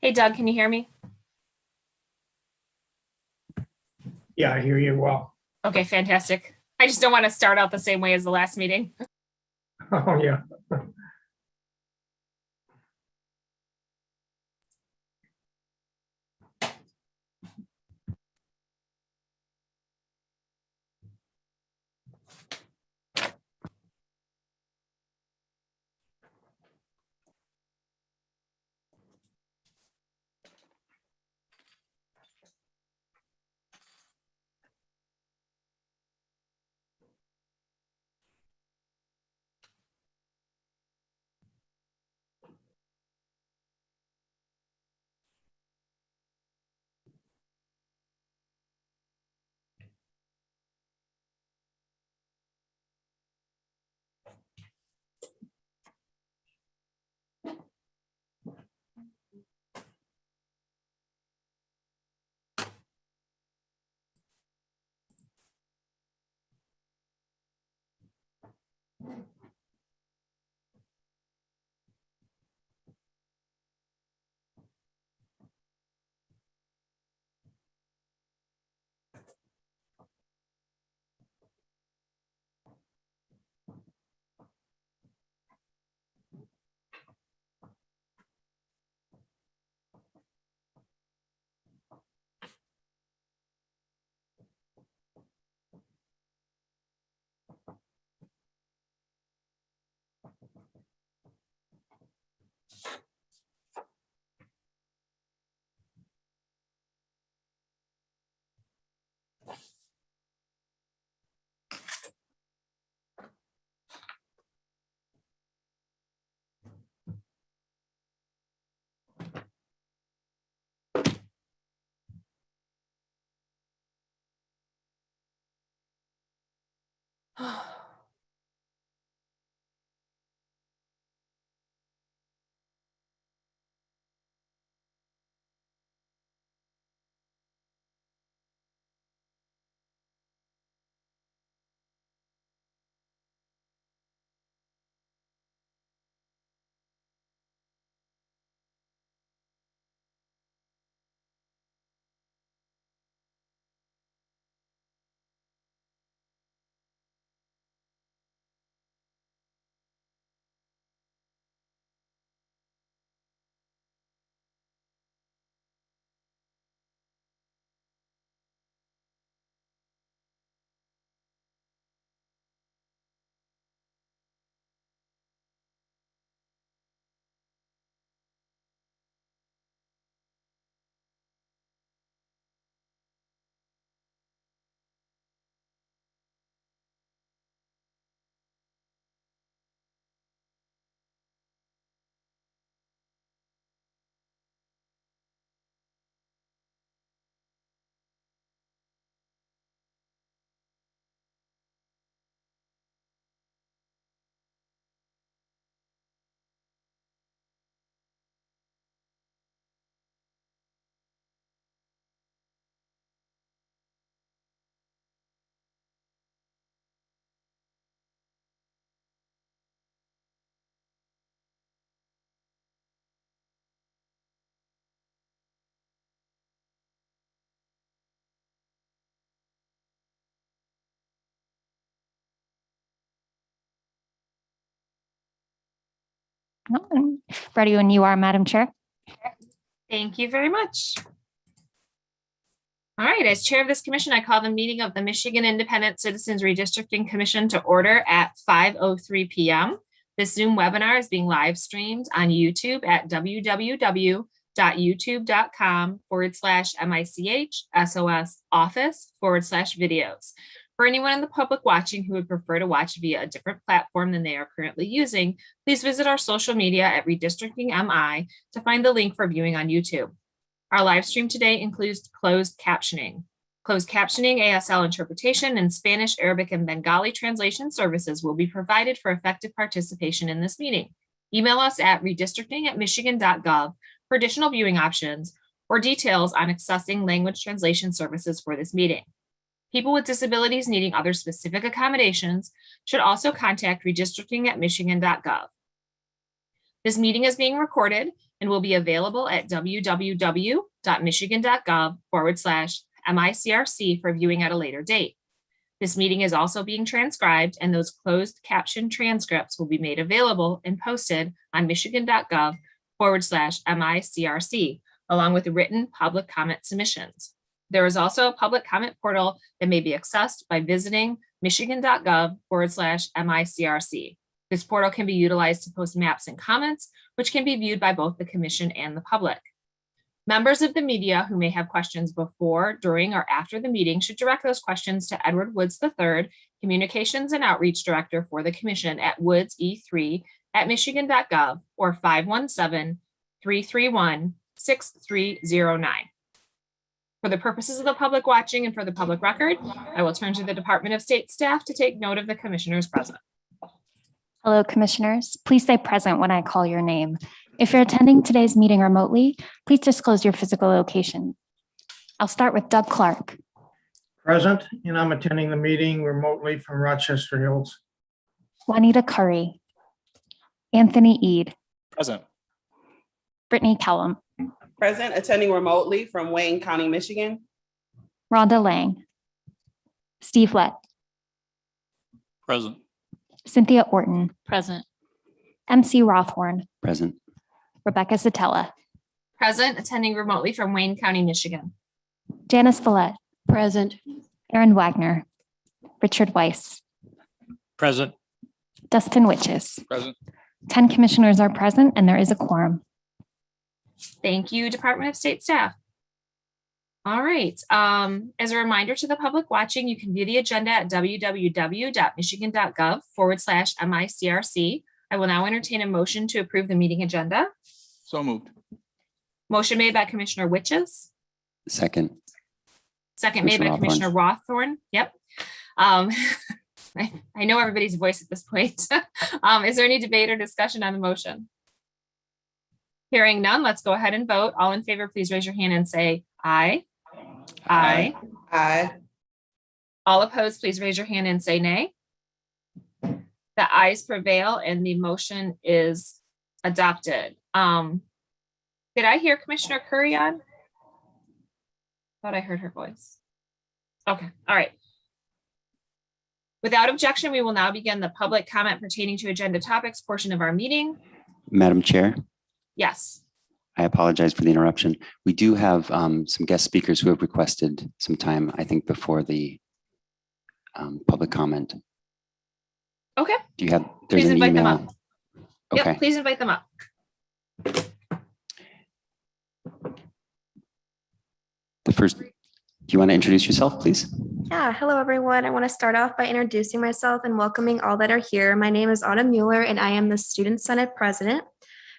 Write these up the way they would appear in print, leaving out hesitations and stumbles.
Hey Doug, can you hear me? Yeah, I hear you well. Okay, fantastic. I just don't want to start out the same way as the last meeting. Oh, yeah. Ready when you are, Madam Chair. Thank you very much. All right, as chair of this commission, I call the meeting of the Michigan Independent Citizens Redistricting Commission to order at 5:03 p.m. This Zoom webinar is being live streamed on YouTube at www.youtube.com/MICHSOS-office/videos. For anyone in the public watching who would prefer to watch via a different platform than they are currently using, please visit our social media at Redistricting MI to find the link for viewing on YouTube. Our live stream today includes closed captioning. Closed captioning, ASL interpretation, and Spanish, Arabic, and Bengali translation services will be provided for effective participation in this meeting. Email us at redistricting@michigan.gov for additional viewing options or details on accessing language translation services for this meeting. People with disabilities needing other specific accommodations should also contact redistricting@michigan.gov. This meeting is being recorded and will be available at www.michigan.gov/MICRC for viewing at a later date. This meeting is also being transcribed, and those closed caption transcripts will be made available and posted on michigan.gov/MICRC, along with written public comment submissions. There is also a public comment portal that may be accessed by visiting michigan.gov/MICRC. This portal can be utilized to post maps and comments, which can be viewed by both the commission and the public. Members of the media who may have questions before, during, or after the meeting should direct those questions to Edward Woods III, Communications and Outreach Director for the Commission at woodse3@michigan.gov or 517-331-6309. For the purposes of the public watching and for the public record, I will turn to the Department of State staff to take note of the commissioners present. Hello, commissioners. Please stay present when I call your name. If you're attending today's meeting remotely, please disclose your physical location. I'll start with Doug Clark. Present, and I'm attending the meeting remotely from Rochester Hills. Juanita Curry. Anthony Eade. Present. Brittany Kellum. Present, attending remotely from Wayne County, Michigan. Rhonda Lang. Steve Lett. Present. Cynthia Orton. Present. MC Rothhorn. Present. Rebecca Satella. Present, attending remotely from Wayne County, Michigan. Janice Follett. Present. Aaron Wagner. Richard Weiss. Present. Dustin Witches. Present. 10 commissioners are present and there is a quorum. Thank you, Department of State staff. All right. As a reminder to the public watching, you can view the agenda at www.michigan.gov/MICRC. I will now entertain a motion to approve the meeting agenda. So moved. Motion made by Commissioner Witches. Second. Second made by Commissioner Commissioner Rothhorn. Yep. I know everybody's voice at this point. Is there any debate or discussion on the motion? Hearing none, let's go ahead and vote. All in favor, please raise your hand and say aye. Aye. Aye. All opposed, please raise your hand and say nay. The ayes prevail and the motion is adopted. Did I hear Commissioner Curry on? Thought I heard her voice. Okay, all right. Without objection, we will now begin the public comment pertaining to agenda topics portion of our meeting. Madam Chair, Yes. I apologize for the interruption. We do have some guest speakers who have requested some time, I think, before the public comment. Okay. Do you have, there's Please an invite them email. up. Okay. Yep, please invite them up. The first, do you want to introduce yourself, please? Yeah, hello everyone. I want to start off by introducing myself and welcoming all that are here. My name is Autumn Mueller and I am the Student Senate President.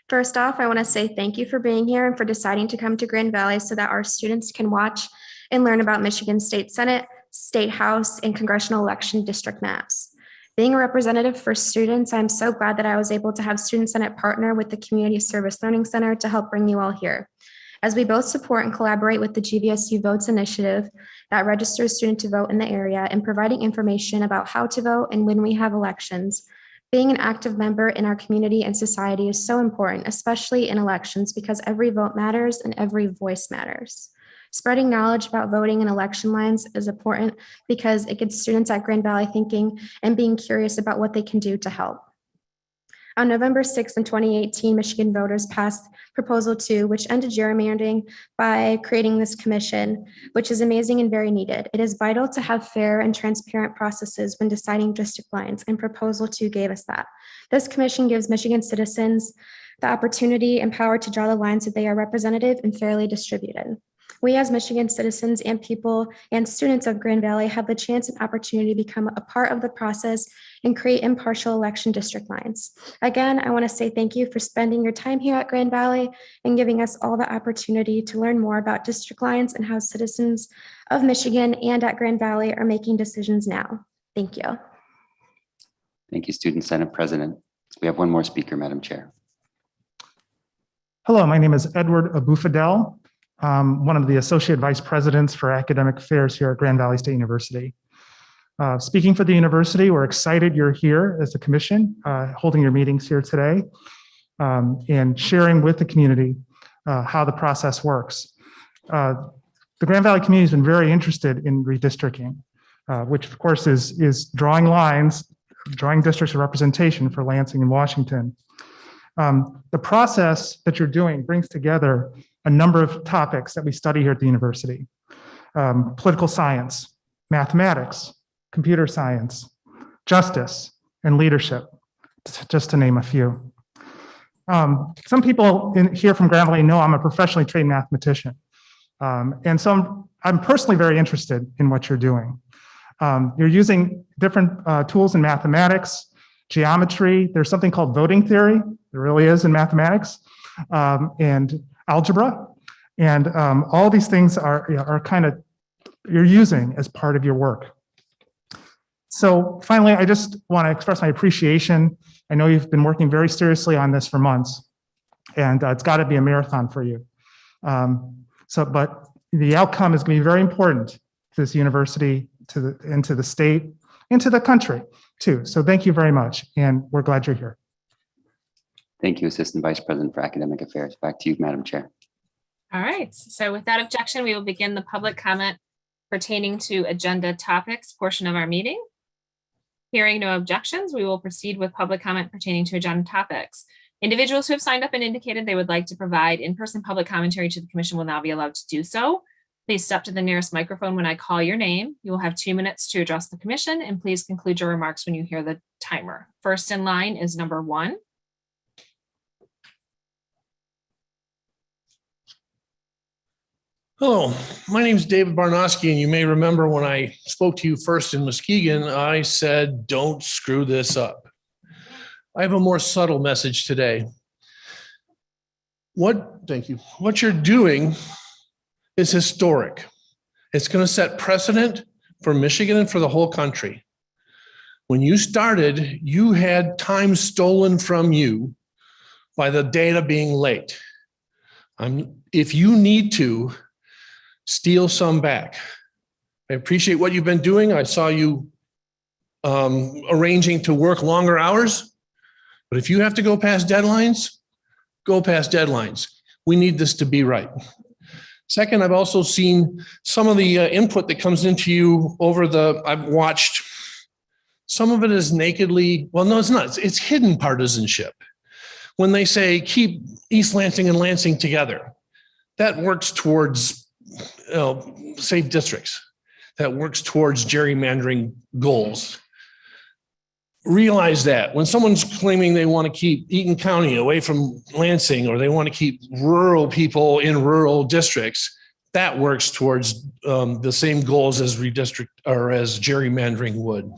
First off, I want to say thank you for being here and for deciding to come to Grand Valley so that our students can watch and learn about Michigan State Senate, State House, and congressional election district maps. Being a representative for students, I'm so glad that I was able to have Student Senate partner with the Community Service Learning Center to help bring you all here. As we both support and collaborate with the GVSU Votes Initiative that registers students to vote in the area and providing information about how to vote and when we have elections, being an active member in our community and society is so important, especially in elections, because every vote matters and every voice matters. Spreading knowledge about voting and election lines is important because it gets students at Grand Valley thinking and being curious about what they can do to help. On November 6th in 2018, Michigan voters passed Proposal 2, which ended gerrymandering by creating this commission, which is amazing and very needed. It is vital to have fair and transparent processes when deciding district lines, and Proposal 2 gave us that. This commission gives Michigan citizens the opportunity and power to draw the lines that they are representative and fairly distributed. We as Michigan citizens and people and students of Grand Valley have the chance and opportunity to become a part of the process and create impartial election district lines. Again, I want to say thank you for spending your time here at Grand Valley and giving us all the opportunity to learn more about district lines and how citizens of Michigan and at Grand Valley are making decisions now. Thank you. Thank you, Student Senate President. We have one more speaker, Madam Chair. Hello, my name is Edward Abufadel, one of the Associate Vice Presidents for Academic Affairs here at Grand Valley State University. Speaking for the university, we're excited you're here as a commission, holding your meetings here today. and sharing with the community how the process works. The Grand Valley community has been very interested in redistricting, which of course is drawing lines, drawing districts of representation for Lansing and Washington. The process that you're doing brings together a number of topics that we study here at the university. Political science, mathematics, computer science, justice, and leadership, just to name a few. Some people here from Grand Valley know I'm a professionally trained mathematician. And so I'm personally very interested in what you're doing. You're using different tools in mathematics, geometry. There's something called voting theory. There really is in mathematics, and algebra. And all these things are kind of, you're using as part of your work. So finally, I just want to express my appreciation. I know you've been working very seriously on this for months, and it's got to be a marathon for you. But the outcome is going to be very important to this university, and to the state, and to the country too. So thank you very much, and we're glad you're here. Thank you, Assistant Vice President for Academic Affairs. Back to you, Madam Chair. All right, so without objection, we will begin the public comment pertaining to agenda topics portion of our meeting. Hearing no objections, we will proceed with public comment pertaining to agenda topics. Individuals who have signed up and indicated they would like to provide in-person public commentary to the commission will now be allowed to do so. Please step to the nearest microphone when I call your name. You will have 2 minutes to address the commission, and please conclude your remarks when you hear the timer. First in line is number 1. Hello, my name is David Barnoski, and you may remember when I spoke to you first in Muskegon, I said, don't screw this up. I have a more subtle message today. Thank you. What you're doing is historic. It's going to set precedent for Michigan and for the whole country. When you started, you had time stolen from you by the data being late. If you need to, steal some back. I appreciate what you've been doing. I saw you arranging to work longer hours, but if you have to go past deadlines, go past deadlines. We need this to be right. Second, I've also seen some of the input that comes into you I've watched, some of it is nakedly, well, no, it's not. It's hidden partisanship. When they say keep East Lansing and Lansing together, that works towards safe districts, that works towards gerrymandering goals. Realize that when someone's claiming they want to keep Eaton County away from Lansing, or they want to keep rural people in rural districts, that works towards the same goals as redistrict or as gerrymandering would.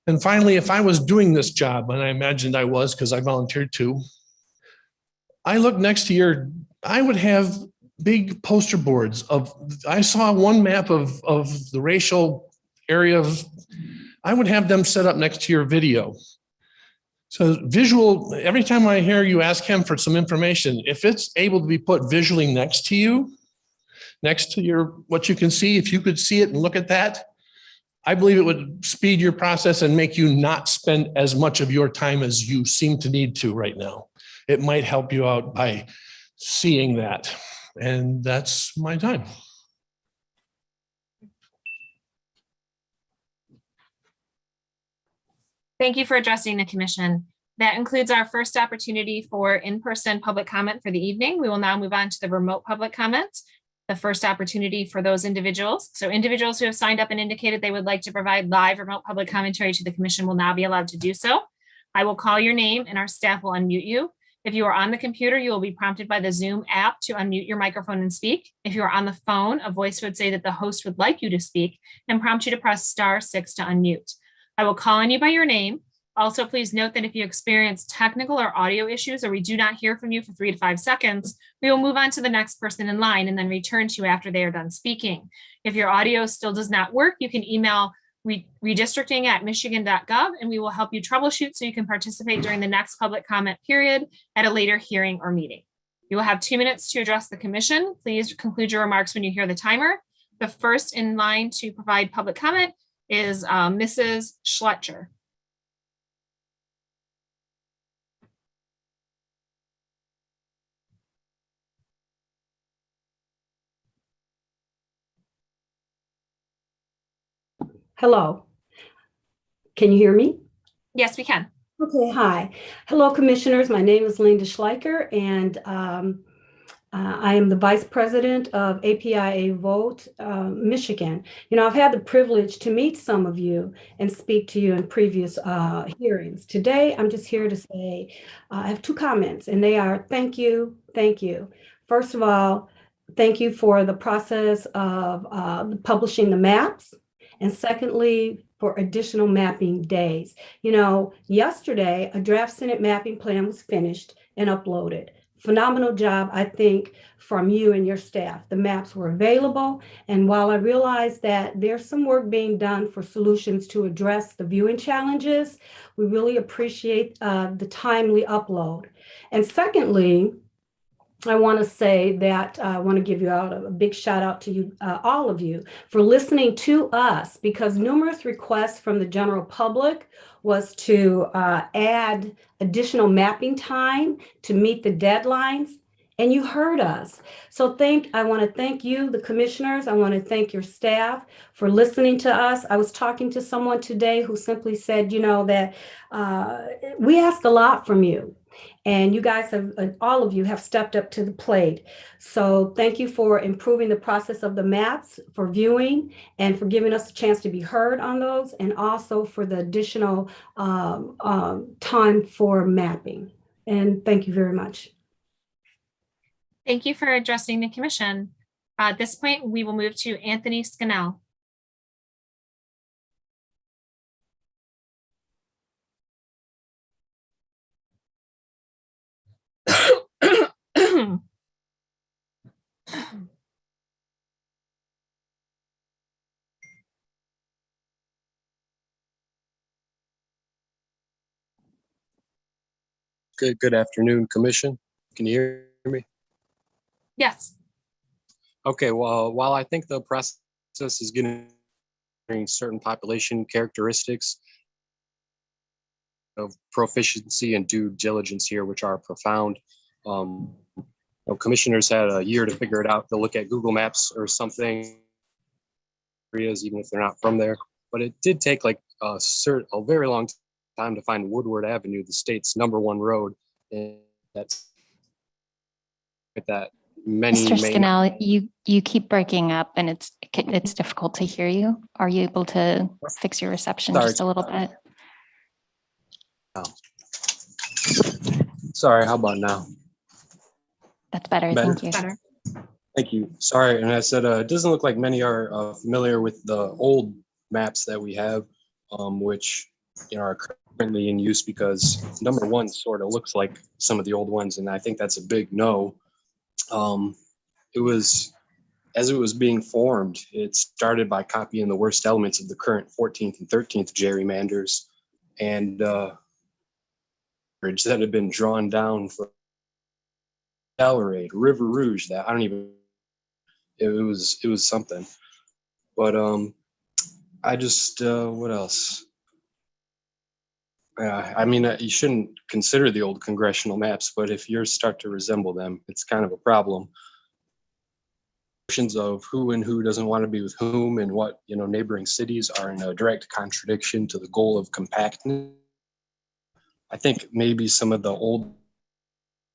And finally, if I was doing this job, and I imagined I was because I volunteered to, I look next to I would have big poster boards I saw one map of the racial area I would have them set up next to your video. So visual, every time I hear you ask him for some information, if it's able to be put visually next to you, next to what you can see, if you could see it and look at that, I believe it would speed your process and make you not spend as much of your time as you seem to need to right now. It might help you out by seeing that. And that's my time. Thank you for addressing the commission. That includes our first opportunity for in-person public comment for the evening. We will now move on to the remote public comment. The first opportunity for those individuals. So individuals who have signed up and indicated they would like to provide live remote public commentary to the commission will now be allowed to do so. I will call your name and our staff will unmute you. If you are on the computer, you will be prompted by the Zoom app to unmute your microphone and speak. If you are on the phone, a voice would say that the host would like you to speak and prompt you to press *6 to unmute. I will call on you by your name. Also, please note that if you experience technical or audio issues or we do not hear from you for 3 to 5 seconds, we will move on to the next person in line and then return to you after they are done speaking. If your audio still does not work, you can email redistricting@michigan.gov and we will help you troubleshoot so you can participate during the next public comment period at a later hearing or meeting. You will have 2 minutes to address the commission. Please conclude your remarks when you hear the timer. The first in line to provide public comment is Mrs. Schletcher. Hello. Can you hear me? Yes, we can. Okay, hi. Hello, commissioners. My name is Linda Schleicher, and I am the Vice President of APIA Vote, Michigan. You know, I've had the privilege to meet some of you and speak to you in previous hearings. Today, I'm just here to say, I have two comments, and they are thank you, thank you. First of all, thank you for the process of publishing the maps. And secondly, for additional mapping days. You know, yesterday, a draft Senate mapping plan was finished and uploaded. Phenomenal job, I think, from you and your staff. The maps were available. And while I realize that there's some work being done for solutions to address the viewing challenges, we really appreciate the timely upload. And secondly, I want to say that I want to give you out a big shout out to you, all of you, for listening to us, because numerous requests from the general public was to add additional mapping time to meet the deadlines, and you heard us. So I want to thank you, the commissioners. I want to thank your staff for listening to us. I was talking to someone today who simply said, you know, that we ask a lot from you. And you guys have, all of you have stepped up to the plate. So thank you for improving the process of the maps for viewing and for giving us a chance to be heard on those, and also for the additional time for mapping. And thank you very much. Thank you for addressing the commission. At this point, we will move to Anthony Scannell. Good afternoon, Commission. Can you hear me? Yes. Okay, well, while I think the process is getting certain population characteristics of proficiency and due diligence here, which are profound, commissioners had a year to figure it out. They'll look at Google Maps or something, areas, even if they're not from there. But it did take like a very long time to find Woodward Avenue, the state's #1 road, and that's that many. Mr. Scannell, you keep breaking up, and it's difficult to hear you. Are you able to fix your reception just a little bit? Oh. Sorry, how about now? That's better. Better? Thank you. Better. Thank you. Sorry, and I said it doesn't look like many are familiar with the old maps that we have, which are currently in use, because #1 sort of looks like some of the old ones, and I think that's a big no. It was, as it was being formed, it started by copying the worst elements of the current 14th and 13th gerrymanders, and that had been drawn down for Delray, River Rouge. That I don't even. It was something, but I just what else? I mean, you shouldn't consider the old congressional maps, but if yours start to resemble them, it's kind of a problem. Notions of who and who doesn't want to be with whom, and what neighboring cities are in a direct contradiction to the goal of compactness. I think maybe some of the old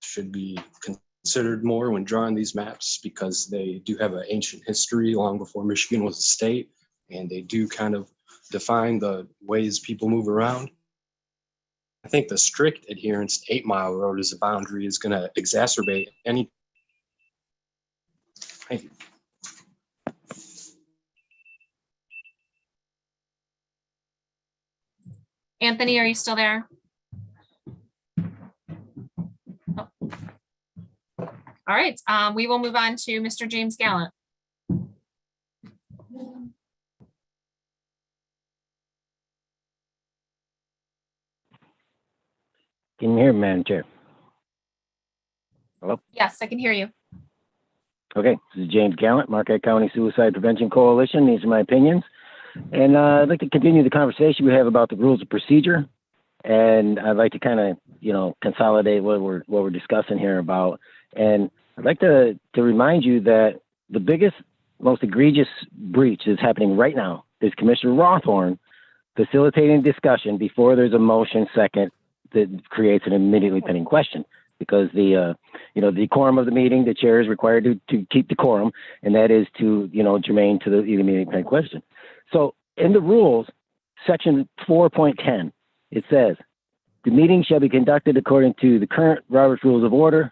should be considered more when drawing these maps, because they do have an ancient history long before Michigan was a state, and they do kind of define the ways people move around. I think the strict adherence to 8 Mile Road as a boundary is going to exacerbate any. Thank you. Anthony, are you still there? Oh. All right, we will move on to Mr. James Gallant. Can you hear me, Madam Chair? Hello? Yes, I can hear you. Okay, this is James Gallant, Marquette County Suicide Prevention Coalition. These are my opinions. And I'd like to continue the conversation we have about the rules of procedure. And I'd like to kind of, consolidate what we're discussing here about. And I'd like to remind you that the biggest, most egregious breach is happening right now is Commissioner Rawthorne facilitating discussion before there's a motion second that creates an immediately pending question. Because the decorum of the meeting, the chair is required to keep decorum, and that is to, germane to the immediately pending question. So in the rules, section 4.10, it says, the meeting shall be conducted according to the current Robert's Rules of Order,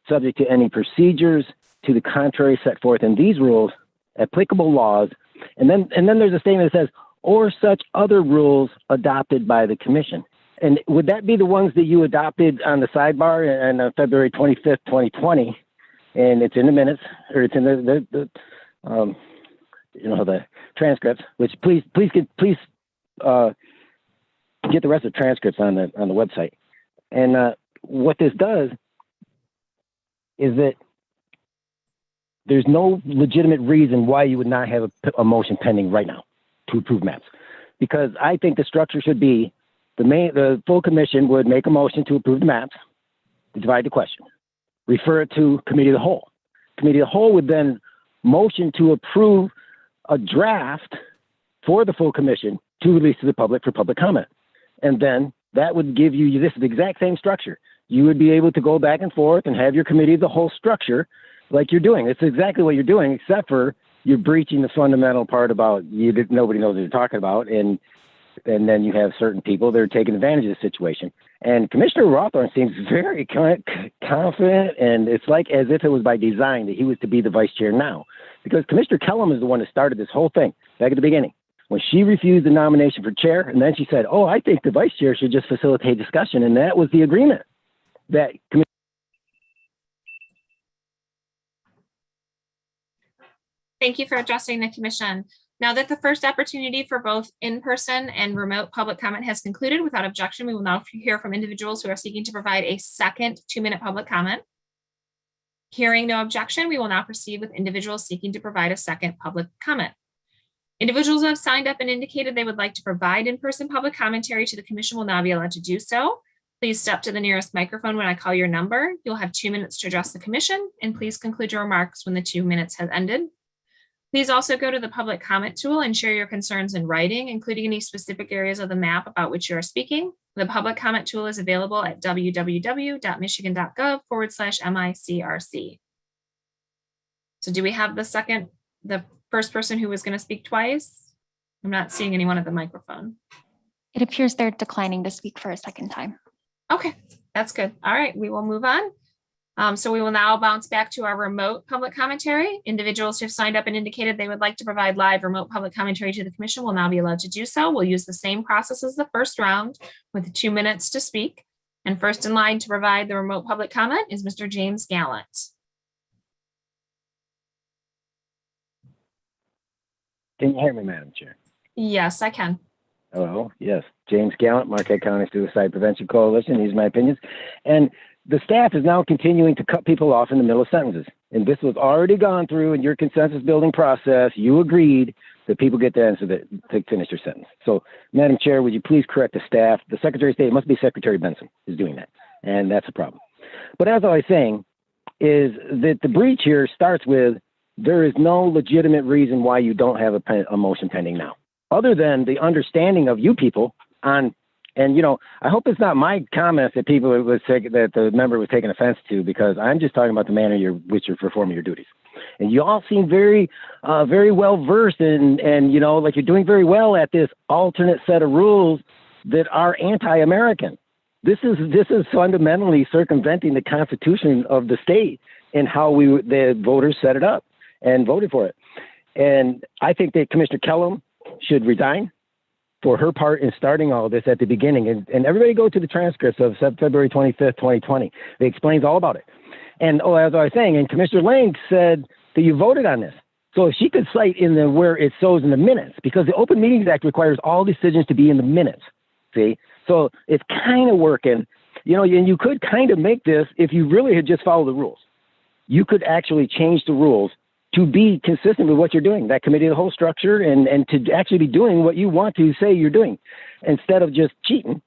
subject to any procedures to the contrary set forth in these rules, applicable laws, and then there's a statement that says, or such other rules adopted by the commission. And would that be the ones that you adopted on the sidebar on February 25th, 2020? And it's in the minutes, or it's in the transcripts. Which please get the rest of the transcripts on the website. And what this does is that there's no legitimate reason why you would not have a motion pending right now to approve maps, because I think the structure should be the full commission would make a motion to approve the maps, to divide the question, refer it to committee of the whole. Committee of the whole would then motion to approve a draft for the full commission to release to the public for public comment. And then that would give you, this is the exact same structure. You would be able to go back and forth and have your committee of the whole structure like you're doing. It's exactly what you're doing, except for you're breaching the fundamental part about nobody knows what you're talking about. And then you have certain people that are taking advantage of the situation. And Commissioner Rawthorne seems very confident, and it's like as if it was by design that he was to be the vice chair now. Because Commissioner Kellum is the one that started this whole thing back at the beginning, when she refused the nomination for chair, and then she said, oh, I think the vice chair should just facilitate discussion, and that was the agreement. Thank you for addressing the commission. Now that the first opportunity for both in-person and remote public comment has concluded, without objection, we will now hear from individuals who are seeking to provide a second 2-minute public comment. Hearing no objection, we will now proceed with individuals seeking to provide a second public comment. Individuals who have signed up and indicated they would like to provide in-person public commentary to the commission will now be allowed to do so. Please step to the nearest microphone when I call your number. You'll have 2 minutes to address the commission, and please conclude your remarks when the 2 minutes has ended. Please also go to the public comment tool and share your concerns in writing, including any specific areas of the map about which you are speaking. The public comment tool is available at www.michigan.gov/MICRC. So do we have the first person who was going to speak twice? I'm not seeing anyone at the microphone. It appears they're declining to speak for a second time. Okay, that's good. All right, we will move on. So we will now bounce back to our remote public commentary. Individuals who have signed up and indicated they would like to provide live remote public commentary to the commission will now be allowed to do so. We'll use the same process as the first round with 2 minutes to speak. And first in line to provide the remote public comment is Mr. James Gallant. Can you hear me, Madam Chair? Yes, I can. Hello, yes. James Gallant, Marquette County Suicide Prevention Coalition. These are my opinions. And the staff is now continuing to cut people off in the middle of sentences. And this was already gone through in your consensus building process. You agreed that people get to answer to finish their sentence. So, Madam Chair, would you please correct the staff? The Secretary of State, it must be Secretary Benson, is doing that. And that's a problem. But as I was saying, is that the breach here starts with there is no legitimate reason why you don't have a motion pending now, other than the understanding of you people on. And, I hope it's not my comments that that the member was taking offense to, because I'm just talking about the manner which you're performing your duties. And you all seem very, very well versed and like you're doing very well at this alternate set of rules that are anti-American. This is fundamentally circumventing the Constitution of the state and how the voters set it up and voted for it. And I think that Commissioner Kellum should resign for her part in starting all of this at the beginning. And everybody go to the transcripts of February 25th, 2020. It explains all about it. And as I was saying, and Commissioner Lang said that you voted on this. So if she could cite where it shows in the minutes, because the Open Meetings Act requires all decisions to be in the minutes. See? So it's kind of working, and you could kind of make this, if you really had just followed the rules, you could actually change the rules to be consistent with what you're doing, that committee of the whole structure, and to actually be doing what you want to say you're doing, instead of just cheating.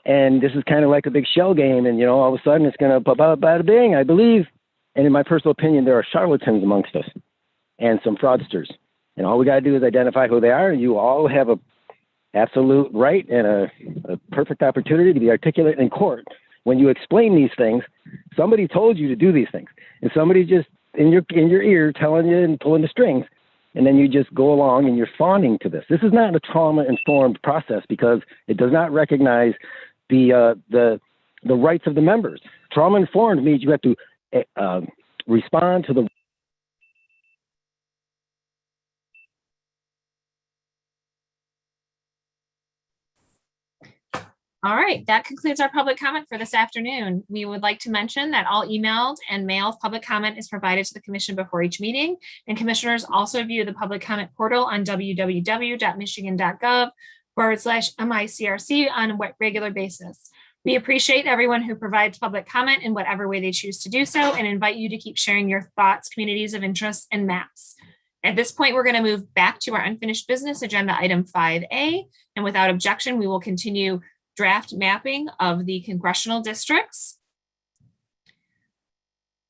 And this is kind of like a big shell game, and all of a sudden it's going to bada bing, I believe. And in my personal opinion, there are charlatans amongst us and some fraudsters. And all we got to do is identify who they are. You all have a absolute right and a perfect opportunity to be articulate in court. When you explain these things, somebody told you to do these things, and somebody just in your ear telling you and pulling the strings, and then you just go along and you're fawning to this. This is not a trauma-informed process because it does not recognize the rights of the members. Trauma-informed means you have to respond to the. All right, that concludes our public comment for this afternoon. We would like to mention that all emailed and mailed public comment is provided to the commission before each meeting, and commissioners also view the public comment portal on www.michigan.gov/MICRC on a regular basis. We appreciate everyone who provides public comment in whatever way they choose to do so, and invite you to keep sharing your thoughts, communities of interest, and maps. At this point, we're going to move back to our unfinished business agenda item 5A, and without objection, we will continue draft mapping of the congressional districts.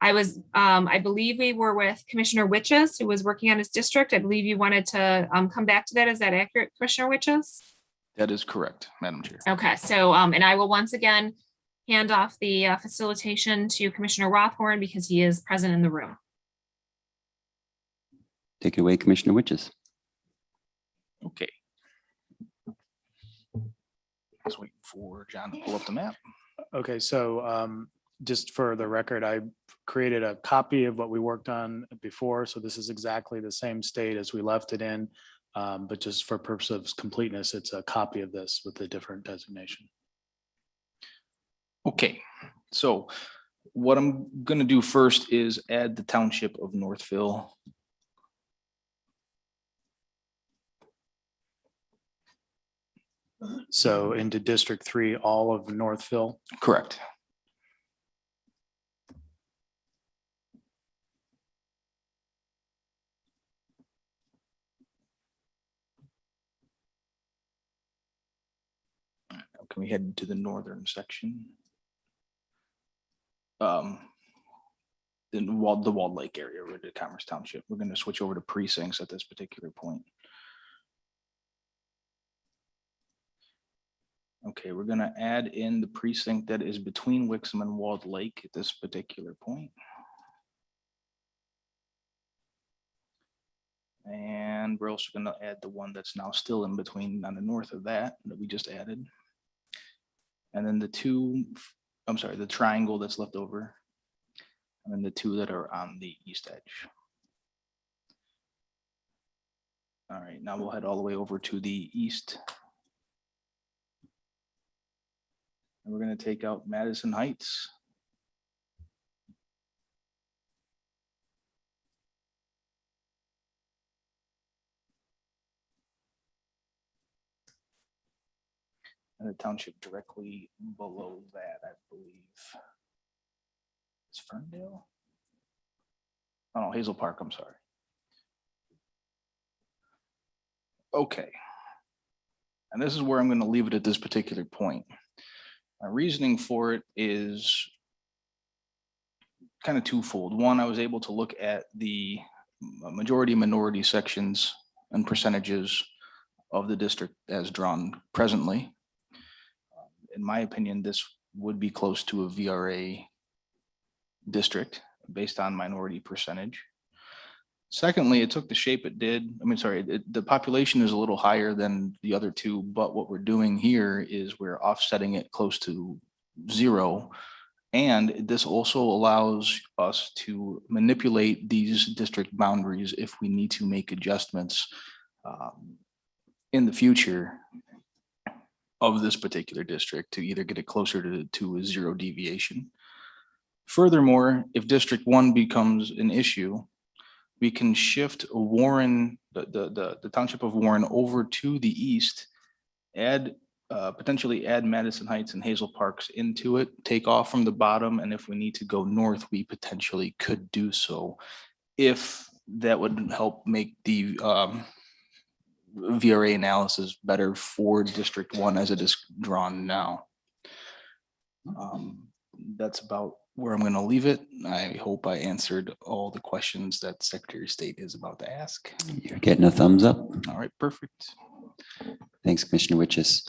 I believe we were with Commissioner Witches, who was working on his district. I believe you wanted to come back to that. Is that accurate, Commissioner Witches? That is correct, Madam Chair. Okay, so, and I will once again hand off the facilitation to Commissioner Rothhorn because he is present in the room. Take it away, Commissioner Witches. Okay. Just waiting for John to pull up the map. Okay, so just for the record, I created a copy of what we worked on before. So this is exactly the same state as we left it in, but just for purpose of completeness, it's a copy of this with a different designation. Okay, so what I'm going to do first is add the township of Northville. So into District 3, all of Northville. Correct. Can we head to the northern section? In the Walled Lake area, we're to Commerce Township. We're going to switch over to precincts at this particular point. Okay, we're going to add in the precinct that is between Wixom and Walled Lake at this particular point. And we're also going to add the one that's now still in between on the north of that we just added. And then the triangle that's left over. And then the two that are on the east edge. All right, now we'll head all the way over to the east. And we're going to take out Madison Heights. And the township directly below that, I believe. It's Ferndale? Oh, no, Hazel Park, I'm sorry. Okay. And this is where I'm going to leave it at this particular point. My reasoning for it is kind of twofold. One, I was able to look at the majority minority sections and percentages of the district as drawn presently. In my opinion, this would be close to a VRA district based on minority percentage. Secondly, it took the shape it did. The population is a little higher than the other two, but what we're doing here is we're offsetting it close to 0. And this also allows us to manipulate these district boundaries if we need to make adjustments in the future of this particular district to either get it closer to a 0 deviation. Furthermore, if District 1 becomes an issue, we can shift Warren, the township of Warren, over to the east, potentially add Madison Heights and Hazel Parks into it, take off from the bottom, and if we need to go north, we potentially could do so, if that would help make the VRA analysis better for District 1 as it is drawn now. That's about where I'm going to leave it. I hope I answered all the questions that Secretary of State is about to ask. You're getting a thumbs up. All right, perfect. Thanks, Commissioner Witches.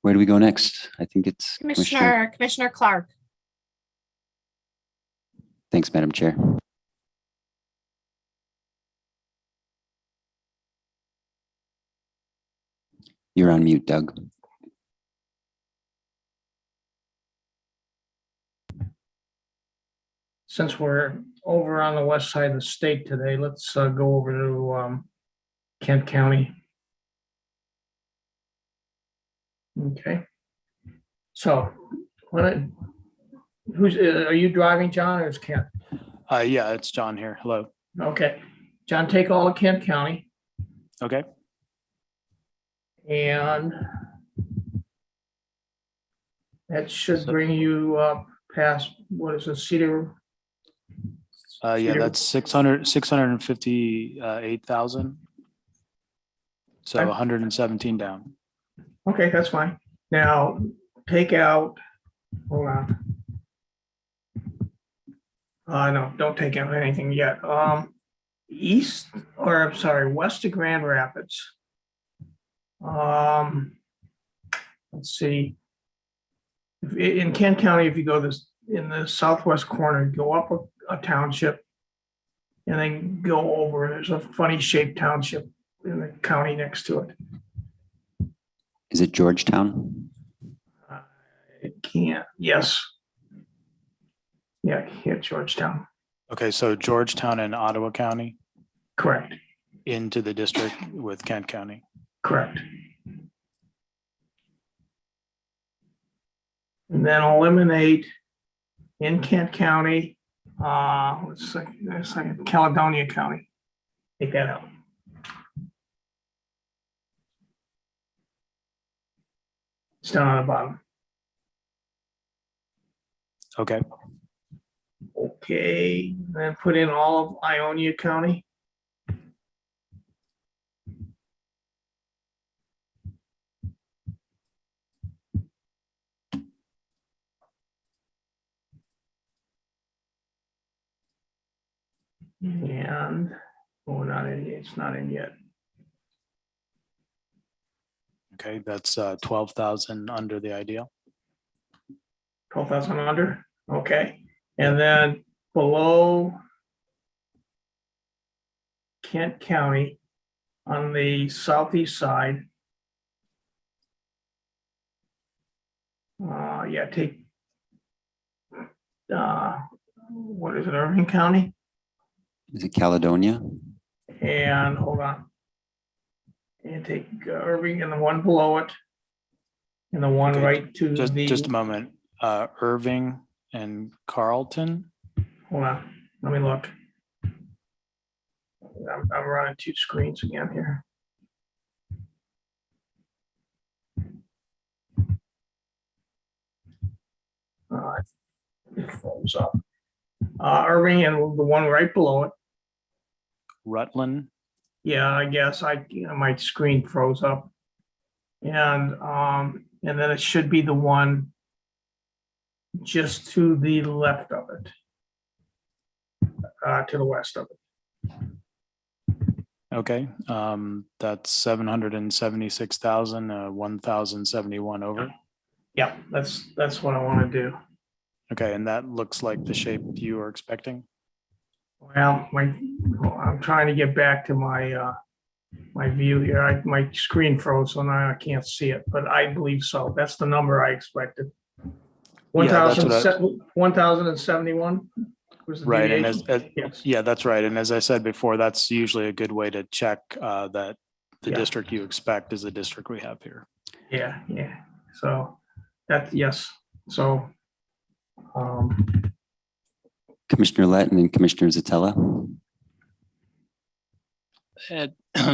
Where do we go next? I think it's Commissioner Clark. Thanks, Madam Chair. You're on mute, Doug. Since we're over on the west side of the state today, let's go over to Kent County. Okay. So, are you driving, John, or is Kent? Yeah, it's John here. Hello. Okay. John, take all of Kent County. Okay. And that should bring you up past, what is it, Cedar? Yeah, that's 658,000. So Okay. 117 down. Okay, that's fine. Now, take out, hold on. No, don't take out anything yet. West of Grand Rapids. Let's see. In Kent County, if you go in the southwest corner, go up a township and then go over, there's a funny shaped township in the county next to it. Is it Georgetown? It can't, yes. Yeah, Georgetown. Okay, so Georgetown and Ottawa County Correct, into the district with Kent County. correct. And then eliminate in Kent County, let's see, Caledonia County. Take that out. It's down on the bottom. Okay. Okay, then put in all of Ionia County. And, not in, it's not in yet. Okay, that's 12,000 under the ideal. 12,000 under, okay. And then below Kent County on the southeast side. Take, what is it, Irving County? Is it Caledonia? And hold on. And take Irving and the one below it. And the one Okay, right to just a moment. Irving and Carlton. Hold on, let me look. I'm running two screens again here. It froze up. Irving and the one right below it. Rutland. Yeah, I guess my screen froze up. And then it should be the one just to the left of it. To the west of it. Okay, that's 776,000, 1,071 over. Yeah, that's what I want to do. Okay, and that looks like the shape you were expecting. Well, I'm trying to get back to my my view here. My screen froze, so now I can't see it, but I believe so. That's the number I expected. 1,071 was the right, and deviation? Yes. yeah, that's right. And as I said before, that's usually a good way to check that the district you expect is the district we have here. Yeah. So that, yes. So. Commissioner Lett and then Commissioner Zatella.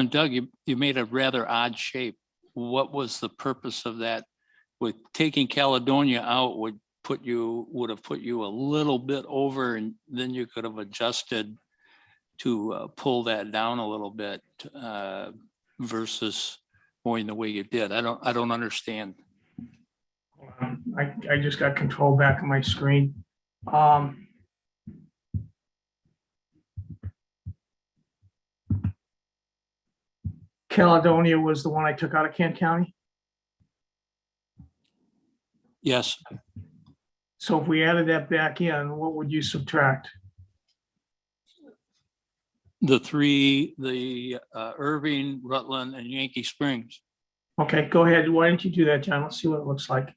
Doug, you made a rather odd shape. What was the purpose of that? With taking Caledonia out would have put you a little bit over, and then you could have adjusted to pull that down a little bit versus going the way you did. I don't understand. I just got control back on my screen. Caledonia was the one I took out of Kent County. Yes, So if we added that back in, what would you subtract? the three, Irving, Rutland, and Yankee Springs. Okay, go ahead. Why don't you do that, John? Let's see what it looks like.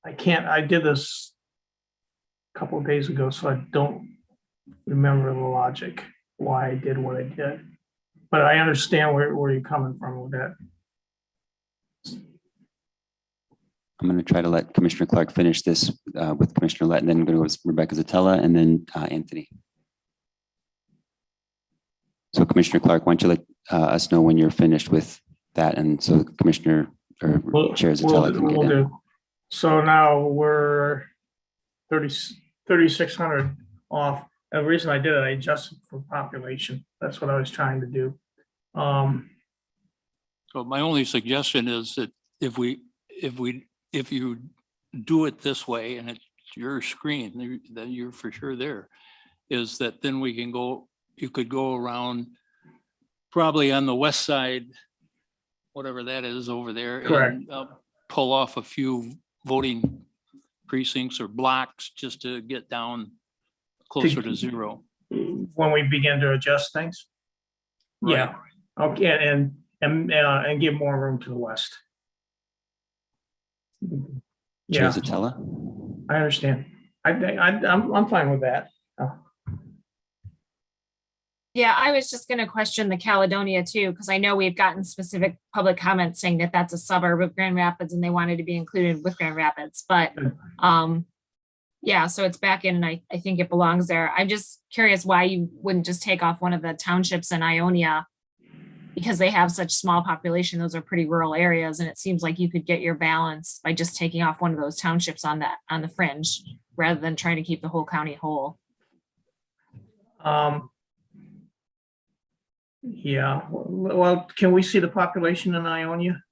I did this a couple of days ago, so I don't remember the logic, why I did what I did. But I understand where you're coming from with that. I'm going to try to let Commissioner Clark finish this with Commissioner Lett, and then I'm going to go with Rebecca Zatella and then Anthony. So Commissioner Clark, why don't you let us know when you're finished with that, and so Commissioner or Chair Zatella can get in. So now we're 3,600 off. And the reason I did it, I adjusted for population. That's what I was trying to do. So my only suggestion is that if you do it this way and it's your screen, then you're for sure there, is that then we can go, you could go around probably on the west side, whatever that is over there. Correct. And pull off a few voting precincts or blocks just to get down closer to zero. When we begin to adjust things. Right. Yeah. Okay. And give more room to the west. Chair Yeah, Zatella? I understand. I'm fine with that. Yeah, I was just going to question the Caledonia too, because I know we've gotten specific public comments saying that that's a suburb of Grand Rapids and they wanted to be included with Grand Rapids. But yeah, so it's back in and I think it belongs there. I'm just curious why you wouldn't just take off one of the townships in Ionia, because they have such small population. Those are pretty rural areas. And it seems like you could get your balance by just taking off one of those townships on the fringe rather than trying to keep the whole county whole. Yeah, well, can we see the population in Ionia?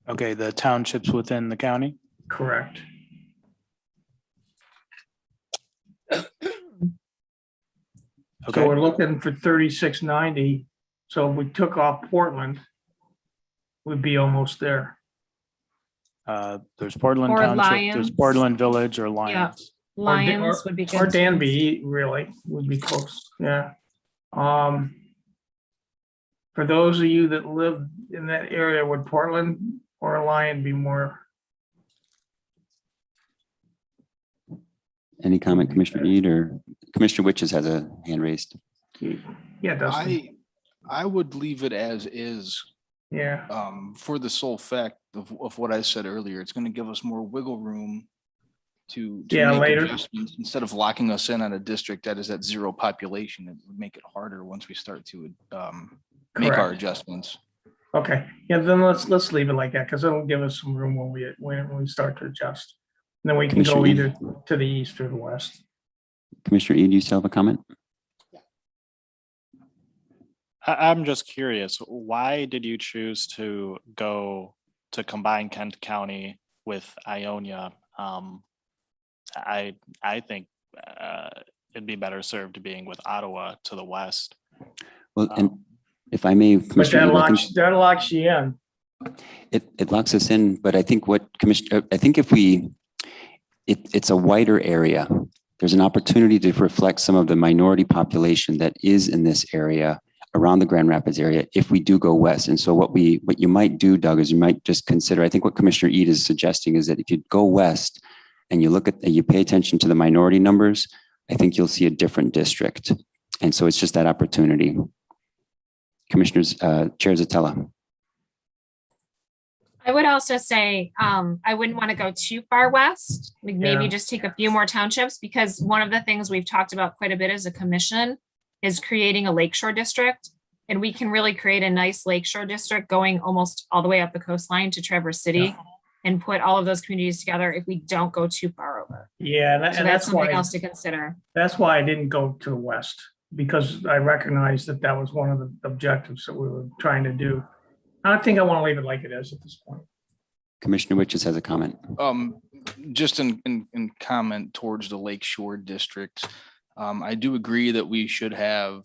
Okay, the townships within the county? Correct. Okay. So we're looking for 3,690. So if we took off Portland, we'd be almost there. There's Portland Or Township, there's Lyons. Portland Village or Lyons. Lions would be good. Or too. Danby, really, would be close, yeah. For those of you that live in that area, would Portland or Lyon be more? Any comment, Commissioner Ede, or Commissioner Witches has a hand raised? Yeah, Dustin, I would leave it as is, yeah, for the sole fact of what I said earlier. It's going to give us more wiggle room to Yeah, make later. adjustments instead of locking us in on a district that is at zero population. It would make it harder once we start to make our Correct. adjustments. Okay, yeah, then let's leave it like that, because it'll give us some room when we start to adjust. And then we can go Commissioner either to the east or the west. Commissioner Ede, you still have a comment? I'm just curious, why did you choose to go to combine Kent County with Ionia? I think it'd be better served to being with Ottawa to the west. Well, and if I may, But Commissioner Ede, I think that locks you in. it locks us in, but I think if it's a wider area, there's an opportunity to reflect some of the minority population that is in this area around the Grand Rapids area if we do go west. And so what you might do, Doug, is you might just consider, I think what Commissioner Ede is suggesting is that if you go west and you pay attention to the minority numbers, I think you'll see a different district. And so it's just that opportunity. Commissioners, Chair Zatella. I would also say, I wouldn't want to go too far west, like maybe Yeah. just take a few more townships, because one of the things we've talked about quite a bit as a commission is creating a lakeshore district. And we can really create a nice lakeshore district going almost all the way up the coastline to Traverse City and put all of those communities together if we don't go too far over. Yeah, So and that's that's something why, else to consider. that's why I didn't go to the west, because I recognized that was one of the objectives that we were trying to do. I think I want to leave it like it is at this point. Commissioner Witches has a comment. Just in comment towards the Lakeshore district, I do agree that we should have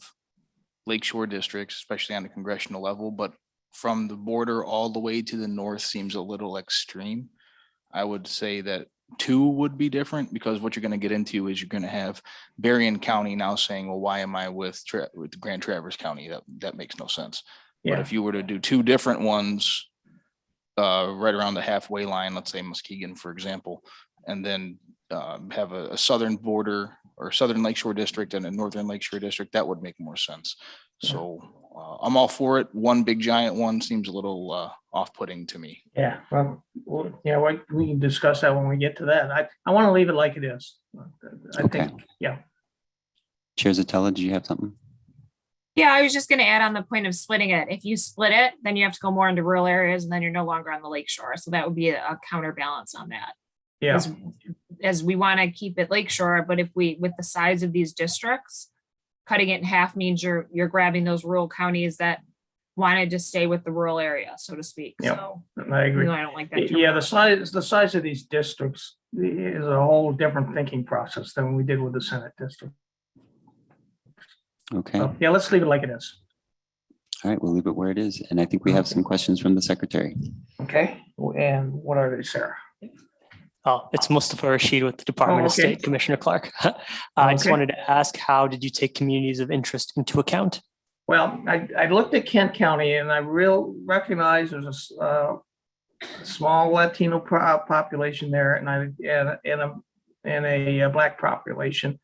Lakeshore districts, especially on the congressional level, but from the border all the way to the north seems a little extreme. I would say that 2 would be different, because what you're going to get into is you're going to have Berrien County now saying, well, why am I with Grand Traverse County? That makes no sense. Yeah. But if you were to do 2 different ones, right around the halfway line, let's say Muskegon, for example, and then have a southern border or southern Lakeshore district and a northern Lakeshore district, that would make more sense. So I'm all for it. One big giant one seems a little off-putting to me. Yeah, well, yeah, we can discuss that when we get to that. I want to leave it like it is. I Okay. think, yeah. Chair Zatella, do you have something? Yeah, I was just going to add on the point of splitting it. If you split it, then you have to go more into rural areas and then you're no longer on the lake shore. So that would be a counterbalance on that. Yeah. As we want to keep it lakeshore, but if we, with the size of these districts, cutting it in half means you're grabbing those rural counties that wanted to stay with the rural area, so to speak. Yep, So I agree. I don't like that. Yeah, the size of these districts is a whole different thinking process than we did with the Senate district. Okay. So, yeah, let's leave it like it is. All right, we'll leave it where it is. And I think we have some questions from the secretary. Okay, and what are they, Sarah? Oh, it's Mustafa Rashid with the Department of okay. State, Commissioner Clark. I just Okay. wanted to ask, how did you take communities of interest into account? Well, I looked at Kent County and I recognize there's a small Latino population there and a Black population.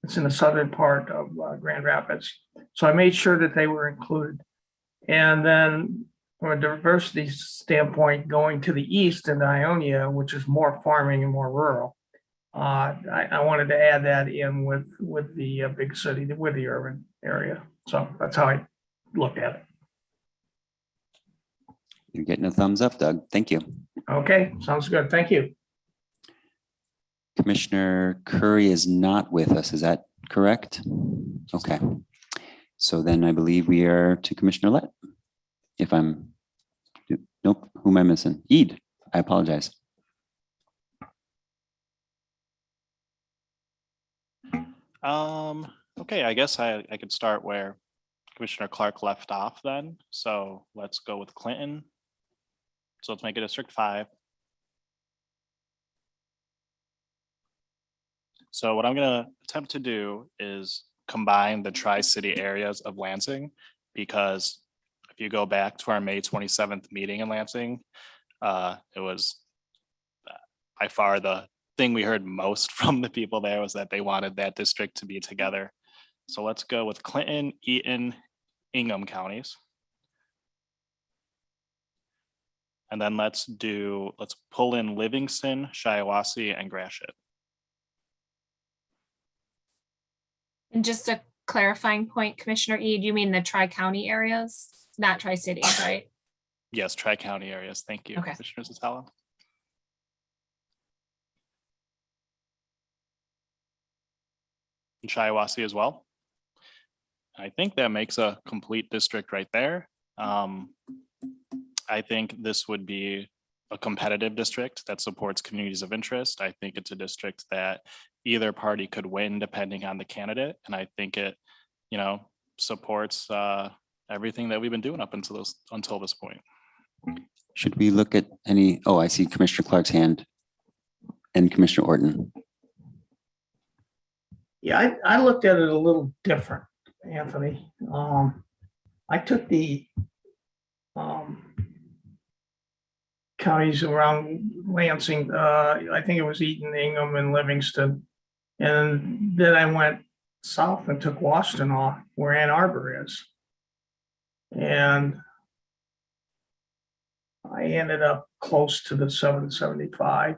It's in the southern part of Grand Rapids. So I made sure that they were included. And then from a diversity standpoint, going to the east in Ionia, which is more farming and more rural, I wanted to add that in with the big city, with the urban area. So that's how I looked at it. You're getting a thumbs up, Doug. Thank you. Okay, sounds good. Thank you. Commissioner Curry is not with us. Is that correct? Okay. So then I believe we are to Commissioner Lett. If I'm, nope, who am I missing? Eid, I apologize. Okay, I guess I could start where Commissioner Clark left off then. So let's go with Clinton. So let's make it District 5. So what I'm gonna attempt to do is combine the Tri-City areas of Lansing, because if you go back to our May 27th meeting in Lansing, it was by far the thing we heard most from the people there was that they wanted that district to be together. So let's go with Clinton, Eaton, Ingham counties. And then let's pull in Livingston, Shiawassee, and Gratiot. And just a clarifying point, Commissioner Eid, you mean the tri-county areas, not tri-city, right? Yes, tri-county areas. Thank you, Okay. Commissioner Zatella. And Shiawassee as well. I think that makes a complete district right there. I think this would be a competitive district that supports communities of interest. I think it's a district that either party could win depending on the candidate. And I think it, supports everything that we've been doing up until this point. Should we look at any, oh, I see Commissioner Clark's hand and Commissioner Orton. Yeah, I looked at it a little different, Anthony. I took the counties around Lansing, I think it was Eaton, Ingham, and Livingston. And then I went south and took Washington off, where Ann Arbor is. And I ended up close to the 775.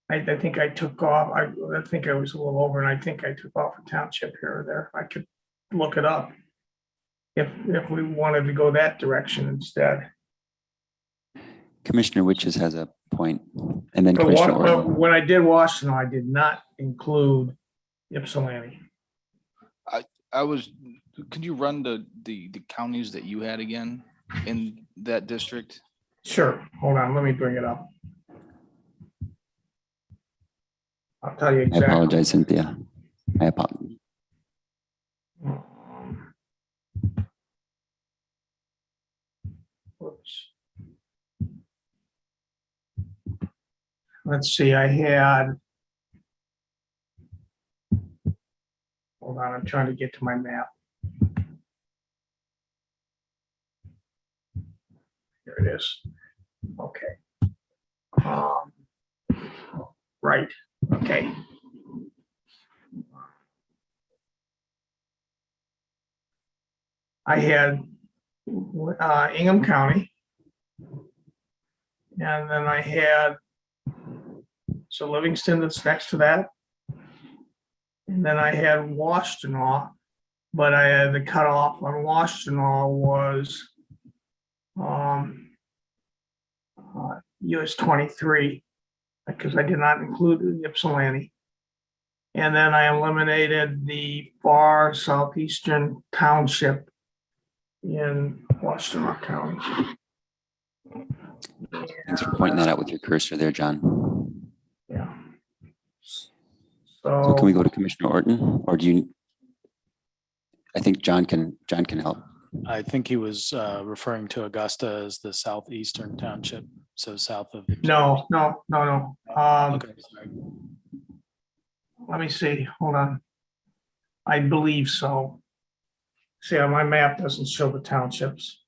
I think I took off, I think I was a little over, and I think I took off a township here or there. I could look it up if we wanted to go that direction instead. Commissioner Witches has a point, and then But Commissioner Orton. when I did Washington, I did not include Ypsilanti. Could you run the counties that you had again? in that district? Sure, hold on, let me bring it up. I'll tell you I exactly. apologize, Cynthia. I apologize. Whoops. Let's see, I had. Hold on, I'm trying to get to my map. Here it is. Okay. Right, okay. I had Ingham County. And then I had, so Livingston that's next to that. And then I had Washtenaw, but I had the cutoff on Washtenaw was US 23, because I did not include the Ypsilanti. And then I eliminated the far southeastern township in Washtenaw County. Thanks for pointing that out with your cursor there, John. Yeah. So can we go to Commissioner Orton, or do you? I think John can help. I think he was referring to Augusta as the southeastern township, so south of. No. Okay, sorry. Let me see, hold on. I believe so. See, on my map doesn't show the townships.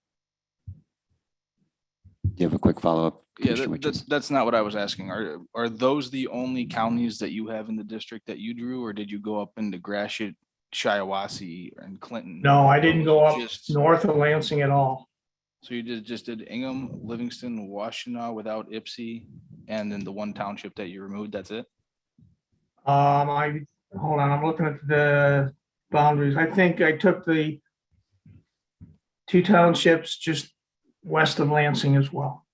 Do you have a quick follow-up? Yeah, that's not what I was asking. Are those the only counties that you have in the district that you drew, or did you go up into Gratiot, Shiawassee, and Clinton? No, I didn't go up Just north of Lansing at all. So you just did Ingham, Livingston, Washtenaw without Ypsi, and then the one township that you removed, that's it? Hold on, I'm looking at the boundaries. I think I took the two townships just west of Lansing as well.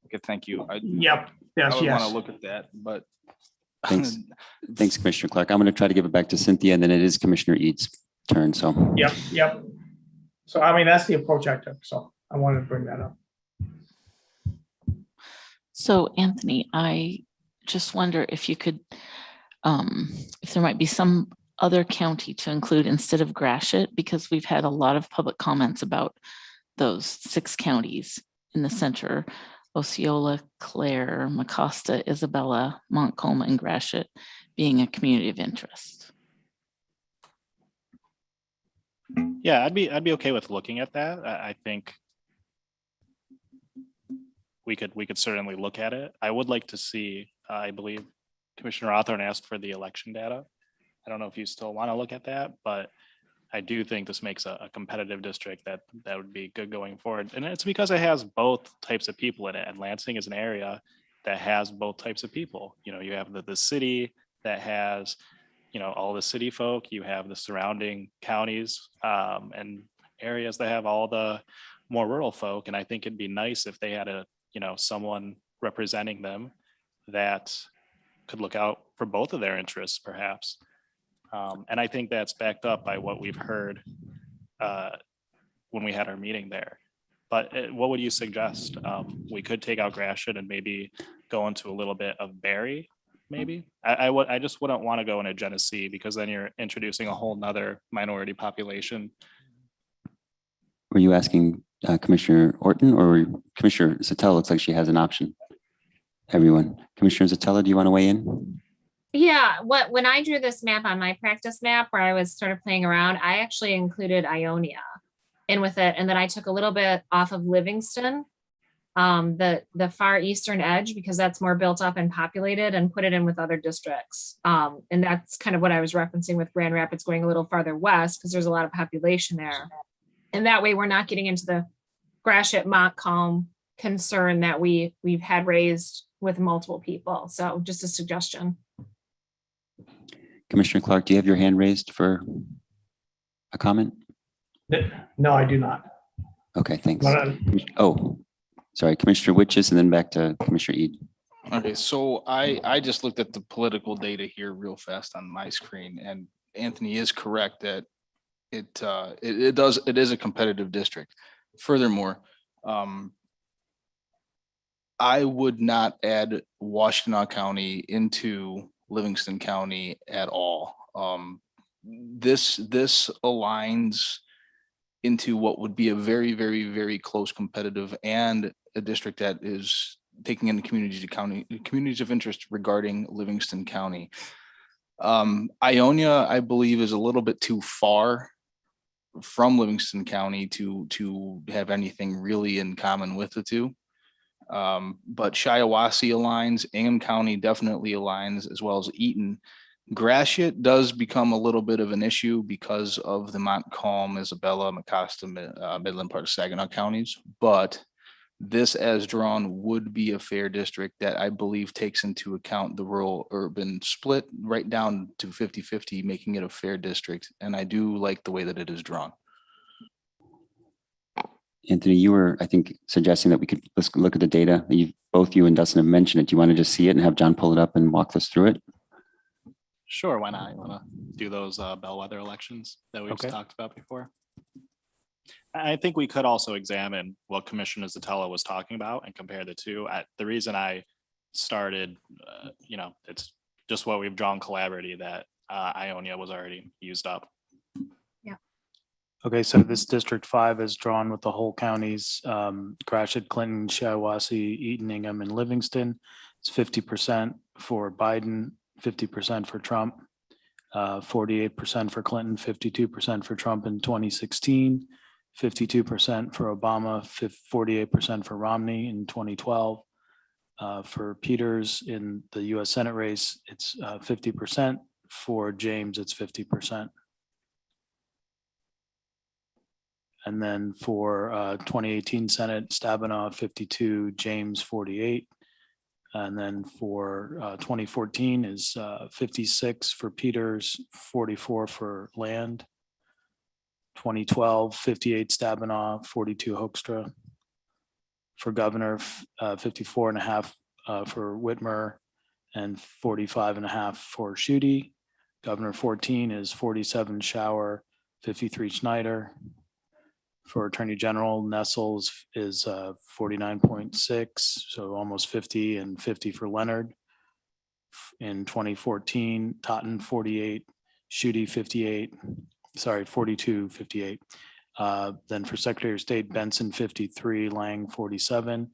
Okay, thank you. Yep, yes, I would want yes. to look at that, but. Thanks, Commissioner Clark. I'm going to try to give it back to Cynthia, and then it is Commissioner Eads' turn. So. Yep. So I mean, that's the approach I took. So I wanted to bring that up. So Anthony, I just wonder if you could, if there might be some other county to include instead of Gratiot, because we've had a lot of public comments about those 6 counties in the center: Osceola, Clare, Mecosta, Isabella, Montcalm, and Gratiot being a community of interest. Yeah, I'd be okay with looking at that. I think we could certainly look at it. I would like to see, I believe Commissioner Hawthorne asked for the election data. I don't know if you still want to look at that, but I do think this makes a competitive district that would be good going forward. And it's because it has both types of people in it. And Lansing is an area that has both types of people. You know, you have the city that has, you know, all the city folk, you have the surrounding counties and areas that have all the more rural folk. And I think it'd be nice if they had someone representing them that could look out for both of their interests, perhaps. And I think that's backed up by what we've heard when we had our meeting there. But what would you suggest? We could take out Gratiot and maybe go into a little bit of Barry, maybe. I just wouldn't want to go into Genesee, because then you're introducing a whole nother minority population. Were you asking Commissioner Orton, or Commissioner Satella? Looks like she has an option. Everyone. Commissioner Satella, do you want to weigh in? Yeah, when I drew this map on my practice map where I was sort of playing around, I actually included Ionia in with it. And then I took a little bit off of Livingston, the far eastern edge, because that's more built up and populated, and put it in with other districts. And that's kind of what I was referencing with Grand Rapids going a little farther west, because there's a lot of population there. And that way we're not getting into the Gratiot Montcalm concern that we've had raised with multiple people. So just a suggestion. Commissioner Clark, do you have your hand raised for a comment? No, I do not. Okay, thanks. Oh, sorry, Commissioner Witches, and then back to Commissioner Eid. Okay, so I just looked at the political data here real fast on my screen, and Anthony is correct that it is a competitive district. Furthermore, I would not add Washtenaw County into Livingston County at all. This aligns into what would be a very, very, very close competitive and a district that is taking into communities of interest regarding Livingston County. Ionia, I believe, is a little bit too far from Livingston County to have anything really in common with the two. But Shiawassee aligns, Ingham County definitely aligns, as well as Eaton. Gratiot does become a little bit of an issue because of the Montcalm, Isabella, Mecosta, Midland part of Saginaw counties, but this as drawn would be a fair district that I believe takes into account the rural urban split right down to 50-50, making it a fair district. And I do like the way that it is drawn. Anthony, you were, I think, suggesting that we could let's look at the data. Both you and Dustin have mentioned it. Do you want to just see it and have John pull it up and walk us through it? Sure, why not? You want to do those bellwether elections that we've talked about before? I think we could also examine what Commissioner Zatella was talking about and compare the two. The reason I started, it's just what we've drawn collaboratively that Ionia was already used up. Yeah. Okay, so this District 5 is drawn with the whole counties, Gratiot, Clinton, Shiawassee, Eaton, Ingham, and Livingston. It's 50% for Biden, 50% for Trump, 48% for Clinton, 52% for Trump in 2016, 52% for Obama, 48% for Romney in 2012. For Peters in the US Senate race, it's 50%. For James, it's 50%. And then for 2018 Senate, Stabenow 52, James 48. And then for 2014 is 56 for Peters, 44 for Land. 2012, 58 Stabenow, 42 Hoekstra. For governor, 54.5 for Whitmer and 45.5 for Schuette. Governor 14 is 47 Shower, 53 Schneider. For Attorney General, Nessels is 49.6, so almost 50, and 50 for Leonard. In 2014, Totten 48, Schuette 58, 42, 58. Then for Secretary of State, Benson 53, Lang 47.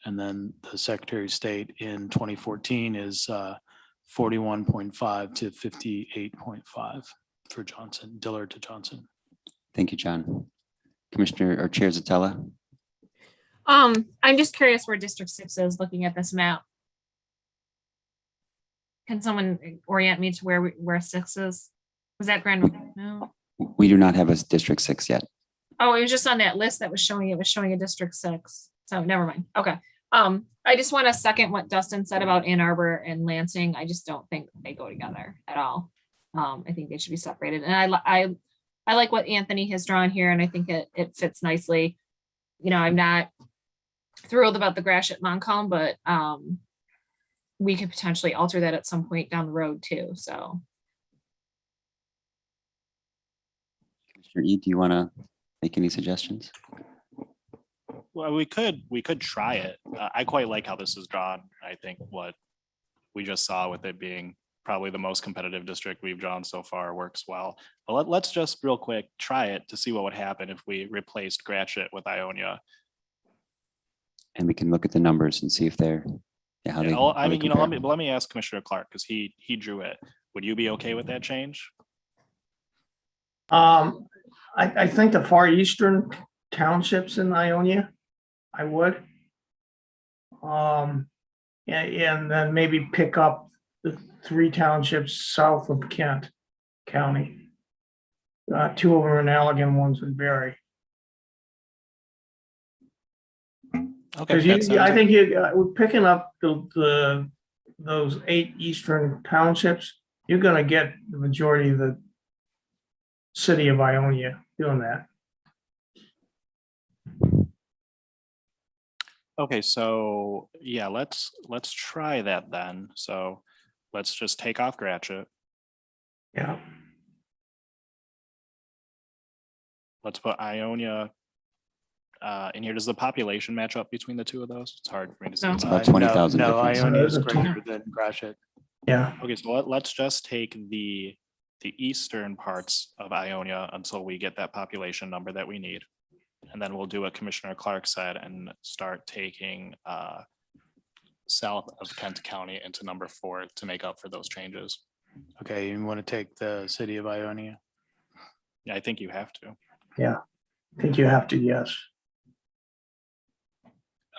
And then the Secretary of State in 2014 is 41.5 to 58.5 for Johnson, Dillard to Johnson. Thank you, John. Commissioner or Chair Zatella. I'm just curious where District 6 is looking at this map. Can someone orient me to where 6 is? Was that Grand? No. We do not have a District 6 yet. Oh, it was just on that list that was showing a District 6. So never mind. Okay. I just want to second what Dustin said about Ann Arbor and Lansing. I just don't think they go together at all. I think they should be separated. And I like what Anthony has drawn here, and I think it fits nicely. I'm not thrilled about the Gratiot Montcalm, but we could potentially alter that at some point down the road too. So, Commissioner E, do you want to make any suggestions? Well, we could try it. I quite like how this is drawn. I think what we just saw with it being probably the most competitive district we've drawn so far works well. But let's just real quick try it to see what would happen if we replaced Gratiot with Ionia. And we can look at the numbers and see if they're Let me ask Commissioner Clark, because he drew it. Would you be okay with that change? I think the far eastern townships in Ionia, I would. And then maybe pick up the 3 townships south of Kent County. 2 of them are in Allegan, one's in Berry. Okay. Because I think we're picking up those 8 eastern townships. You're going to get the majority of the city of Ionia doing that. Okay, so yeah, let's try that then. So let's just take off Gratiot. Yeah. Let's put Ionia in here, does the population match up between the two of those? It's hard for me to see. No. It's about 20,000 No, difference. Ionia is There's a greater than Gratiot. Yeah, Okay, so let's just take the eastern parts of Ionia until we get that population number that we need. And then we'll do what Commissioner Clark said and start taking south of Kent County into number 4 to make up for those changes. Okay, you want to take the city of Ionia? Yeah, I think you have to. yeah. I think you have to, yes.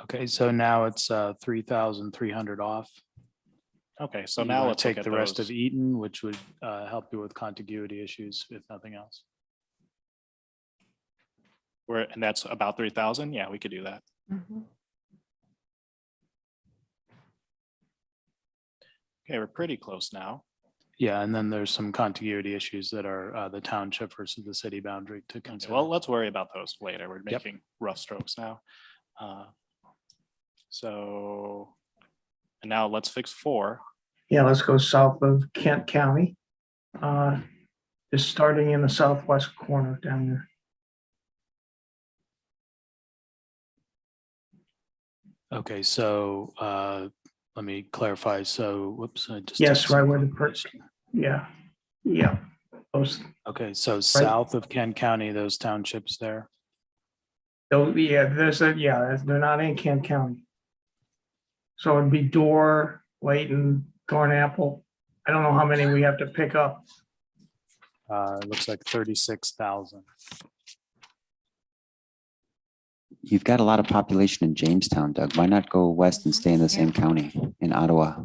Okay, so now it's 3,300 off. Okay, so You now wanna let's look take at the rest of those. Eaton, which would help you with contiguity issues, if nothing else. And that's about 3,000. Yeah, we could do that. Okay, we're pretty close now. Yeah, and then there's some contiguity issues that are the township versus the city boundary to Okay, consider. well, let's worry about those later. We're Yep. making rough strokes now. So, and now let's fix 4. Yeah, let's go south of Kent County. Just starting in the southwest corner down there. Okay, so let me clarify. So, whoops. I just Yes, took right some where the information. Yeah, yeah. Those, Okay, so south of Kent County, those townships there. yeah, they're not in Kent County. So it'd be Door, Layton, Thornapple. I don't know how many we have to pick up. It looks like 36,000. You've got a lot of population in Jamestown, Doug. Why not go west and stay in the same county in Ottawa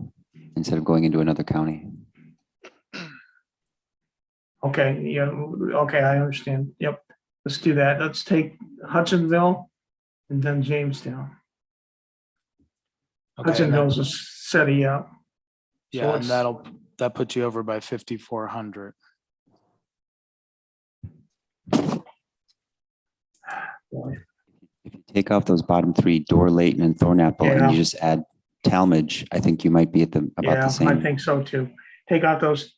instead of going into another county? Okay, yeah, okay, I understand. Yep, let's do that. Let's take Hudsonville and then Jamestown. Okay, and Hudsonville's a city up. yeah, and that puts you over by 5,400. If you take off those bottom 3, Door, Layton, and Thornapple, and Yeah. you just add Talmadge, I think you might be at about Yeah, the same. I think so too. Take out those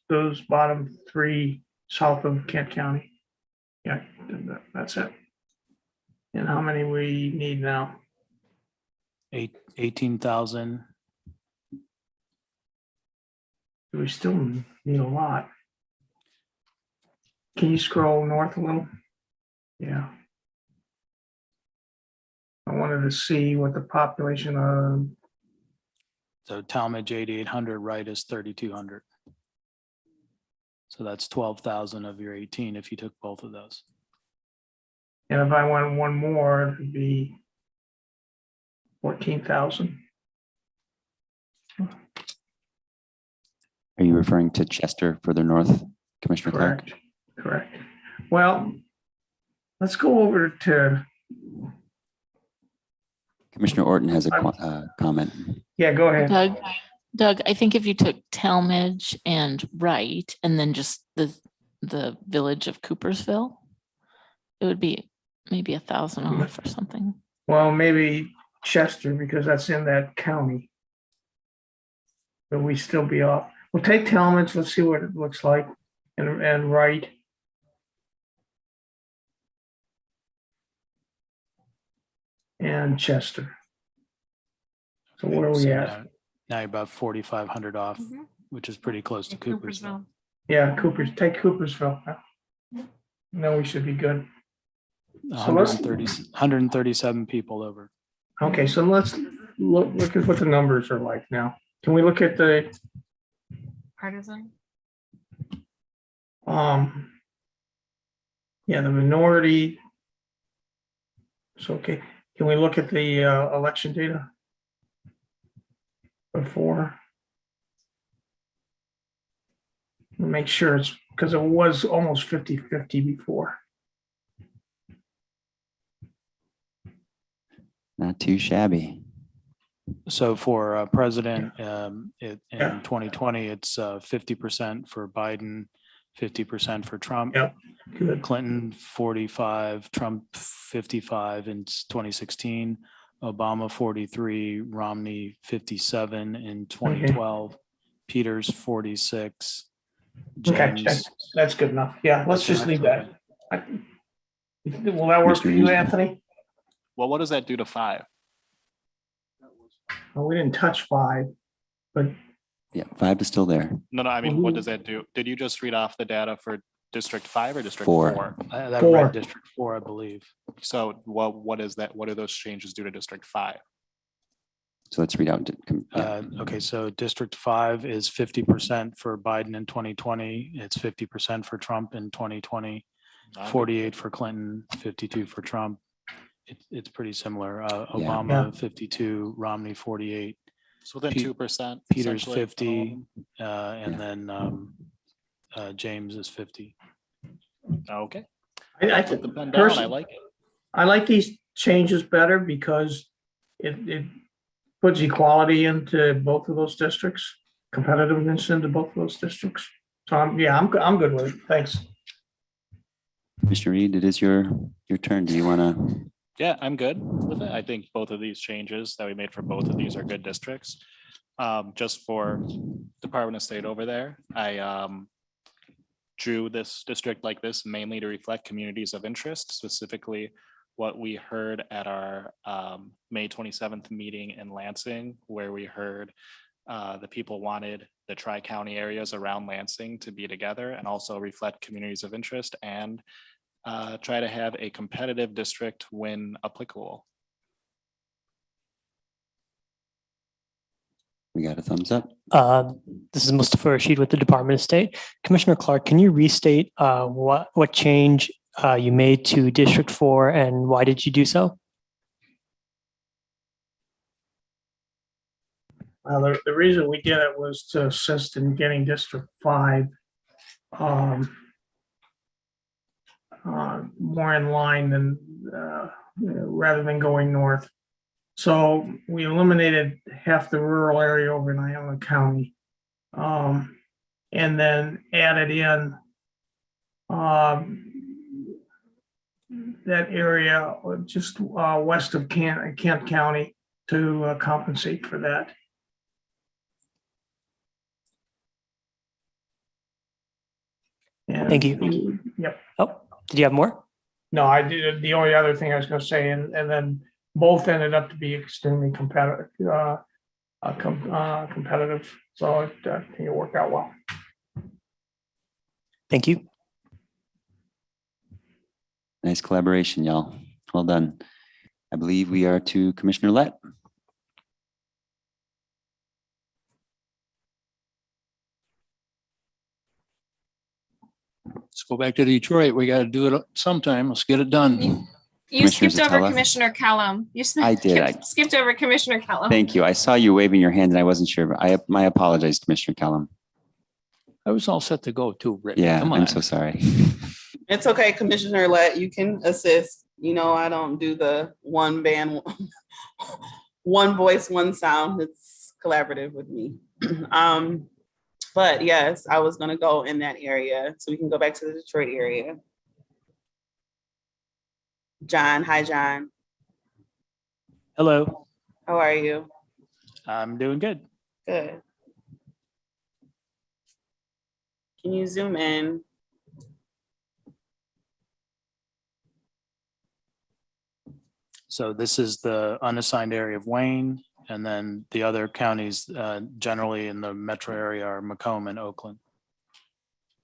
bottom 3 south of Kent County. Yeah, that's it. And how many we need now? 18,000. We still need a lot. Can you scroll north a little? Yeah. I wanted to see what the population of, So Talmadge 8,800, right is 3,200. So that's 12,000 of your 18 if you took both of those. and if I went one more, it'd be 14,000. Are you referring to Chester further north, Commissioner Clark? Correct, correct. Well, let's go over to, Commissioner Orton has a comment. yeah, go ahead. Doug, I think if you took Talmadge and Wright and then just the village of Coopersville, it would be maybe 1,000 off or something. Well, maybe Chester, because that's in that county. But we still be off. We'll take Talmadge, let's see what it looks like, and Wright. And Chester. So where are we So at? Now you're about 4,500 off, which is pretty close to Coopersville. Yeah, take Coopersville. No, we should be good. So let's, 137 people over. okay, so let's look at what the numbers are like now. Can we look at the, Partisan. yeah, the minority. So, okay, can we look at the election data? Before. Make sure it's, because it was almost 50-50 before. Not too shabby. So for president, in 2020, it's 50% for Biden, 50% for Trump. Yep, good. Clinton 45, Trump 55 in 2016, Obama 43, Romney 57 in 2012, Peters 46. Okay, James, that's good enough. Yeah, let's just leave that. Will that work for you, Anthony? Well, what does that do to 5? Well, we didn't touch 5, but Yeah, 5 is still there. No, I mean, what does that do? Did you just read off the data for District 5 or District 4? 4? That 4. read District 4, I believe. So what is that? What do those changes do to District 5? So let's read out. Okay, so District 5 is 50% for Biden in 2020. It's 50% for Trump in 2020, 48 for Clinton, 52 for Trump. It's pretty similar. Obama, 52, Romney, 48. So then 2%. Peters, essentially. 50, and then James is 50. Okay. I Put the pen down. I like it. I like these changes better because it puts equality into both of those districts, competitiveness into both of those districts. So I'm good with it. Thanks. Mr. Reed, it is your turn. Do you want to? Yeah, I'm good with it. I think both of these changes that we made for both of these are good districts. Just for Department of State over there, I drew this district like this mainly to reflect communities of interest, specifically what we heard at our May 27th meeting in Lansing, where we heard the people wanted the tri-county areas around Lansing to be together and also reflect communities of interest and try to have a competitive district when applicable. We got a thumbs up. This is Mustafa Rashid with the Department of State. Commissioner Clark, can you restate what change you made to District 4 and why did you do so? Well, the reason we did it was to assist in getting District 5 more in line than rather than going north. So we eliminated half the rural area over in Iona County, and then added in that area just west of Kent County to compensate for that. And Thank you. Yep. Oh, did you have more? No, I did. The only other thing I was going to say, and then both ended up to be extremely competitive. Competitive. So I think it worked out well. Thank you. Nice collaboration, y'all. Well done. I believe we are to Commissioner Lett. Let's go back to Detroit. We got to do it sometime. Let's get it done. You skipped over Zatella? Commissioner Kellum. I did. Skipped over Commissioner Kellum. Thank you. I saw you waving your hand and I wasn't sure. My apologies, Commissioner Kellum. I was all set to go too, Rick. Yeah, Come on. I'm so sorry. It's okay, Commissioner Lett, you can assist. You know, I don't do the one band, one voice, one sound. It's collaborative with me. But yes, I was gonna go in that area. So we can go back to the Detroit area. John, hi, John. Hello. How are you? I'm doing good. Good. Can you zoom in? So this is the unassigned area of Wayne, and then the other counties generally in the metro area are Macomb and Oakland.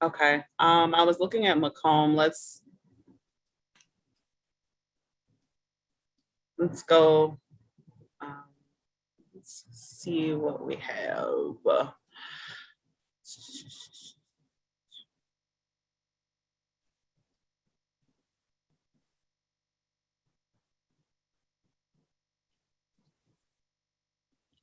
Okay. I was looking at Macomb. Let's go. Let's see what we have.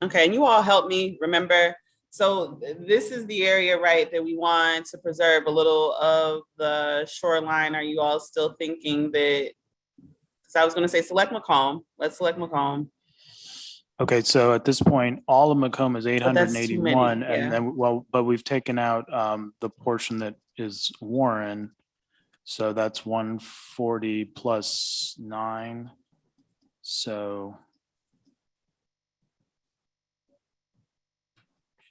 Okay, and you all help me remember. So this is the area, right, that we want to preserve a little of the shoreline. Are you all still thinking that? Because I was going to say select Macomb. Let's select Macomb. Okay, so at this point, all of Macomb is But that's too many, 881, yeah. and then but we've taken out the portion that is Warren, so that's 140 plus 9. So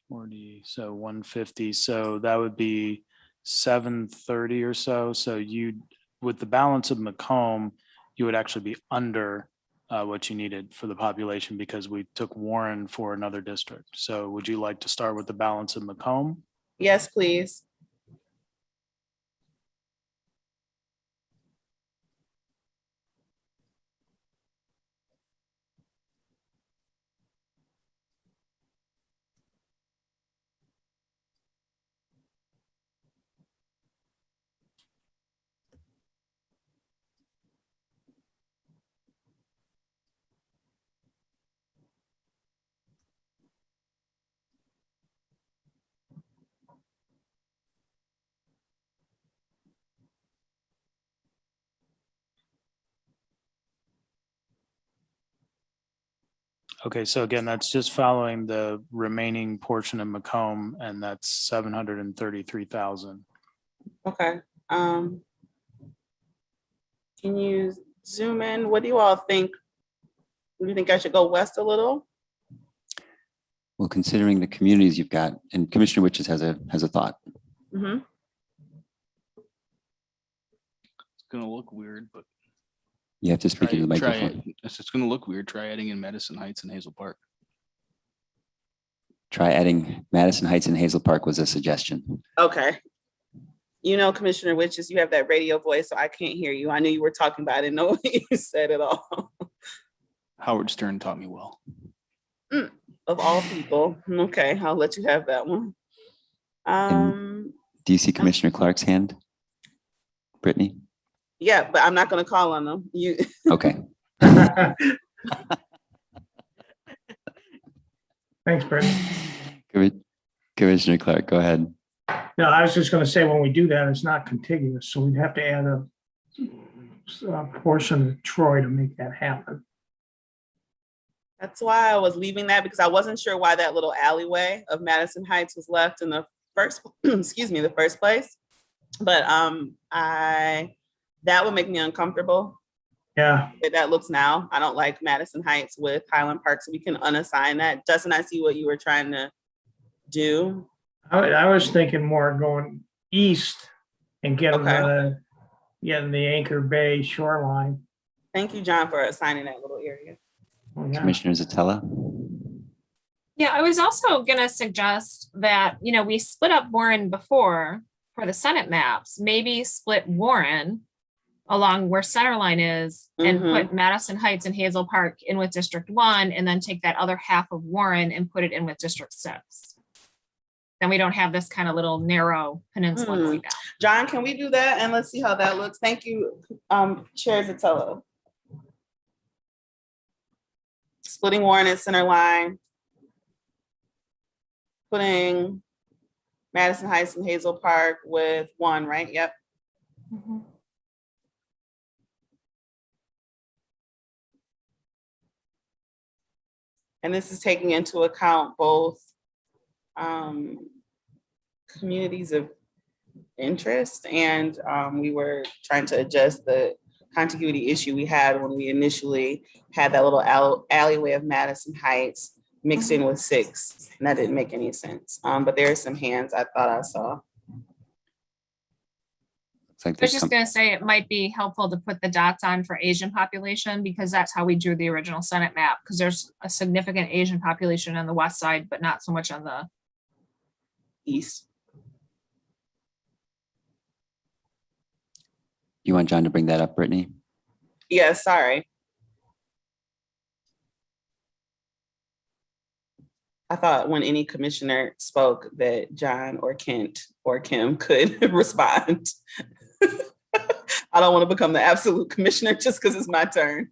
40, so 150, so that would be 730 or so. So you, with the balance of Macomb, you would actually be under what you needed for the population because we took Warren for another district. So would you like to start with the balance of Macomb? Yes, please. Okay, so again, that's just following the remaining portion of Macomb, and that's 733,000. Okay. Can you zoom in? What do you all think? Do you think I should go west a little? Well, considering the communities you've got, and Commissioner Witches has a thought. Mm-hmm. It's gonna look weird, but You have to speak into the microphone. It's gonna look weird. Try adding in Madison Heights and Hazel Park. Try adding Madison Heights and Hazel Park was a suggestion. Okay. You know, Commissioner Witches, you have that radio voice, so I can't hear you. I knew you were talking, but I didn't know what you said at all. Howard Stern taught me well. Of all people. Okay, I'll let you have that one. Do you see Commissioner Clark's hand? Brittany? Yeah, but I'm not going to call on them. You. Okay. Thanks, Brittany. Commissioner Clark, go ahead. No, I was just going to say, when we do that, it's not contiguous, so we'd have to add a portion of Troy to make that happen. That's why I was leaving that, because I wasn't sure why that little alleyway of Madison Heights was left in the first, the first place. But that would make me uncomfortable. Yeah. That looks now. I don't like Madison Heights with Highland Park, so we can unassign that. Justin, I see what you were trying to do. I was thinking more going east and getting the Anchor Bay shoreline. Thank you, John, for assigning that little area. Oh, yeah. Commissioner Zatella? Yeah, I was also going to suggest that, we split up Warren before for the Senate maps, maybe split Warren along where Centerline is and put Madison Heights and Hazel Park in with District 1, and then take that other half of Warren and put it in with District 6. Then we don't have this kind of little narrow peninsula going down. John, can we do that? And let's see how that looks. Thank you, Chair Zatella. Splitting Warren and Centerline. Putting Madison Heights and Hazel Park with 1, right? Yep. And this is taking into account both communities of interest, and we were trying to adjust the contiguity issue we had when we initially had that little alleyway of Madison Heights mixed in with 6, and that didn't make any sense. But there are some hands I thought I saw. I was just going to say it might be helpful to put the dots on for Asian population, because that's how we drew the original Senate map, because there's a significant Asian population on the west side, but not so much on the east. You want John to bring that up, Brittany? Yeah, sorry. I thought when any commissioner spoke that John or Kent or Kim could respond. I don't want to become the absolute commissioner just because it's my turn.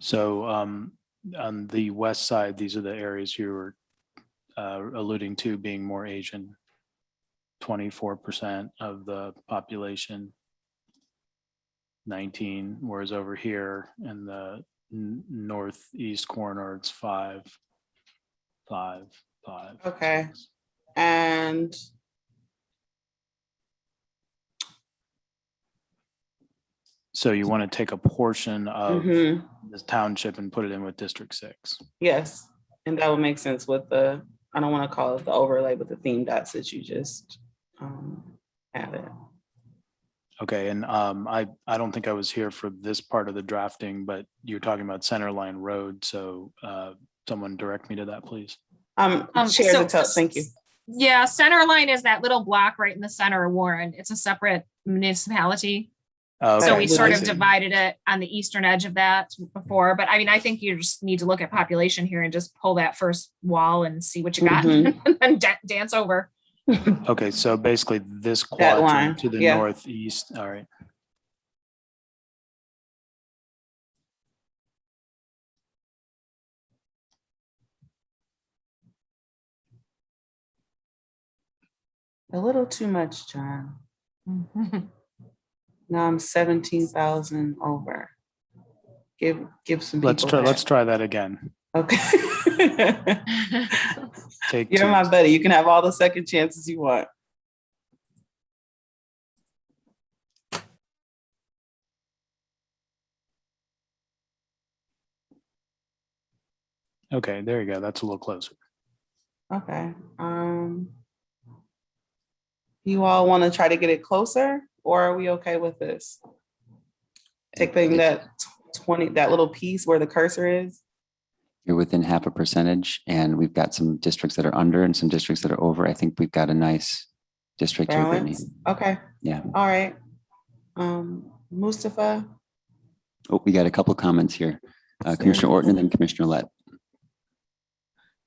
So on the west side, these are the areas you were alluding to being more Asian. 24% of the population. 19, whereas over here in the northeast corner, it's 5, 5, 5. Okay. And So you want to take a portion of mhm, the township and put it in with District 6. yes, and that would make sense with the, I don't want to call it the overlay, but the theme dots that you just added. Okay, and I don't think I was here for this part of the drafting, but you're talking about Centerline Road, so someone direct me to that, please. Chair Patel, thank you. Yeah, center line is that little block right in the center of Warren. It's a separate municipality. Oh, So okay, we sort I of see. divided it on the eastern edge of that before, but I mean, I think you just need to look at population here and just pull that first wall and see what you got and then dance over. Okay, so basically this That line, quadrant to the yeah. northeast, all right. A little too much, John. Now I'm 17,000 over. Give some Let's people try that again. Okay. Take You're two. my buddy. You can have all the second chances you want. Okay, there you go. That's a little closer. Okay. You all want to try to get it closer, or are we okay with this? Taking that 20, that little piece where the cursor is. You're within 0.5%, and we've got some districts that are under and some districts that are over. I think we've got a nice district here, Brittany. Balance. Okay. Yeah. All right. Mustafa. Oh, we got a couple comments here. Commissioner Orton and then Commissioner Lett.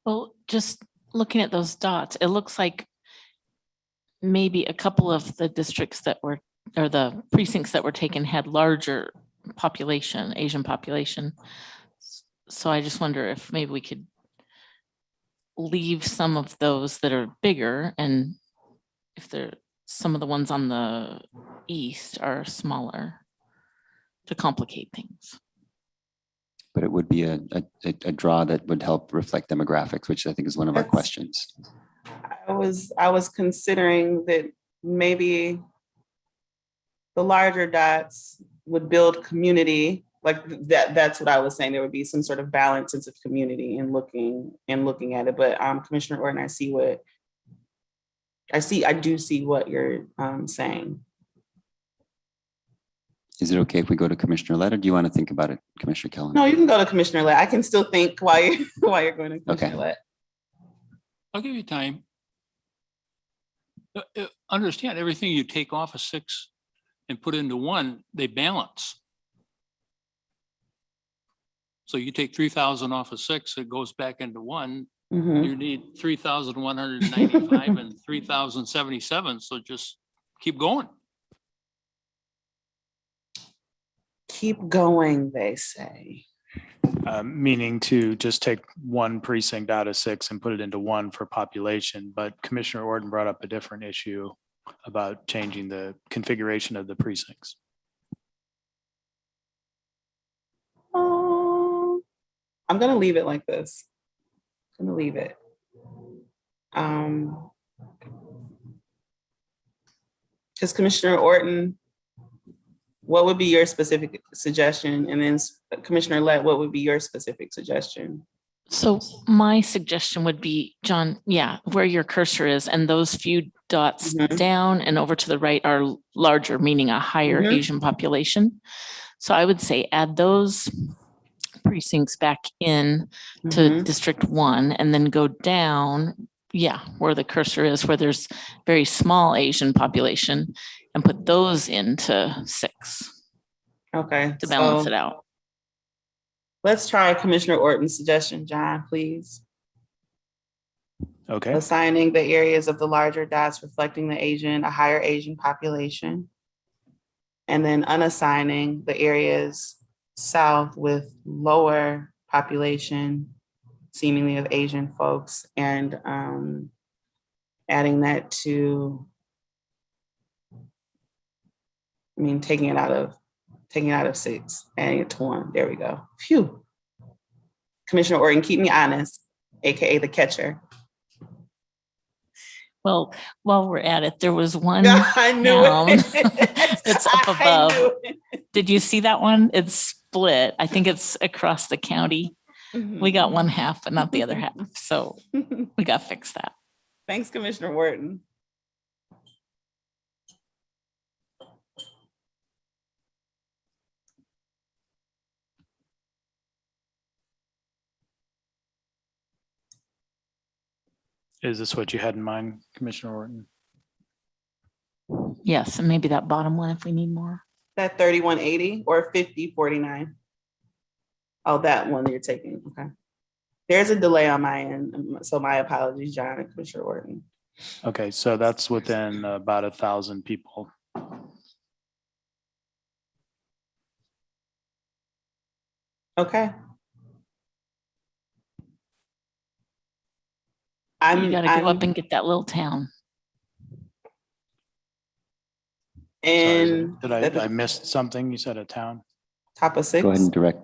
Well, just looking at those dots, it looks like maybe a couple of the districts that were, or the precincts that were taken had larger population, Asian population. So I just wonder if maybe we could leave some of those that are bigger, and if there, some of the ones on the east are smaller to complicate things. But it would be a draw that would help reflect demographics, which I think is one of our questions. I was considering that maybe the larger dots would build community, like that's what I was saying. There would be some sort of balance sense of community in looking at it. But Commissioner Orton, I do see what you're saying. Is it okay if we go to Commissioner Lett, or do you want to think about it, Commissioner Kellen? No, you can go to Commissioner Lett. I can still think while you're going to Commissioner Lett. I'll give you time. Understand, everything you take off of 6 and put into 1, they balance. So you take 3,000 off of 6, it goes back into 1. Mhm. You need 3,195 and 3,077. So just keep going. Keep going, they say. Meaning to just take one precinct out of 6 and put it into 1 for population. But Commissioner Orton brought up a different issue about changing the configuration of the precincts. I'm going to leave it like this. I'm going to leave it. Because Commissioner Orton, what would be your specific suggestion? And then Commissioner Lett, what would be your specific suggestion? So my suggestion would be, John, yeah, where your cursor is, and those few dots down and over to the right are larger, meaning a higher Asian population. So I would say add those precincts back in to District 1 and then go down, yeah, where the cursor is, where there's very small Asian population, and put those into 6. Okay. To balance it out. Let's try Commissioner Orton's suggestion, John, please. Okay. Assigning the areas of the larger dots reflecting a higher Asian population. And then unassigning the areas south with lower population, seemingly of Asian folks, and adding that to, taking it out of Taking out of 6, adding it to 1. There we go. Phew. Commissioner Orton, keep me honest, AKA the catcher. Well, while we're at it, there was one I knew town it. that's up I above. knew it. Did you see that one? It's split. I think it's across the county. We got one half, but not the other half. So we got to fix that. Thanks, Commissioner Wharton. Is this what you had in mind, Commissioner Orton? Yes, and maybe that bottom one if we need more. That 3180 or 5049? Oh, that one you're taking. Okay. There's a delay on my end, so my apologies, John and Commissioner Orton. Okay, so that's within about 1,000 people. Okay. You got to go up and get that little town. And Sorry, did I missed something? You said a town? Top of 6. Go ahead and direct.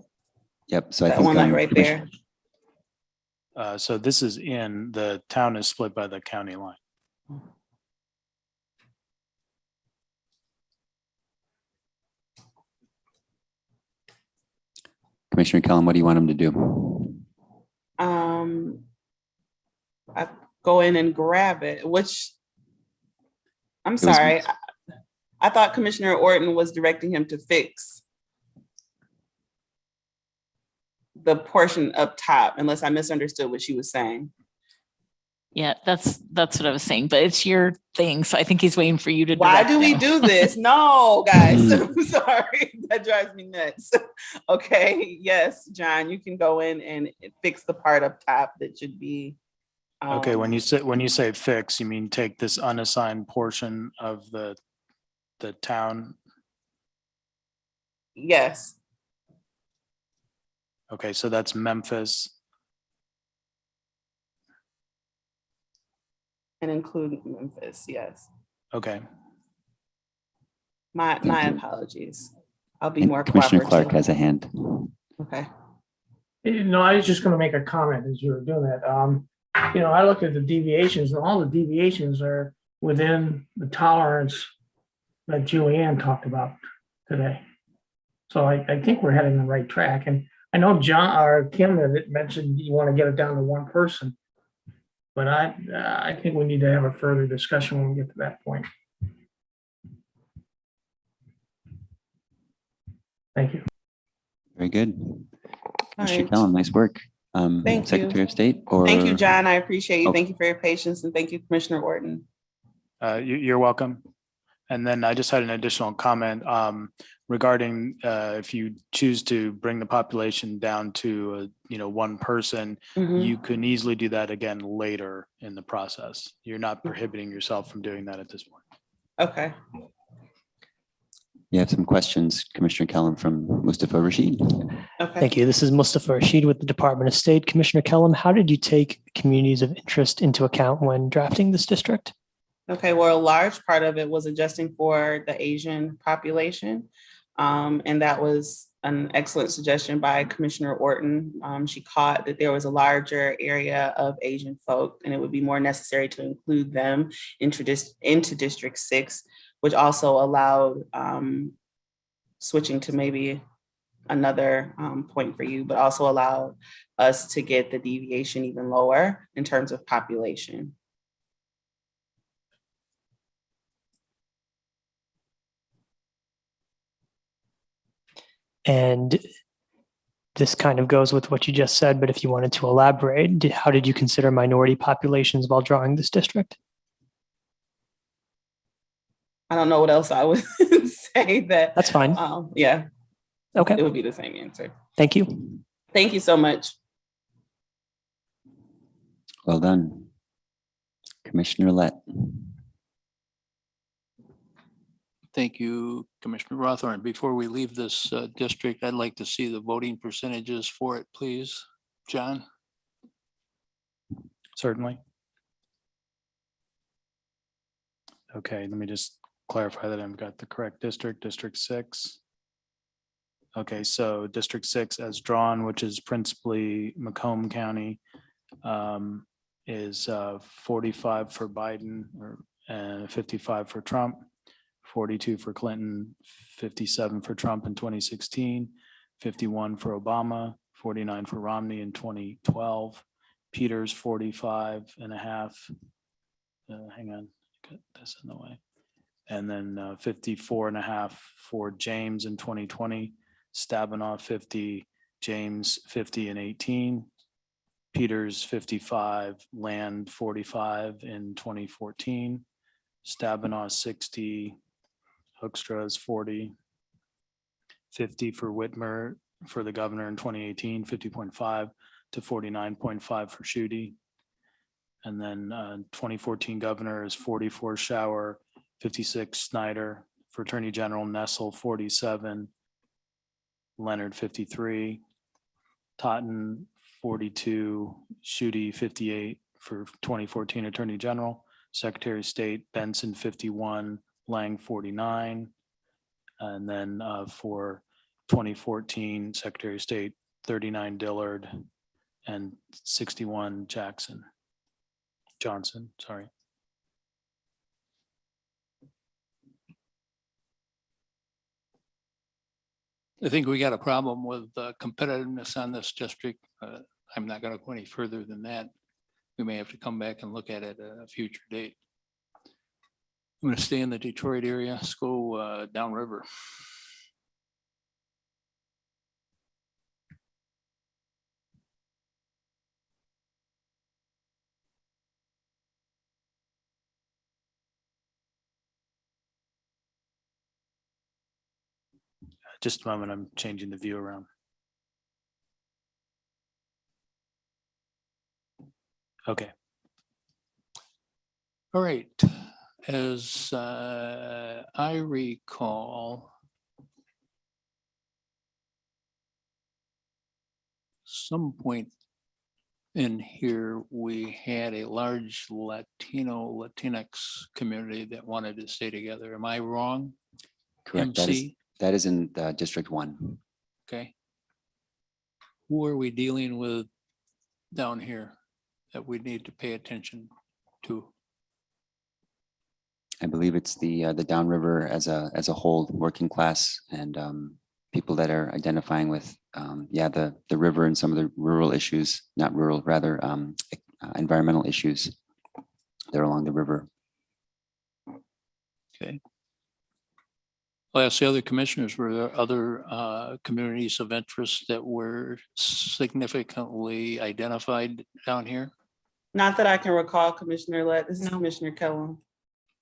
Yep. So I That think one like right there. So this is in, the town is split by the county line. Commissioner Kellum, what do you want him to do? I go in and grab it, which I'm was- sorry. I thought Commissioner Orton was directing him to fix the portion up top, unless I misunderstood what she was saying. Yeah, that's what I was saying, but it's your thing. So I think he's waiting for you to Why direct do we him. do this? No, guys, I'm sorry. That drives me nuts. Okay, yes, John, you can go in and fix the part up top that should be. Okay, when you say fix, you mean take this unassigned portion of the town? Yes. Okay, so that's Memphis. And include Memphis, yes. Okay. My you. apologies. I'll be And more Commissioner cooperative. Clark has a hand. Okay. No, I was just gonna make a comment as you were doing that. I looked at the deviations, and all the deviations are within the tolerance that Julianne talked about today. So I think we're heading the right track. And I know John or Kim that mentioned you want to get it down to one person. But I think we need to have a further discussion when we get to that point. Thank you. Very good. Commissioner right. Kellum, nice work. Thank you. Secretary of State or? Thank you, John. I appreciate you. Oh. Thank you for your patience, and thank you, Commissioner Orton. You're welcome. And then I just had an additional comment regarding if you choose to bring the population down to one person, you can easily do that again later in the process. You're not prohibiting yourself from doing that at this point. Okay. You have some questions, Commissioner Kellum, from Mustafa Rashid. Okay. Thank you. This is Mustafa Rashid with the Department of State. Commissioner Kellum, how did you take communities of interest into account when drafting this district? Okay, well, a large part of it was adjusting for the Asian population. And that was an excellent suggestion by Commissioner Orton. She caught that there was a larger area of Asian folk, and it would be more necessary to include them into District 6, which also allowed switching to maybe another point for you, but also allowed us to get the deviation even lower in terms of population. And this kind of goes with what you just said, but if you wanted to elaborate, how did you consider minority populations while drawing this district? I don't know what else I would say that. That's fine. Yeah. Okay. It would be the same answer. Thank you. Thank you so much. Well done. Commissioner Lett. Thank you, Commissioner Rothorn. Before we leave this district, I'd like to see the voting percentages for it, please. John? Certainly. Okay, let me just clarify that I've got the correct district, District 6. Okay, so District 6 as drawn, which is principally Macomb County, is 45 for Biden and 55 for Trump, 42 for Clinton, 57 for Trump in 2016, 51 for Obama, 49 for Romney in 2012, Peters 45 and a half. Hang on, get this in the way. And then 54 and a half for James in 2020, Stabenow 50, James 50 and 18, Peters 55, Land 45 in 2014, Stabenow 60, Hoekstra is 40, 50 for Whitmer for the governor in 2018, 50.5 to 49.5 for Schuette. And then 2014 governor is 44 Shower, 56 Snyder. For attorney general, Nessel 47, Leonard 53, Totten 42, Schuette 58 for 2014 attorney general. Secretary of State Benson 51, Lang 49. And then for 2014 Secretary of State 39 Dillard and 61 Johnson, sorry. I think we got a problem with competitiveness on this district. I'm not going to go any further than that. We may have to come back and look at it at a future date. I'm going to stay in the Detroit area. Let's go downriver. Just a moment, I'm changing the view around. Okay. All right. As I recall, some point in here, we had a large Latinx community that wanted to stay together. Am I wrong? Correct. That is in District 1. Okay. Who are we dealing with down here that we need to pay attention to? I believe it's the Downriver as a whole, working class, and people that are identifying with the river and some of the rural issues, not rural, rather environmental issues that are along the river. Okay. I'll ask the other commissioners, were there other communities of interest that were significantly identified down here? Not that I can recall, Commissioner Lett. This is Commissioner Kellum.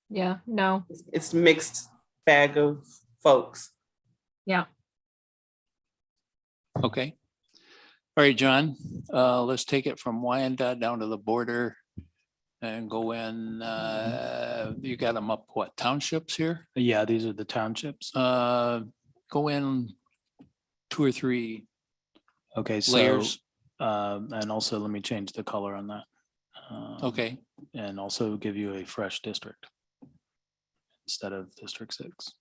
Yeah, no. It's a mixed bag of folks. Yeah. Okay. All right, John, let's take it from Wyandotte down to the border and go in. You got them up, what, townships here? Yeah, these are the townships. Go in 2 or 3 Okay, so layers. and also let me change the color on that. Okay. And also give you a fresh district instead of District 6.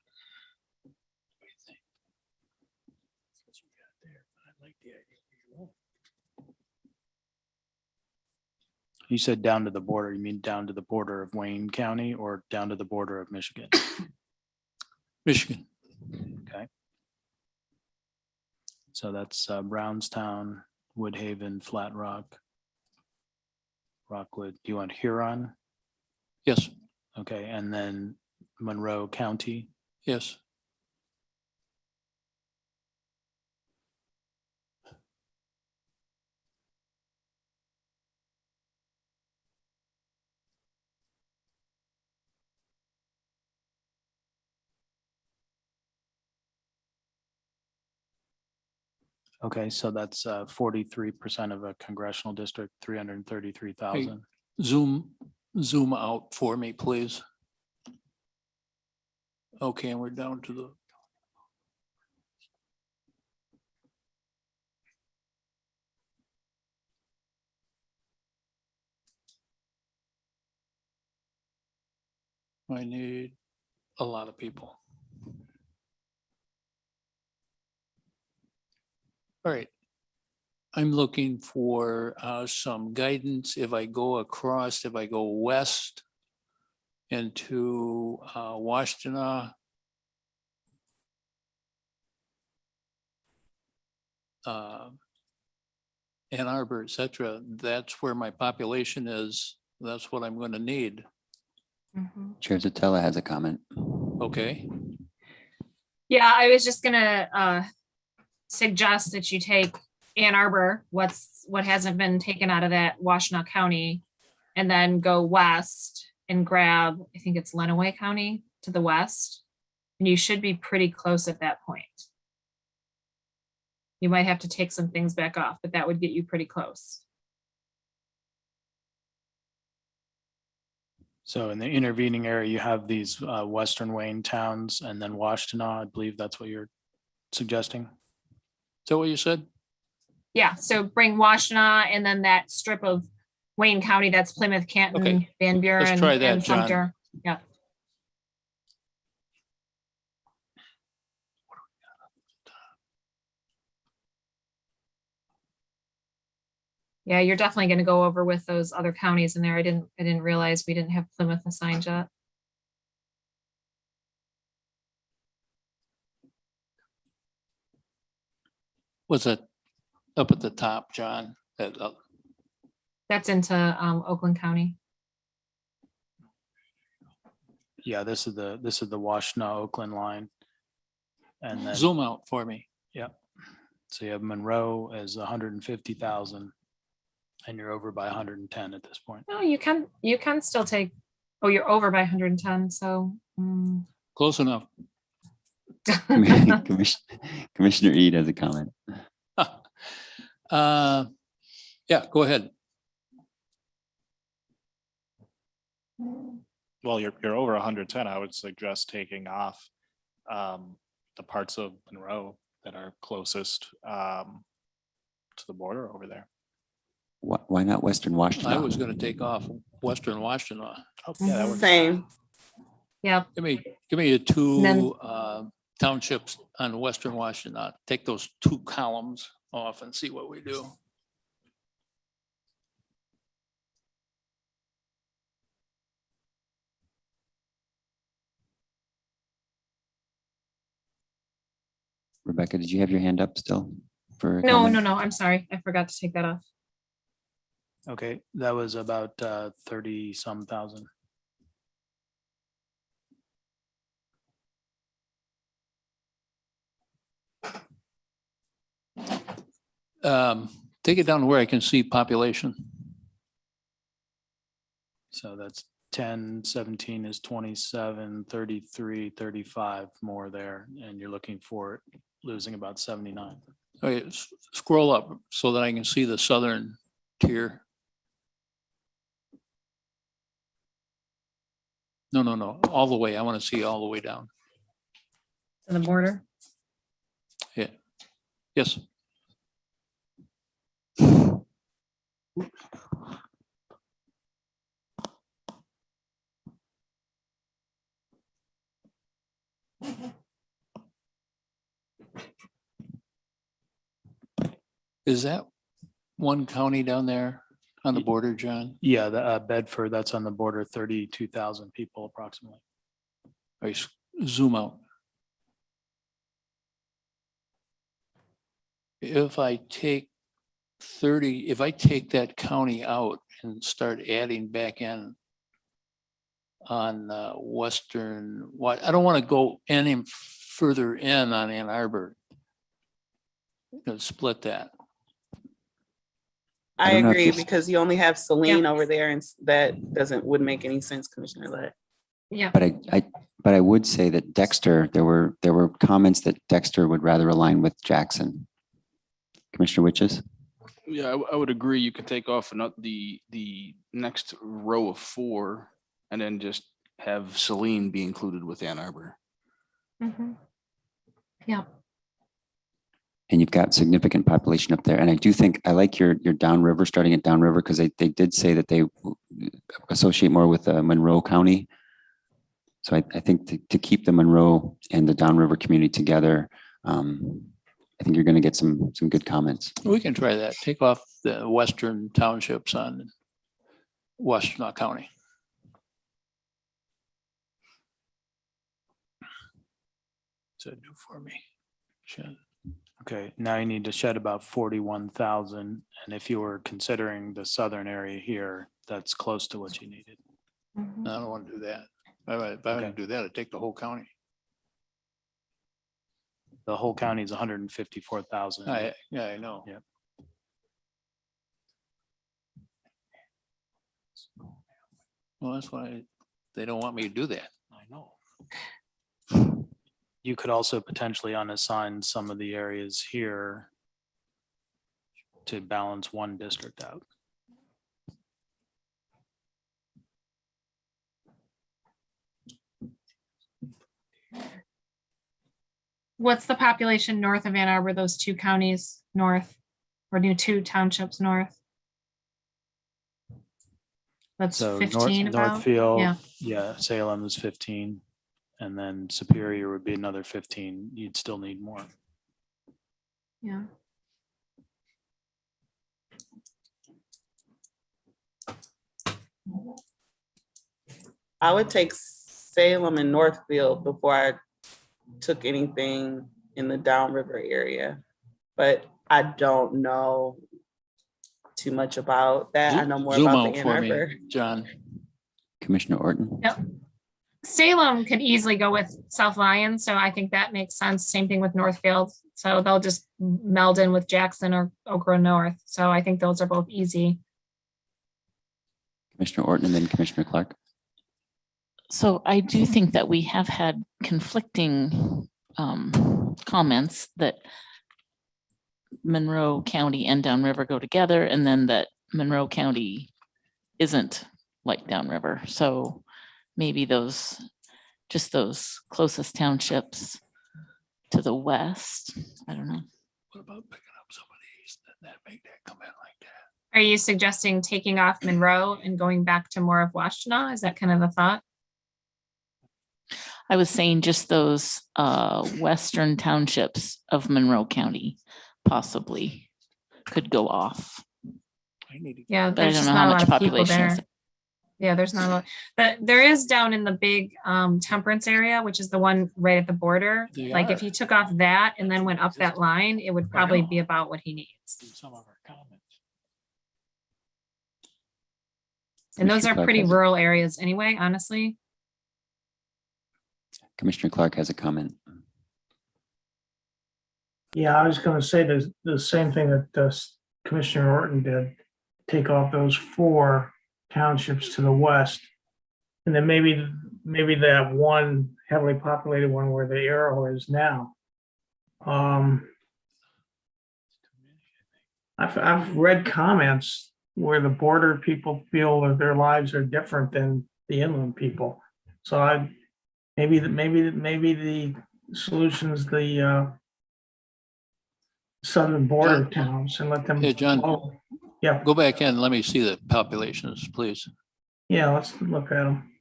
You said down to the border, you mean down to the border of Wayne County or down to the border of Michigan? Michigan. Okay. So that's Brownstown, Woodhaven, Flat Rock, Rockwood. Do you want Huron? Yes. Okay, and then Monroe County. Yes. Okay, so that's 43% of a congressional district, 333,000. Zoom out for me, please. Okay, and we're down to the. I need a lot of people. All right. I'm looking for some guidance. If I go across, if I go west into Washtenaw, Ann Arbor, et cetera, that's where my population is. That's what I'm going to need. Chair Zatella has a comment. Okay. Yeah, I was just gonna suggest that you take Ann Arbor, what hasn't been taken out of that Washtenaw County, and then go west and grab, I think it's Lenawee County to the west. And you should be pretty close at that point. You might have to take some things back off, but that would get you pretty close. So in the intervening area, you have these Western Wayne towns and then Washtenaw. I believe that's what you're suggesting. Is that what you said? Yeah, so bring Washtenaw and then that strip of Wayne County, that's Plymouth, Canton, Okay, Van Buren, let's try that, and John. Sumter. Yeah. Yeah, you're definitely going to go over with those other counties in there. I didn't realize we didn't have Plymouth assigned yet. Was it up at the top, John? That's into Oakland County. Yeah, this is the Washtenaw Oakland line. And then Zoom out for me. yeah. So you have Monroe as 150,000 and you're over by 110 at this point. No, you can still take, oh, you're over by 110, so. Close enough. Commissioner Eid has a comment. Yeah, go ahead. Well, you're over 110. I would suggest taking off the parts of Monroe that are closest to the border over there. Why not Western Washtenaw? I was going to take off Western Washtenaw. Oh, yeah, that works. Same. Yeah. Give me the two then- townships on Western Washtenaw. Take those two columns off and see what we do. Rebecca, did you have your hand up still? For a No, comment? no, I'm sorry. I forgot to take that off. Okay, that was about 30 some thousand. Take it down to where I can see population. So that's 10, 17 is 27, 33, 35 more there. And you're looking for losing about 79. Okay, scroll up so that I can see the southern tier. No, all the way. I want to see all the way down. To the border. Yeah. Yes. Is that one county down there on the border, John? Yeah, the Bedford, that's on the border, 32,000 people approximately. All right, zoom out. If I take that county out and start adding back in on Western, I don't want to go any further in on Ann Arbor. Split that. I don't know if agree this- because you only have Celine over there and that wouldn't make any sense, Commissioner Lett. Yeah. But I would say that Dexter, there were comments that Dexter would rather align with Jackson. Commissioner Witches? Yeah, I would agree. You could take off the next row of 4 and then just have Celine be included with Ann Arbor. Yeah. And you've got significant population up there. And I do think, I like your Downriver, starting at Downriver, because they did say that they associate more with Monroe County. So I think to keep the Monroe and the Downriver community together I think you're going to get some good comments. We can try that. Take off the western townships on Washtenaw County. So do for me. Shed. Okay, now you need to shed about 41,000. And if you were considering the southern area here, that's close to what you needed. I don't want to do that. If I want to do that, I'd take the whole county. The whole county is 154,000. Yeah, I know. Yep. Well, that's why they don't want me to do that. I know. You could also potentially unassign some of the areas here to balance one district out. What's the population north of Ann Arbor, those two counties north, or new two townships north? That's So 15 about? Northfield, Yeah. yeah, Salem is 15, and then Superior would be another 15. You'd still need more. Yeah. I would take Salem and Northfield before I took anything in the Downriver area, but I don't know too much about that. I know more Zoom about out the Ann for me, Arbor. John. Commissioner Orton. Yep. Salem could easily go with South Lyon, so I think that makes sense. Same thing with Northfield. So they'll just meld in with Jackson or Oak Grove North. So I think those are both easy. Commissioner Orton and then Commissioner Clark. So I do think that we have had conflicting comments that Monroe County and Downriver go together, and then that Monroe County isn't like Downriver. So maybe those closest townships to the west. I don't know. What about picking up some of these and that make that come in like that? Are you suggesting taking off Monroe and going back to more of Washtenaw? Is that kind of the thought? I was saying just those western townships of Monroe County possibly could go off. Yeah, But I there's don't just know not how a much lot of people population is. there. Yeah, there's not a lot, but there is down in the big Temperance area, which is the one right at the border. They Like are. if he took off that and then went up that line, it would probably be about what he needs. Some of our comments. And those Commissioner are Clark pretty has- rural areas anyway, honestly. Commissioner Clark has a comment. Yeah, I was gonna say the same thing that Commissioner Orton did. Take off those 4 townships to the west. And then maybe that one heavily populated one where the arrow is now. I've read comments where the border people feel that their lives are different than the inland people. So maybe the solution's the southern border John? towns and let them. Hey, John. Oh, yeah, Go back in. Let me see the populations, please. yeah, let's look at them.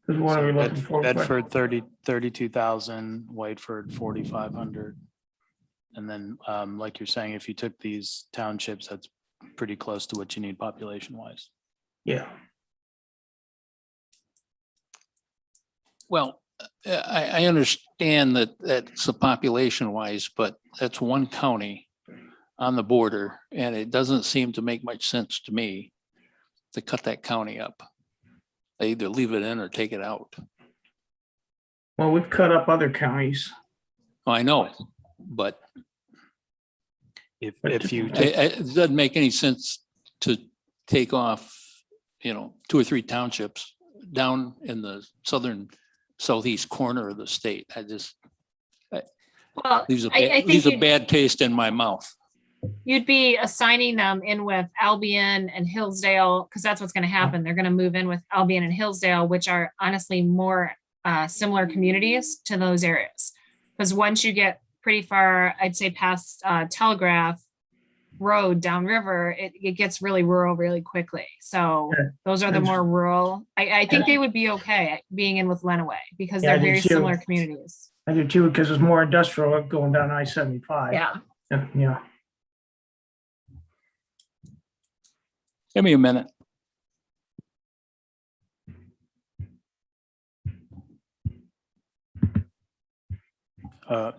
Because what are we looking for? Bedford 32,000, Whiteford 4,500. And then, like you're saying, if you took these townships, that's pretty close to what you need population wise. Yeah, Well, I understand that that's a population wise, but that's one county on the border, and it doesn't seem to make much sense to me to cut that county up. They either leave it in or take it out. well, we've cut up other counties. Oh, I know, but If you, it doesn't make any sense to take off, 2 or 3 townships down in the southeast corner of the state. Well, Leaves a I think you'd- bad taste in my mouth. You'd be assigning them in with Albion and Hillsdale, because that's what's going to happen. They're going to move in with Albion and Hillsdale, which are honestly more similar communities to those areas. Because once you get pretty far, I'd say past Telegraph Road downriver, it gets really rural really quickly. So those are the more rural. I think they would be okay being in with Lenawee because Yeah, I they're do very too. similar communities. I do too, because there's more industrial going down I-75. Yeah. Yeah. Give me a minute.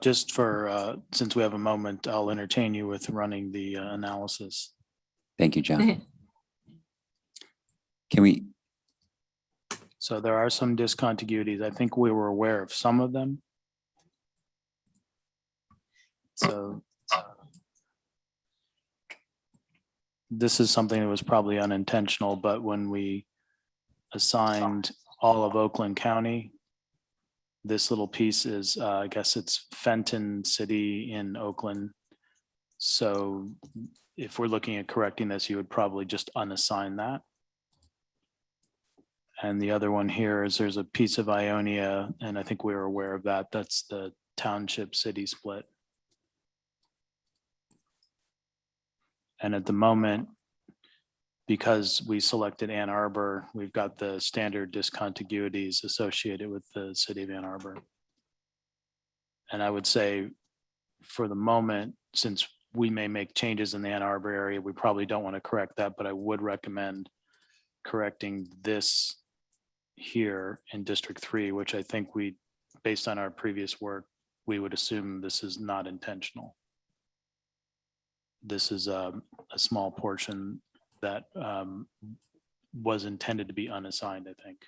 Just for, since we have a moment, I'll entertain you with running the analysis. Thank you, John. Can we, So there are some discontinuities. I think we were aware of some of them. So this is something that was probably unintentional, but when we assigned all of Oakland County, this little piece is, I guess it's Fenton City in Oakland. So if we're looking at correcting this, you would probably just unassign that. And the other one here is there's a piece of Ionia, and I think we were aware of that. That's the township city split. And at the moment, because we selected Ann Arbor, we've got the standard discontiguities associated with the city of Ann Arbor. And I would say for the moment, since we may make changes in the Ann Arbor area, we probably don't want to correct that, but I would recommend correcting this here in District 3, which I think we, based on our previous work, we would assume this is not intentional. This is a small portion that was intended to be unassigned, I think.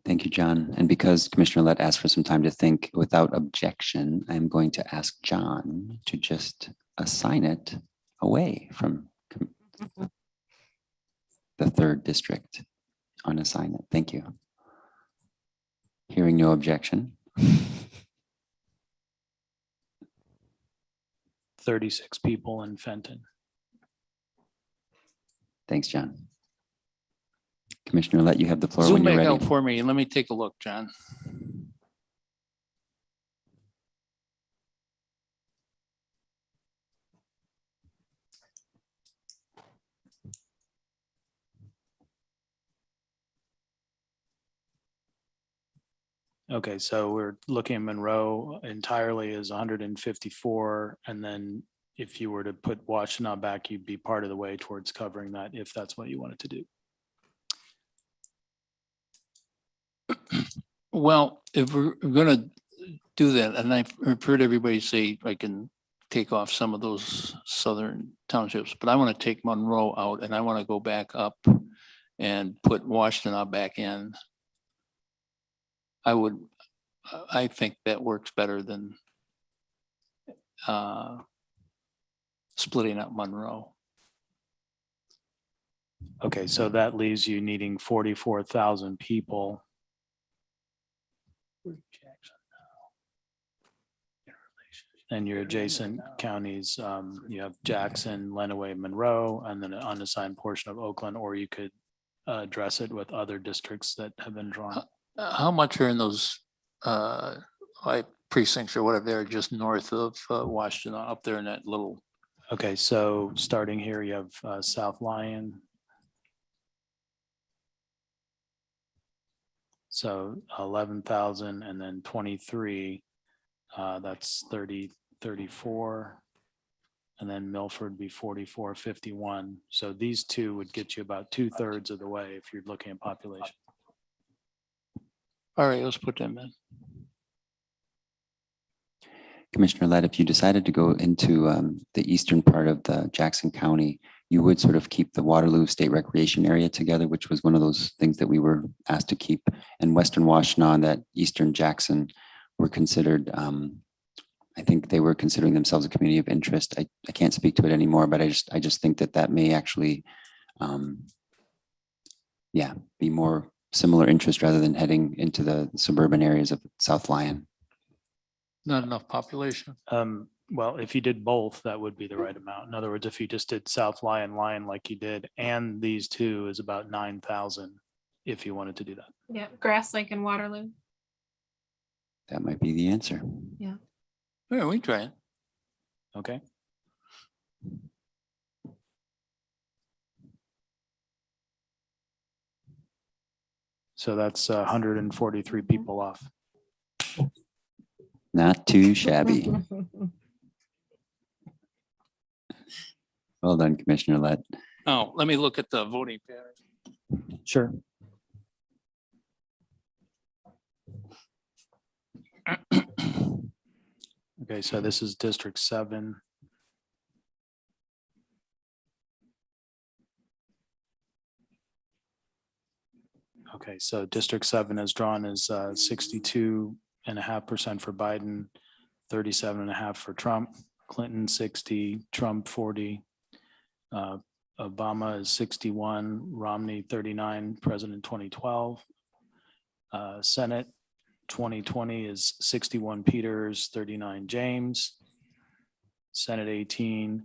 thank you, John. And because Commissioner Lett asked for some time to think, without objection, I'm going to ask John to just assign it away from the 3rd district, unassign it. Thank you. Hearing no objection. 36 people in Fenton. Thanks, John. Commissioner Lett, you have the floor Zoom when you're back ready. out for me and let me take a look, John. Okay, so we're looking at Monroe entirely as 154. And then if you were to put Washtenaw back, you'd be part of the way towards covering that if that's what you wanted to do. Well, if we're gonna do that, and I've heard everybody say I can take off some of those southern townships, but I want to take Monroe out and I want to go back up and put Washtenaw back in. I think that works better than splitting up Monroe. Okay, so that leaves you needing 44,000 people. And your adjacent counties, you have Jackson, Lenawee, Monroe, and then an unassigned portion of Oakland, or you could address it with other districts that have been drawn. How much are in those precincts or whatever they're just north of Washtenaw, up there in that little? Okay, so starting here, you have South Lyon. So 11,000 and then 23, that's 30, 34. And then Milford would be 44, 51. So these two would get you about 2/3 of the way if you're looking at population. All right, let's put them in. Commissioner Lett, if you decided to go into the eastern part of the Jackson County, you would sort of keep the Waterloo State Recreation Area together, which was one of those things that we were asked to keep. And Western Washtenaw and that eastern Jackson were considered, I think they were considering themselves a community of interest. I can't speak to it anymore, but I just think that that may actually, be more similar interest rather than heading into the suburban areas of South Lyon. Not enough population. Well, if you did both, that would be the right amount. In other words, if you just did South Lyon like you did, and these two is about 9,000 if you wanted to do that. Yeah, Grass Lake and Waterloo. That might be the answer. Yeah. All right, we try it. Okay. So that's 143 people off. Not too shabby. Well done, Commissioner Lett. Oh, let me look at the voting pattern. Sure. Okay, so this is District 7. Okay, so District 7 is drawn as 62.5% for Biden, 37.5% for Trump, Clinton 60, Trump 40, Obama is 61, Romney 39, President 2012. Senate 2020 is 61 Peters, 39 James. Senate 18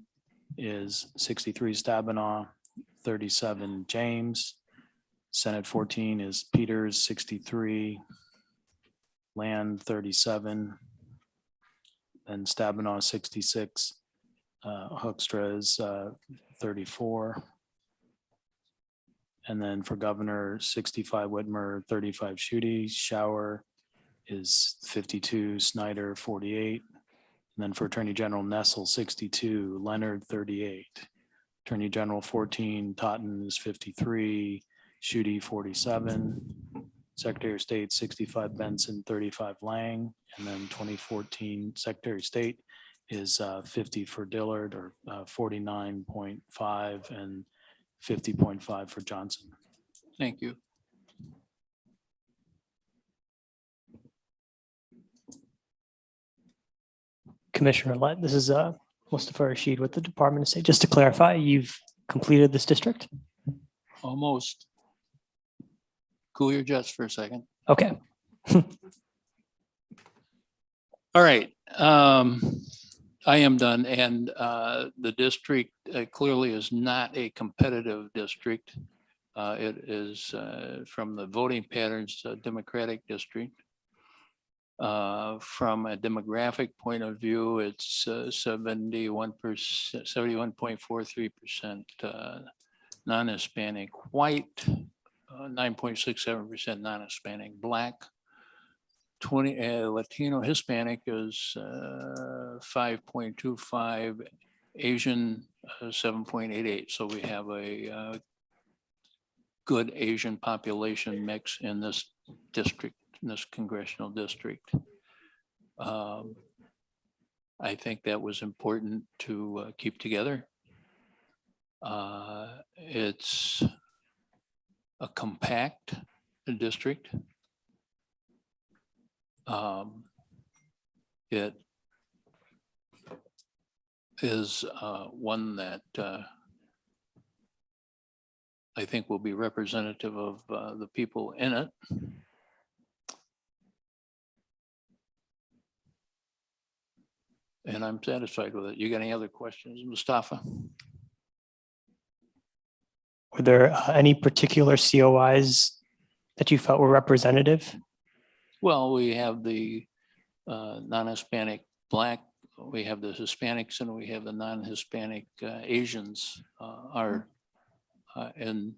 is 63 Stabenow, 37 James. Senate 14 is Peters, 63, Land 37, and Stabenow 66. Hoekstra is 34. And then for governor, 65 Whitmer, 35 Schuette. Shower is 52, Snyder 48. And then for attorney general, Nessel 62, Leonard 38. Attorney general 14, Totten is 53, Schuette 47. Secretary of State 65, Benson 35, Lang. And then 2014 Secretary of State is 50 for Dillard, or 49.5, and 50.5 for Johnson. Thank you. Commissioner Lett, this is Mustafa Rashid with the Department of State. Just to clarify, you've completed this district? Almost. Cool your jets for a second. Okay. All right. I am done. And the district clearly is not a competitive district. It is from the voting patterns, a Democratic district. From a demographic point of view, it's 71%, 71.43% non-Hispanic white, 9.67% non-Hispanic black. 20 Latino Hispanic is 5.25, Asian 7.88. So we have a good Asian population mix in this district, in this congressional district. I think that was important to keep together. It's a compact district. It is one that I think will be representative of the people in it. And I'm satisfied with it. You got any other questions, Mustafa? Were there any particular COIs that you felt were representative? Well, we have the non-Hispanic black, we have the Hispanics, and we have the non-Hispanic Asians and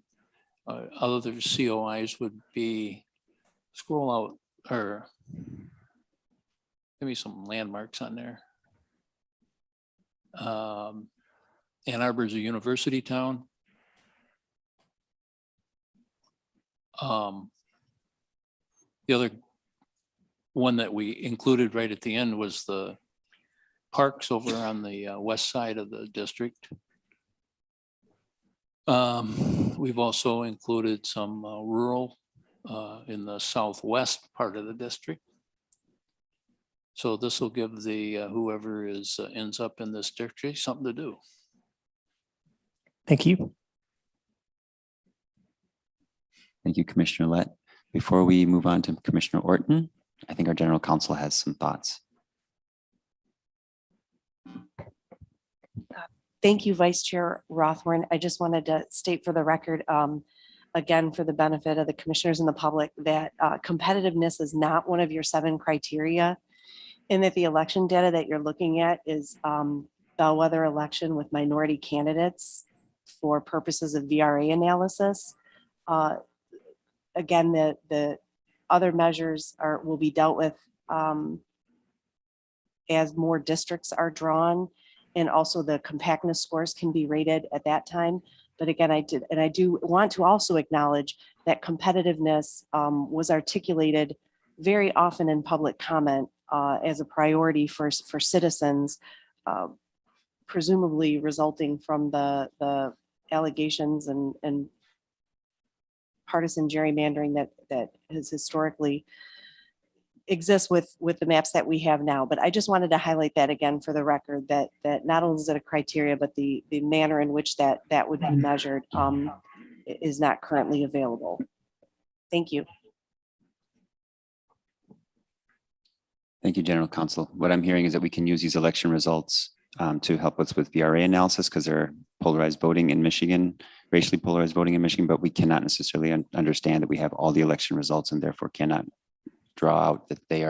other COIs would be, scroll out, or give me some landmarks on there. Ann Arbor is a university town. The other one that we included right at the end was the parks over on the west side of the district. We've also included some rural in the southwest part of the district. So this will give the whoever ends up in this district something to do. Thank you. Thank you, Commissioner Lett. Before we move on to Commissioner Orton, I think our general counsel has some thoughts. Thank you, Vice Chair Rothorn. I just wanted to state for the record, again, for the benefit of the commissioners and the public, that competitiveness is not one of your 7 criteria, and that the election data that you're looking at is bellwether election with minority candidates for purposes of VRA analysis. Again, the other measures will be dealt with as more districts are drawn, and also the compactness scores can be rated at that time. But again, I do want to also acknowledge that competitiveness was articulated very often in public comment as a priority for citizens, presumably resulting from the allegations and partisan gerrymandering that has historically exists with the maps that we have now. But I just wanted to highlight that again for the record, that not only is it a criteria, but the manner in which that would be measured is not currently available. Thank you. Thank you, General Counsel. What I'm hearing is that we can use these election results to help us with VRA analysis because they're polarized voting in Michigan, racially polarized voting in Michigan, but we cannot necessarily understand that we have all the election results and therefore cannot draw out that they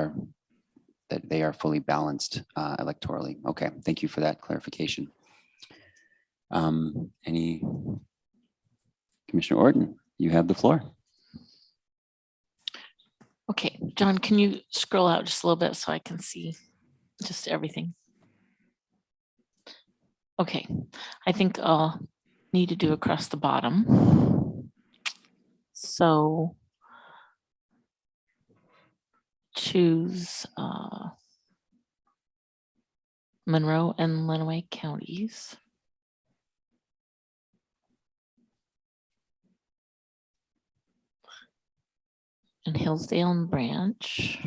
are fully balanced electorally. Okay, thank you for that clarification. Any Commissioner Orton, you have the floor. Okay, John, can you scroll out just a little bit so I can see just everything? Okay, I think I'll need to do across the bottom. So choose Monroe and Lenawee counties. And Hillsdale and Branch.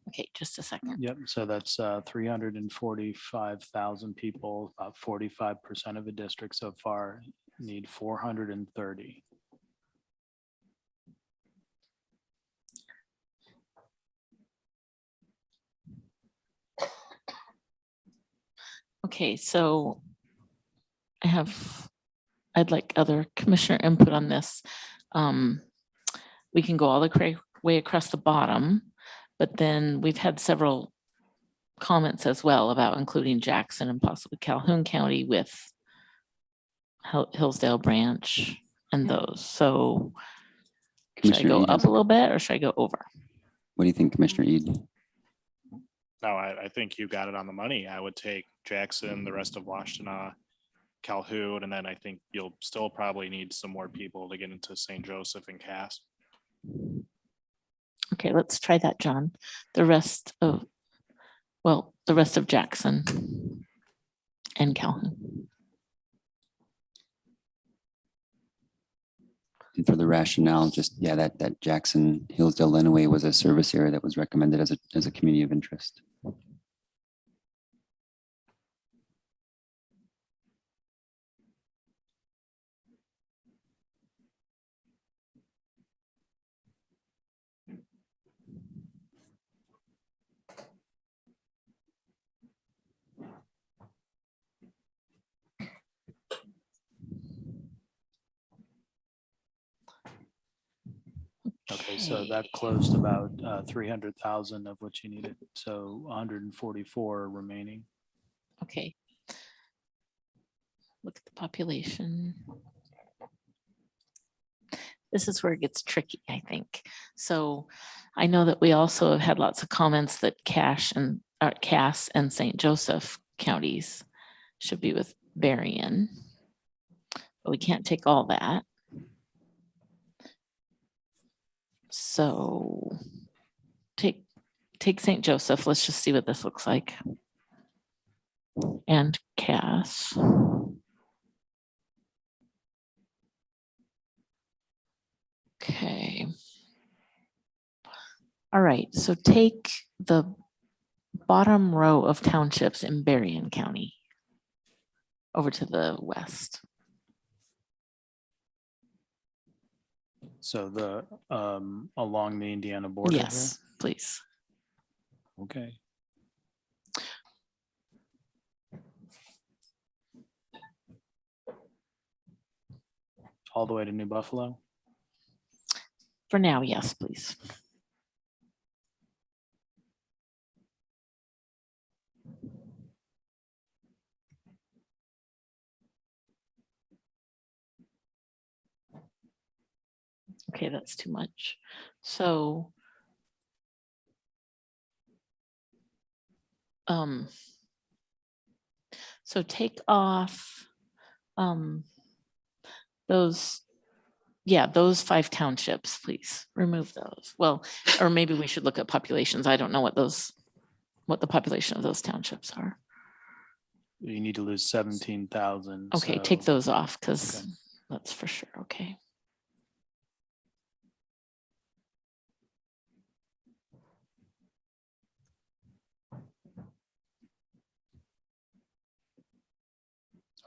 Okay, just a second. Yep, so that's 345,000 people, about 45% of the district so far need 430. Okay, so I'd like other commissioner input on this. We can go all the way across the bottom, but then we've had several comments as well about including Jackson and possibly Calhoun County with Hillsdale Branch and those. So should I go Eid. up a little bit or should I go over? What do you think, Commissioner Eid? No, I think you got it on the money. I would take Jackson, the rest of Washtenaw, Calhoun, and then I think you'll still probably need some more people to get into St. Joseph and Cass. Okay, let's try that, John. The rest of Jackson and Calhoun. And for the rationale, just, yeah, that Jackson, Hillsdale, Lenawee was a service area that was recommended as a community of interest. Okay, so that closed about 300,000 of what you needed. So 144 remaining. Okay. Look at the population. This is where it gets tricky, I think. So I know that we also have had lots of comments that Cass and St. Joseph counties should be with Berrien. But we can't take all that. So take St. Joseph. Let's just see what this looks like. And Cass. Okay. All right, so take the bottom row of townships in Berrien County over to the west. So the along the Indiana border. Yes, please. Okay. All the way to New Buffalo. For now, yes, please. Okay, that's too much. So so take off those, yeah, those 5 townships, please remove those. Well, or maybe we should look at populations. I don't know what the population of those townships are. You need to lose 17,000. Okay, take so- those off because Okay. that's for sure. Okay.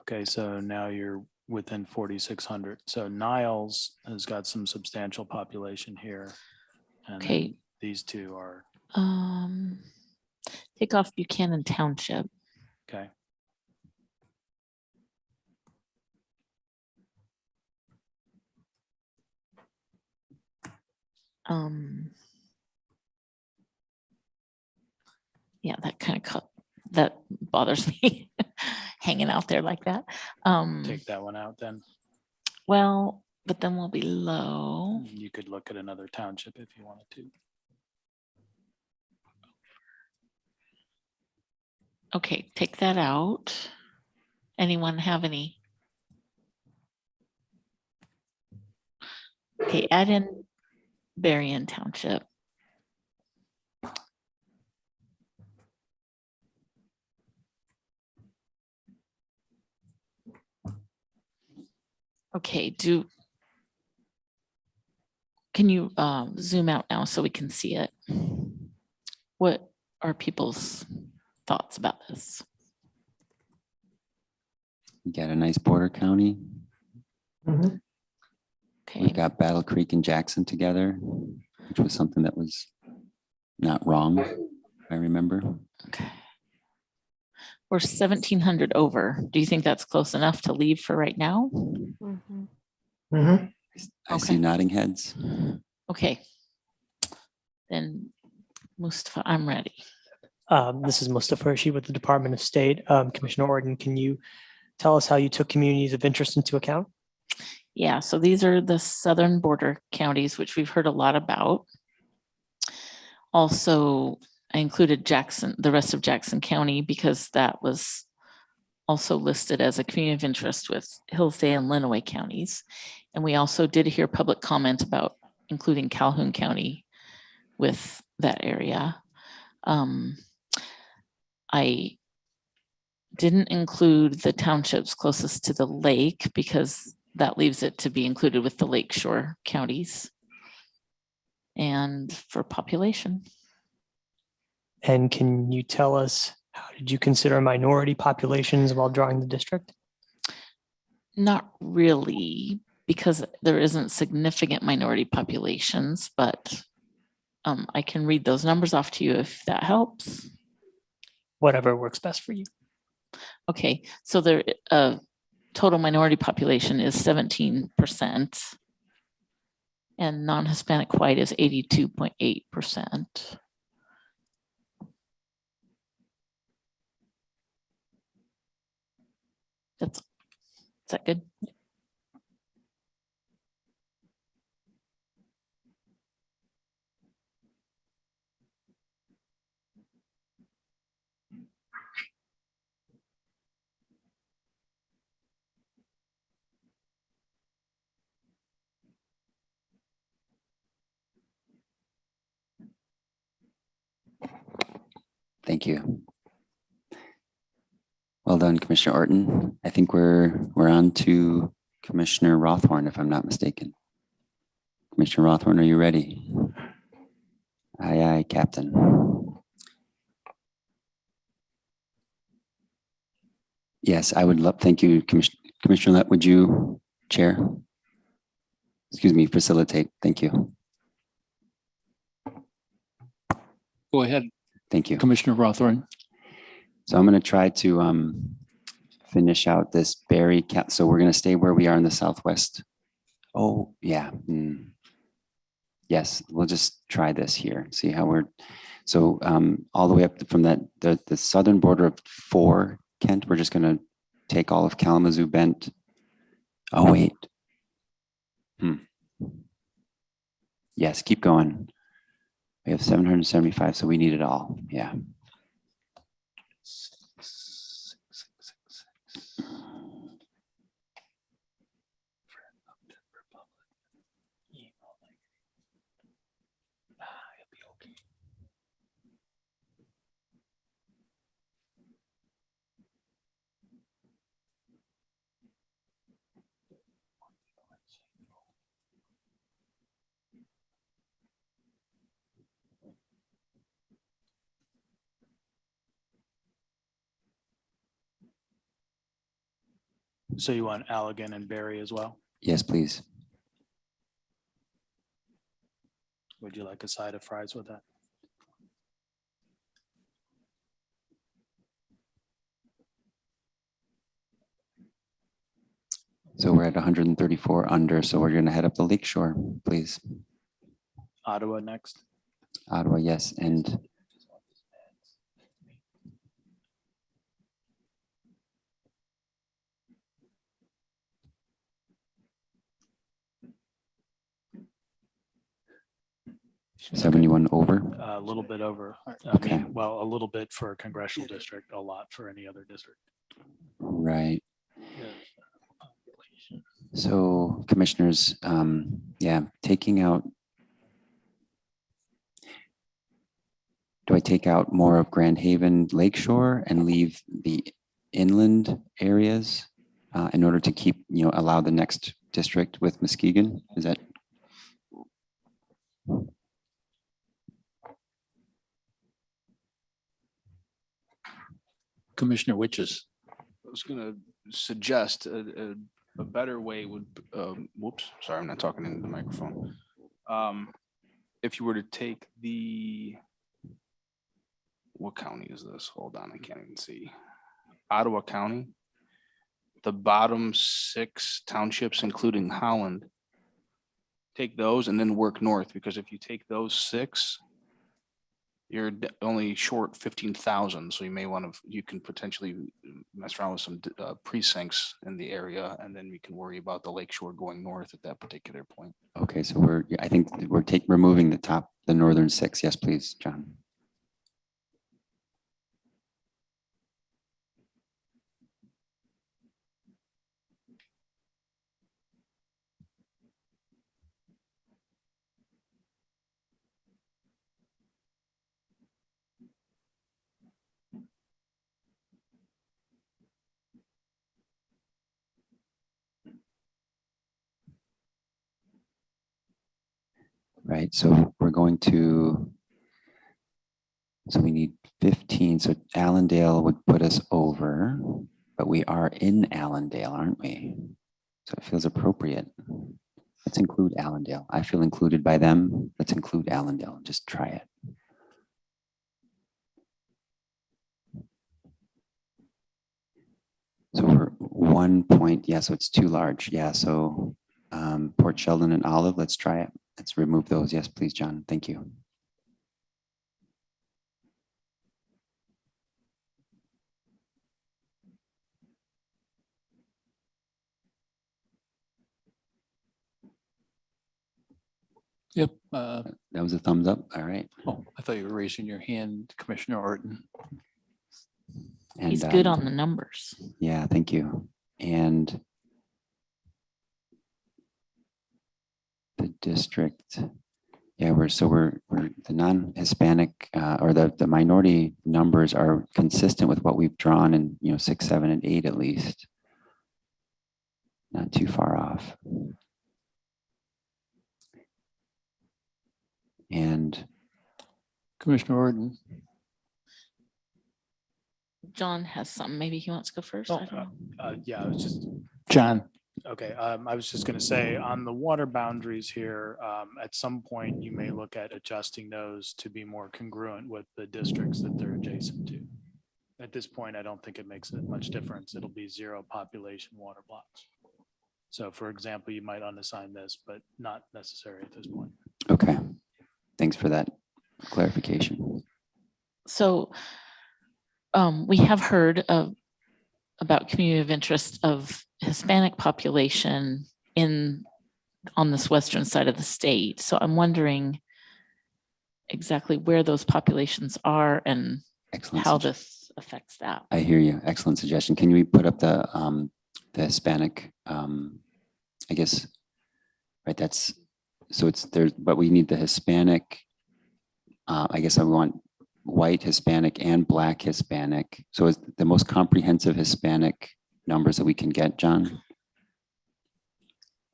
Okay, so now you're within 4,600. So Niles has got some substantial population here. And then Okay. these two are, Take off Buchanan Township. okay. Yeah, that kind of that bothers me hanging out there like that. Take that one out then. Well, but then we'll be low. You could look at another township if you wanted to. Okay, take that out. Anyone have any? Okay, add in Berrien Township. Okay, can you zoom out now so we can see it? What are people's thoughts about this? You got a nice border county. Mhm. Okay. We've got Battle Creek and Jackson together, which was something that was not wrong, I remember. Okay. We're 1,700 over. Do you think that's close enough to leave for right now? Mhm. I see nodding heads. Okay. Then Mustafa, I'm ready. This is Mustafa Rashid with the Department of State. Commissioner Orton, can you tell us how you took communities of interest into account? Yeah, so these are the southern border counties, which we've heard a lot about. Also, I included Jackson, the rest of Jackson County, because that was also listed as a community of interest with Hillsdale and Lenawee counties. And we also did hear public comment about including Calhoun County with that area. I didn't include the townships closest to the lake because that leaves it to be included with the lakeshore counties. And for population. And can you tell us, how did you consider minority populations while drawing the district? Not really, because there isn't significant minority populations, but I can read those numbers off to you if that helps. Whatever works best for you. Okay, so the total minority population is 17%, and non-Hispanic white is 82.8%. Is that good? Thank you. Well done, Commissioner Orton. I think we're on to Commissioner Rothorn, if I'm not mistaken. Commissioner Rothorn, are you ready? Aye, aye, Captain. Yes, I would love, thank you, Commissioner Lett, would you chair? Excuse me, facilitate, thank you. Go ahead. Thank you. Commissioner Rothorn. So I'm going to try to finish out this Berry cat. So we're going to stay where we are in the Southwest. Oh, yeah. Yes, we'll just try this here. See how we're, so all the way up from that, the southern border of 4, Kent, we're just going to take all of Kalamazoo Bent. Oh, wait. Yes, keep going. We have 775, so we need it all. Yeah. So you want Allegan and Berry as well? Yes, please. Would you like a side of fries with that? So we're at 134 under, so we're going to head up the lake shore, please. Ottawa next. Ottawa, yes, and Okay. 71 over. A little bit over. Okay. Well, a little bit for a congressional district, a lot for any other district. Right. So commissioners, yeah, taking out. Do I take out more of Grand Haven Lakeshore and leave the inland areas in order to keep, allow the next district with Muskegon? Is that? Commissioner Witches. I was going to suggest a better way would, whoops, sorry, I'm not talking into the microphone. If you were to take what county is this? Hold on, I can't even see. Ottawa County, the bottom 6 townships, including Holland, take those and then work north, because if you take those 6, you're only short 15,000. So you can potentially mess around with some precincts in the area, and then we can worry about the lakeshore going north at that particular point. Okay, so I think we're removing the northern 6. Yes, please, John. Right, so we're going to, so we need 15, so Allendale would put us over, but we are in Allendale, aren't we? So it feels appropriate. Let's include Allendale. I feel included by them. Let's include Allendale, just try it. So we're 1 point, yeah, so it's too large. Yeah, so Port Sheldon and Olive, let's try it. Let's remove those. Yes, please, John. Thank you. Yep. That was a thumbs up. All right. Oh, I thought you were raising your hand, Commissioner Orton. And, He's good on the numbers. Yeah, thank you. And the district, yeah, we're the non-Hispanic or the minority numbers are consistent with what we've drawn in 6, 7, and 8 at least. Not too far off. And Commissioner Orton. John has some. Maybe he wants to go first. I don't know. Yeah, I was just. John. Okay, I was just going to say on the water boundaries here, at some point you may look at adjusting those to be more congruent with the districts that they're adjacent to. At this point, I don't think it makes much difference. It'll be 0 population water blocks. So for example, you might unassign this, but not necessary at this point. okay, thanks for that clarification. So we have heard about community of interest of Hispanic population in on this western side of the state. So I'm wondering exactly where those populations are and Excellent. how this affects that. I hear you. Excellent suggestion. Can you put up the Hispanic, I guess, right? That's, so it's there, but we need the Hispanic. I guess I want white Hispanic and Black Hispanic. So it's the most comprehensive Hispanic numbers that we can get, John?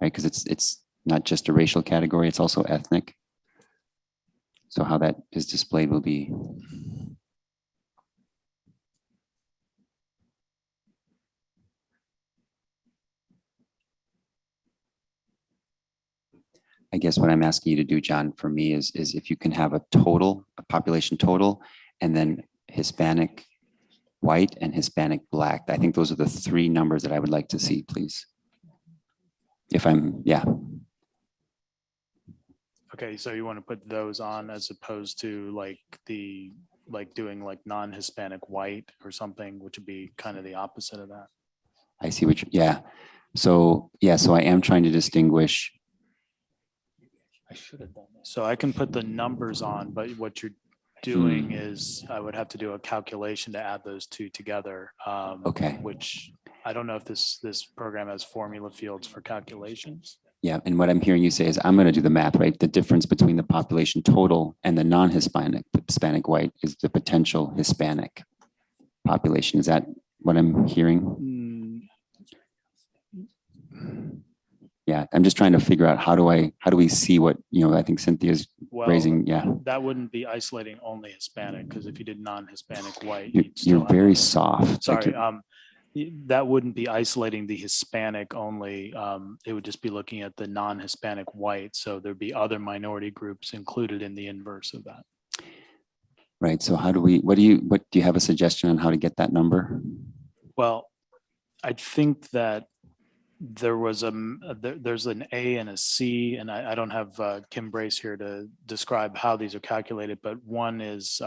Right, because it's not just a racial category, it's also ethnic. So how that is displayed will be. I guess what I'm asking you to do, John, for me is if you can have a total, a population total, and then Hispanic white and Hispanic Black. I think those are the three numbers that I would like to see, please. If I'm, yeah. Okay, so you want to put those on as opposed to like doing like non-Hispanic white or something, which would be kind of the opposite of that. I see what you, yeah. So, yeah, so I am trying to distinguish. I should have done that. So I can put the numbers on, but what you're doing is I would have to do a calculation to add those two together. Okay. Which I don't know if this program has formula fields for calculations. Yeah, and what I'm hearing you say is I'm going to do the math, right? The difference between the population total and the non-Hispanic, Hispanic white is the potential Hispanic population. Is that what I'm hearing? Yeah, I'm just trying to figure out how do we see what, I think Cynthia's raising, yeah. That wouldn't be isolating only Hispanic, because if you did non-Hispanic white, You're very soft. Sorry, that wouldn't be isolating the Hispanic only. It would just be looking at the non-Hispanic white. So there'd be other minority groups included in the inverse of that. Right. So how do we, what do you have a suggestion on how to get that number? Well, I think that there was there's an A and a C, and I don't have Kim Brace here to describe how these are calculated, but one is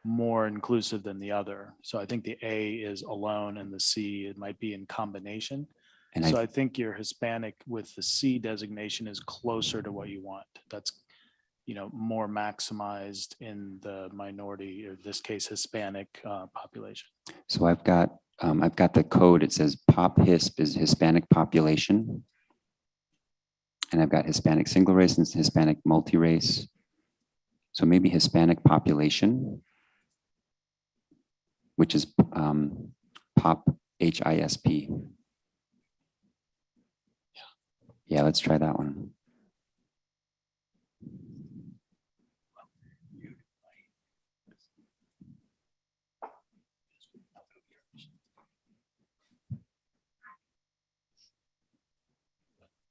more inclusive than the other. So I think the A is alone and the C, it might be in combination. And so I think your Hispanic with the C designation is closer to what you want. That's, more maximized in the minority, or in this case, Hispanic population. So I've got the code. It says POP-HISP is Hispanic population. And I've got Hispanic single race and Hispanic multi-race. So maybe Hispanic population, which is POP-HISP. Yeah, let's try that one.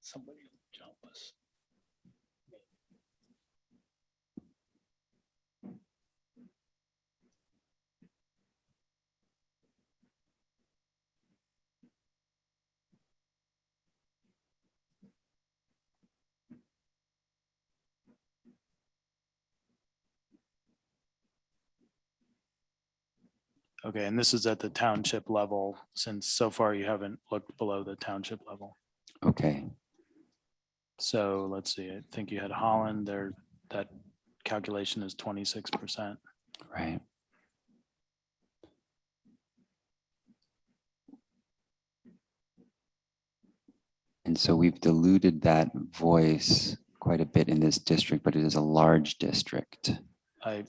Somebody will jump us. Okay, and this is at the township level, since so far you haven't looked below the township level. Okay. So let's see, I think you had Holland there, that calculation is 26%. Right. And so we've diluted that voice quite a bit in this district, but it is a large district, a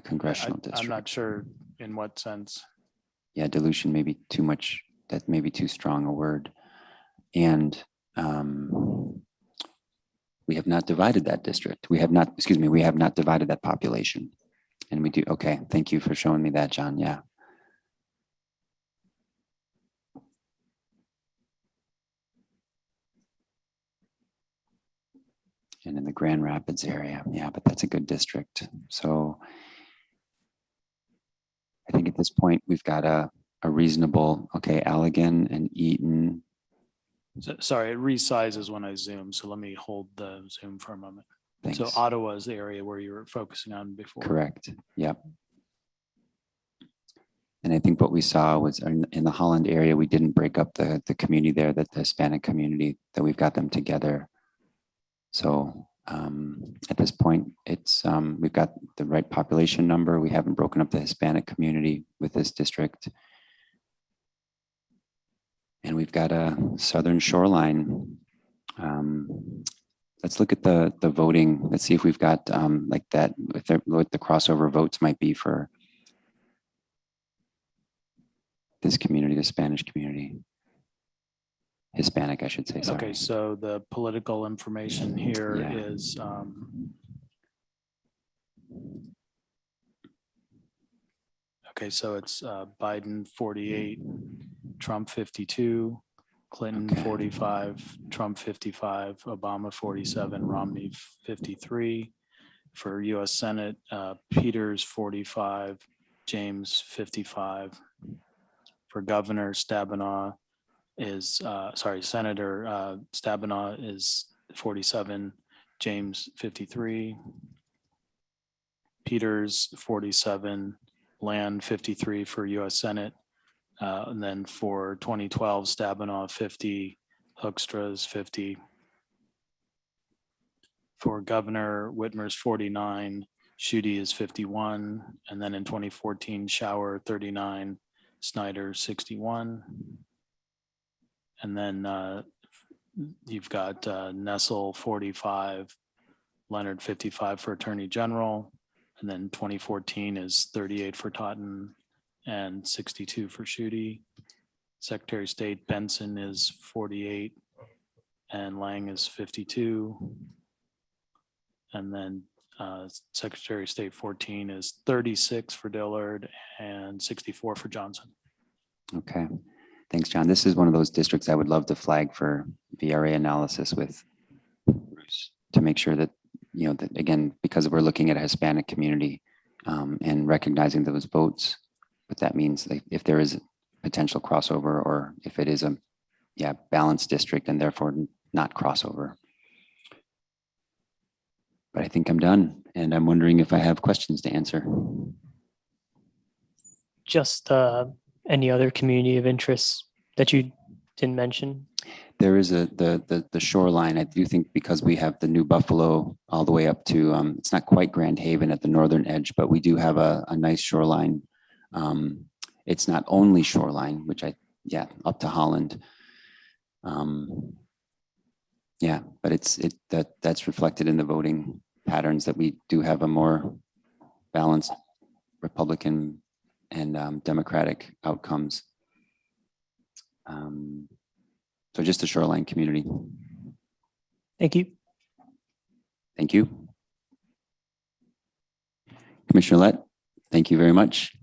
congressional district. I'm not sure in what sense. Yeah, dilution may be too much, that may be too strong a word. And we have not divided that district. We have not divided that population. And we do, okay, thank you for showing me that, John, yeah. And in the Grand Rapids area, yeah, but that's a good district. So I think at this point, we've got a reasonable, okay, Allegan and Eaton. So, sorry, it resizes when I zoom. So let me hold the zoom for a moment. Thanks. So Ottawa is the area where you were focusing on before. Correct. Yep. And I think what we saw was in the Holland area, we didn't break up the community there, that the Hispanic community, that we've got them together So at this point, it's we've got the right population number. We haven't broken up the Hispanic community with this district. And we've got a southern shoreline. Let's look at the voting. Let's see if we've got like that, what the crossover votes might be for this community, the Spanish community. Hispanic, I should say, sorry. Okay, so the political information here is okay, so it's Biden 48, Trump 52, Clinton 45, Trump 55, Obama 47, Romney 53. For US Senate, Peters 45, James 55. For Governor, Stabenow is, Senator Stabenow is 47, James 53. Peters 47, Land 53 for US Senate. And then for 2012, Stabenow 50, Hoekstra's 50. For Governor, Whitmer's 49, Schuette is 51. And then in 2014, Shower 39, Snyder 61. And then you've got Nessel 45, Leonard 55 for Attorney General. And then 2014 is 38 for Totten and 62 for Schuette. Secretary of State Benson is 48 and Lang is 52. And then Secretary of State 14 is 36 for Dillard and 64 for Johnson. Okay, thanks, John. This is one of those districts I would love to flag for VRA analysis with Bruce to make sure that, you know, that again, because we're looking at a Hispanic community and recognizing those votes, what that means, like if there is potential crossover or if it is a balanced district and therefore not crossover. But I think I'm done and I'm wondering if I have questions to answer. Just any other community of interest that you didn't mention? There is the shoreline. I do think because we have the New Buffalo all the way up to, it's not quite Grand Haven at the northern edge, but we do have a nice shoreline. It's not only shoreline, which up to Holland. But that's reflected in the voting patterns that we do have a more balanced Republican and Democratic outcomes. So just the shoreline community. Thank you. Thank you. Commissioner Lett, thank you very much.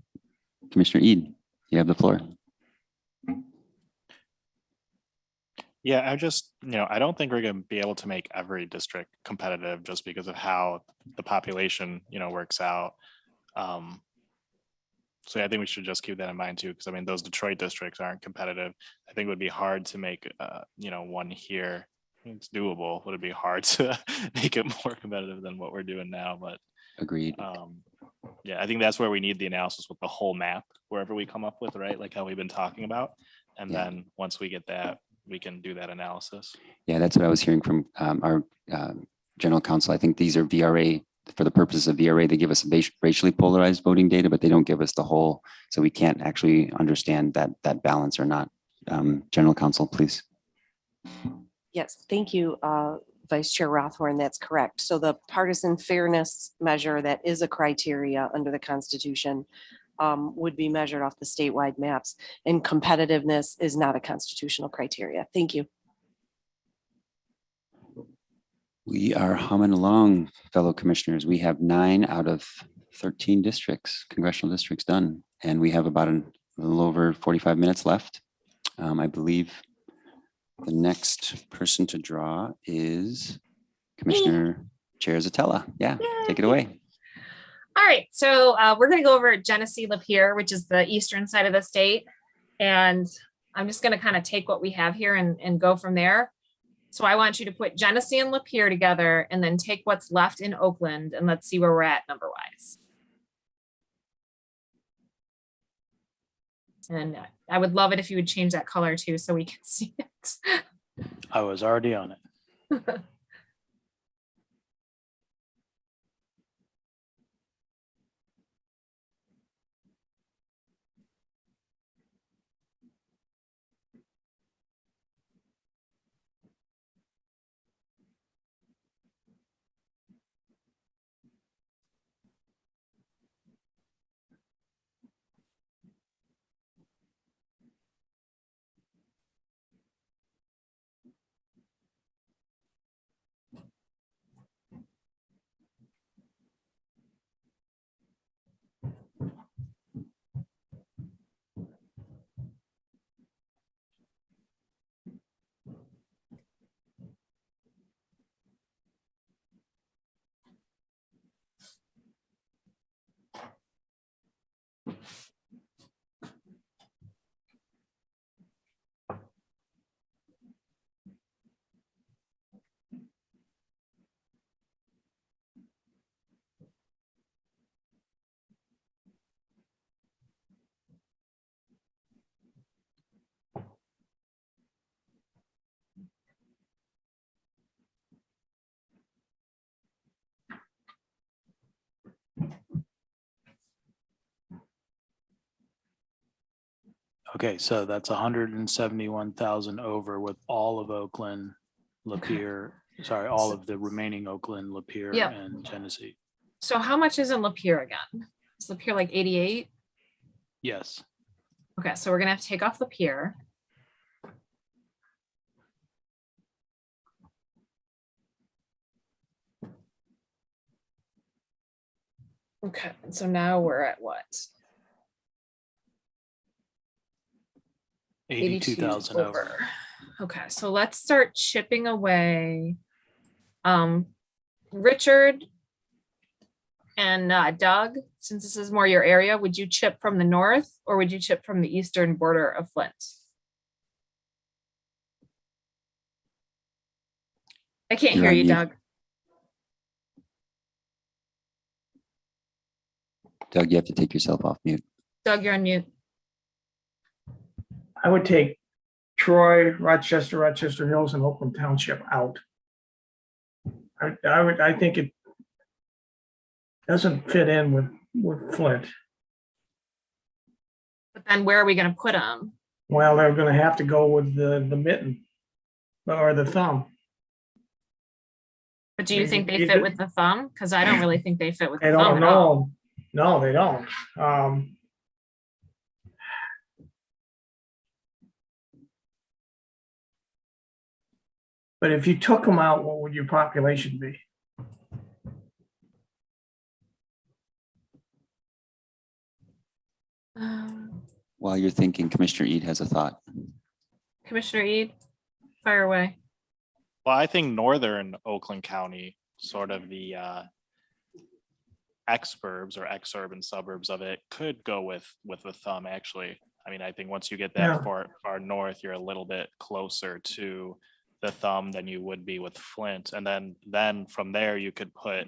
Commissioner Eid, you have the floor. Yeah, I just, I don't think we're going to be able to make every district competitive just because of how the population, works out. So I think we should just keep that in mind too, because I mean, those Detroit districts aren't competitive. I think it would be hard to make, one here. It's doable. Would it be hard to make it more competitive than what we're doing now? But agreed. I think that's where we need the analysis with the whole map, wherever we come up with, right? Like how we've been talking about. And then once we get that, we can do that analysis. Yeah, that's what I was hearing from our general counsel. I think these are VRA, for the purposes of VRA, they give us racially polarized voting data, but they don't give us the whole, so we can't actually understand that balance or not. General counsel, please. Yes, thank you, Vice Chair Rothhorn. That's correct. So the partisan fairness measure that is a criteria under the Constitution would be measured off the statewide maps, and competitiveness is not a constitutional criteria. Thank you. We are humming along, fellow commissioners. We have 9 out of 13 districts, congressional districts done, and we have about a little over 45 minutes left. I believe the next person to draw is Commissioner Chair Zatella. Yeah, take it away. All right, so we're going to go over Genesee Lapeer, which is the eastern side of the state. And I'm just going to kind of take what we have here and go from there. So I want you to put Genesee and Lapeer together and then take what's left in Oakland and let's see where we're at number wise. And I would love it if you would change that color too so we can see it. I was already on it. Okay, so that's 171,000 over with all of Oakland, Lapeer, sorry, all of the remaining Oakland, Lapeer, Yep. and Genesee. So how much is in Lapeer again? Is Lapeer like 88? Yes. Okay, so we're gonna have to take off Lapeer. Okay, and so now we're at what? 82,000 over. Okay, so let's start chipping away. Richard and Doug, since this is more your area, would you chip from the north or would you chip from the eastern border of Flint? I can't You're hear on you, mute. Doug. Doug, you have to take yourself off mute. Doug, you're on mute. I would take Troy, Rochester, Rochester Hills, and Oakland Township out. I think it doesn't fit in with Flint. But then where are we gonna put them? Well, they're gonna have to go with the mitten or the thumb. But do you think they Either- fit with the thumb? Because I don't really think they fit with I the thumb don't at all. know. No, they don't. But if you took them out, what would your population be? While you're thinking, Commissioner Eid has a thought. Commissioner Eid, fire away. Well, I think northern Oakland County, sort of the exurbs or exurban suburbs of it, could go with a thumb, actually. I mean, I think once you get that Yeah. far north, you're a little bit closer to the thumb than you would be with Flint. And then from there, you could put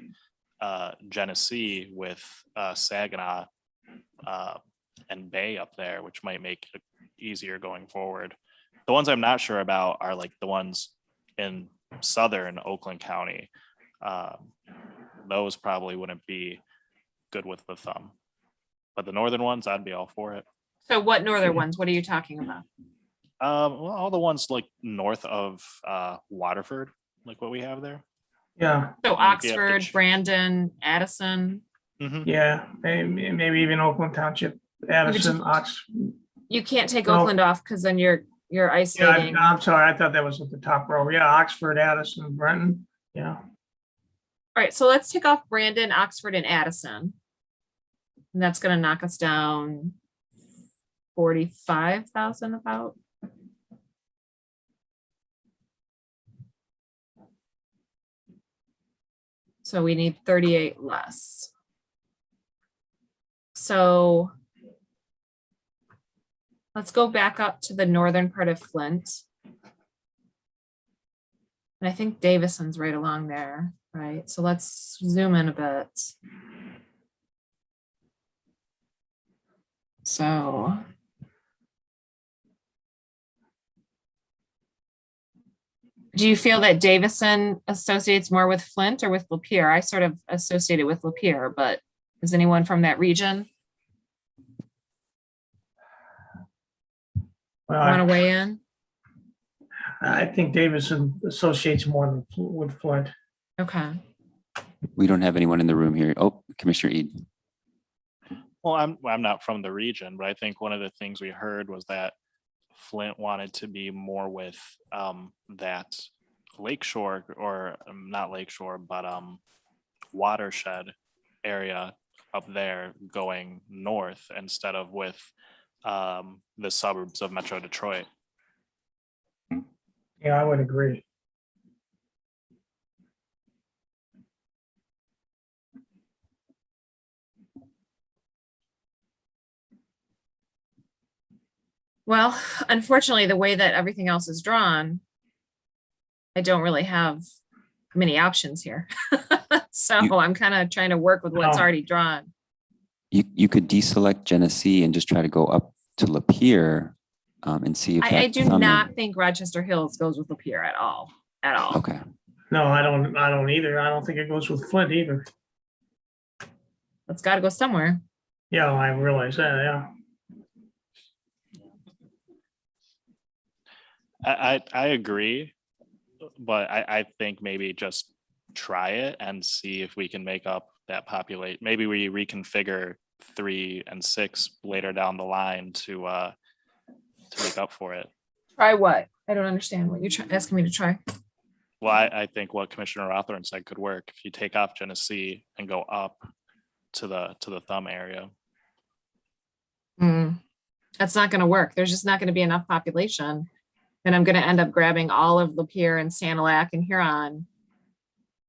Genesee with Saginaw and Bay up there, which might make it easier going forward. The ones I'm not sure about are like the ones in southern Oakland County. Those probably wouldn't be good with the thumb. But the northern ones, I'd be all for it. So what northern ones? What are you talking about? Well, all the ones like north of Waterford, like what we have there. Yeah, So If you have to Oxford, Brandon, Addison. yeah, maybe even Oakland Township, Addison, You can't take No. Oakland off because then you're Yeah, isolating. I'm sorry, I thought that was at the top row. Yeah, Oxford, Addison, Brenton, yeah. All right, so let's take off Brandon, Oxford, and Addison. And that's gonna knock us down 45,000 about. So we need 38 less. So let's go back up to the northern part of Flint. And I think Davison's right along there, right? So let's zoom in a bit. So do you feel that Davison associates more with Flint or with Lapeer? I sort of associate it with Lapeer, but is anyone from that region want to weigh in? I think Davison associates more with Flint. Okay. We don't have anyone in the room here. Oh, Commissioner Eid. Well, I'm not from the region, but I think one of the things we heard was that Flint wanted to be more with that lakeshore, or not lakeshore, but watershed area up there going north instead of with the suburbs of Metro Detroit. Yeah, I would agree. Well, unfortunately, the way that everything else is drawn, I don't really have many options here. So I'm kind of trying to work with what's already drawn. You could deselect Genesee and just try to go up to Lapeer and see if I that do thumb- not think Rochester Hills goes with Lapeer at all, at all. Okay. No, I don't either. I don't think it goes with Flint either. It's got to go somewhere. Yeah, I realize that, yeah. I agree, but I think maybe just try it and see if we can make up that populate. Maybe we reconfigure 3 and 6 later down the line to make up for it. Try what? I don't understand what you're asking me to try. Well, I think what Commissioner Rothorn said could work. If you take off Genesee and go up to the thumb area. That's not going to work. There's just not going to be enough population. And I'm going to end up grabbing all of Lapeer and Sanilac and Huron.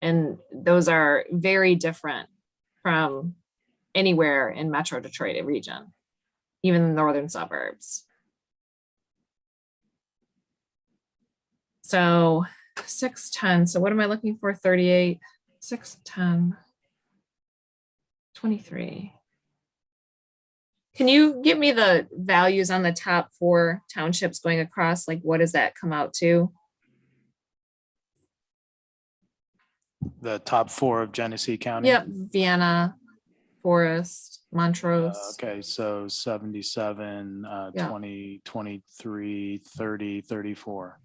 And those are very different from anywhere in Metro Detroit region, even the northern suburbs. So 610. So what am I looking for? 38, 610, 23. Can you give me the values on the top 4 townships going across? Like, what does that come out to? The top 4 of Genesee County? Yep, Vienna, Forest, Montrose. Okay, so 77, Yeah. 20, 23, 30, 34.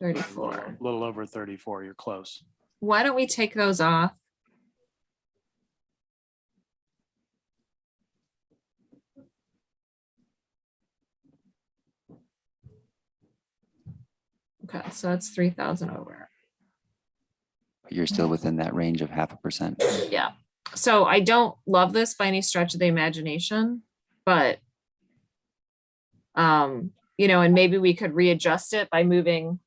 34. A little over 34, you're close. Why don't we take those off? Okay, so that's 3,000 over. You're still within that range of 0.5%. Yeah. So I don't love this by any stretch of the imagination, but you know, and maybe we could readjust it by moving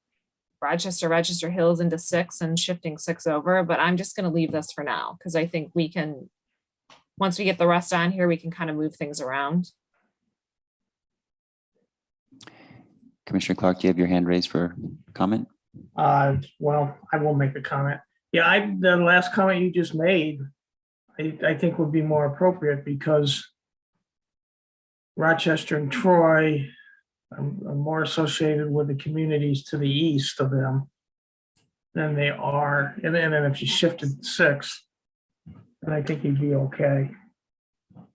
Rochester Hills into 6 and shifting 6 over, but I'm just going to leave this for now because I think we can, once we get the rest on here, we can kind of move things around. Commissioner Clark, do you have your hand raised for comment? Well, I will make a comment. Yeah, the last comment you just made, I think would be more appropriate because Rochester and Troy are more associated with the communities to the east of them than they are. And then if you shifted 6, then I think you'd be okay.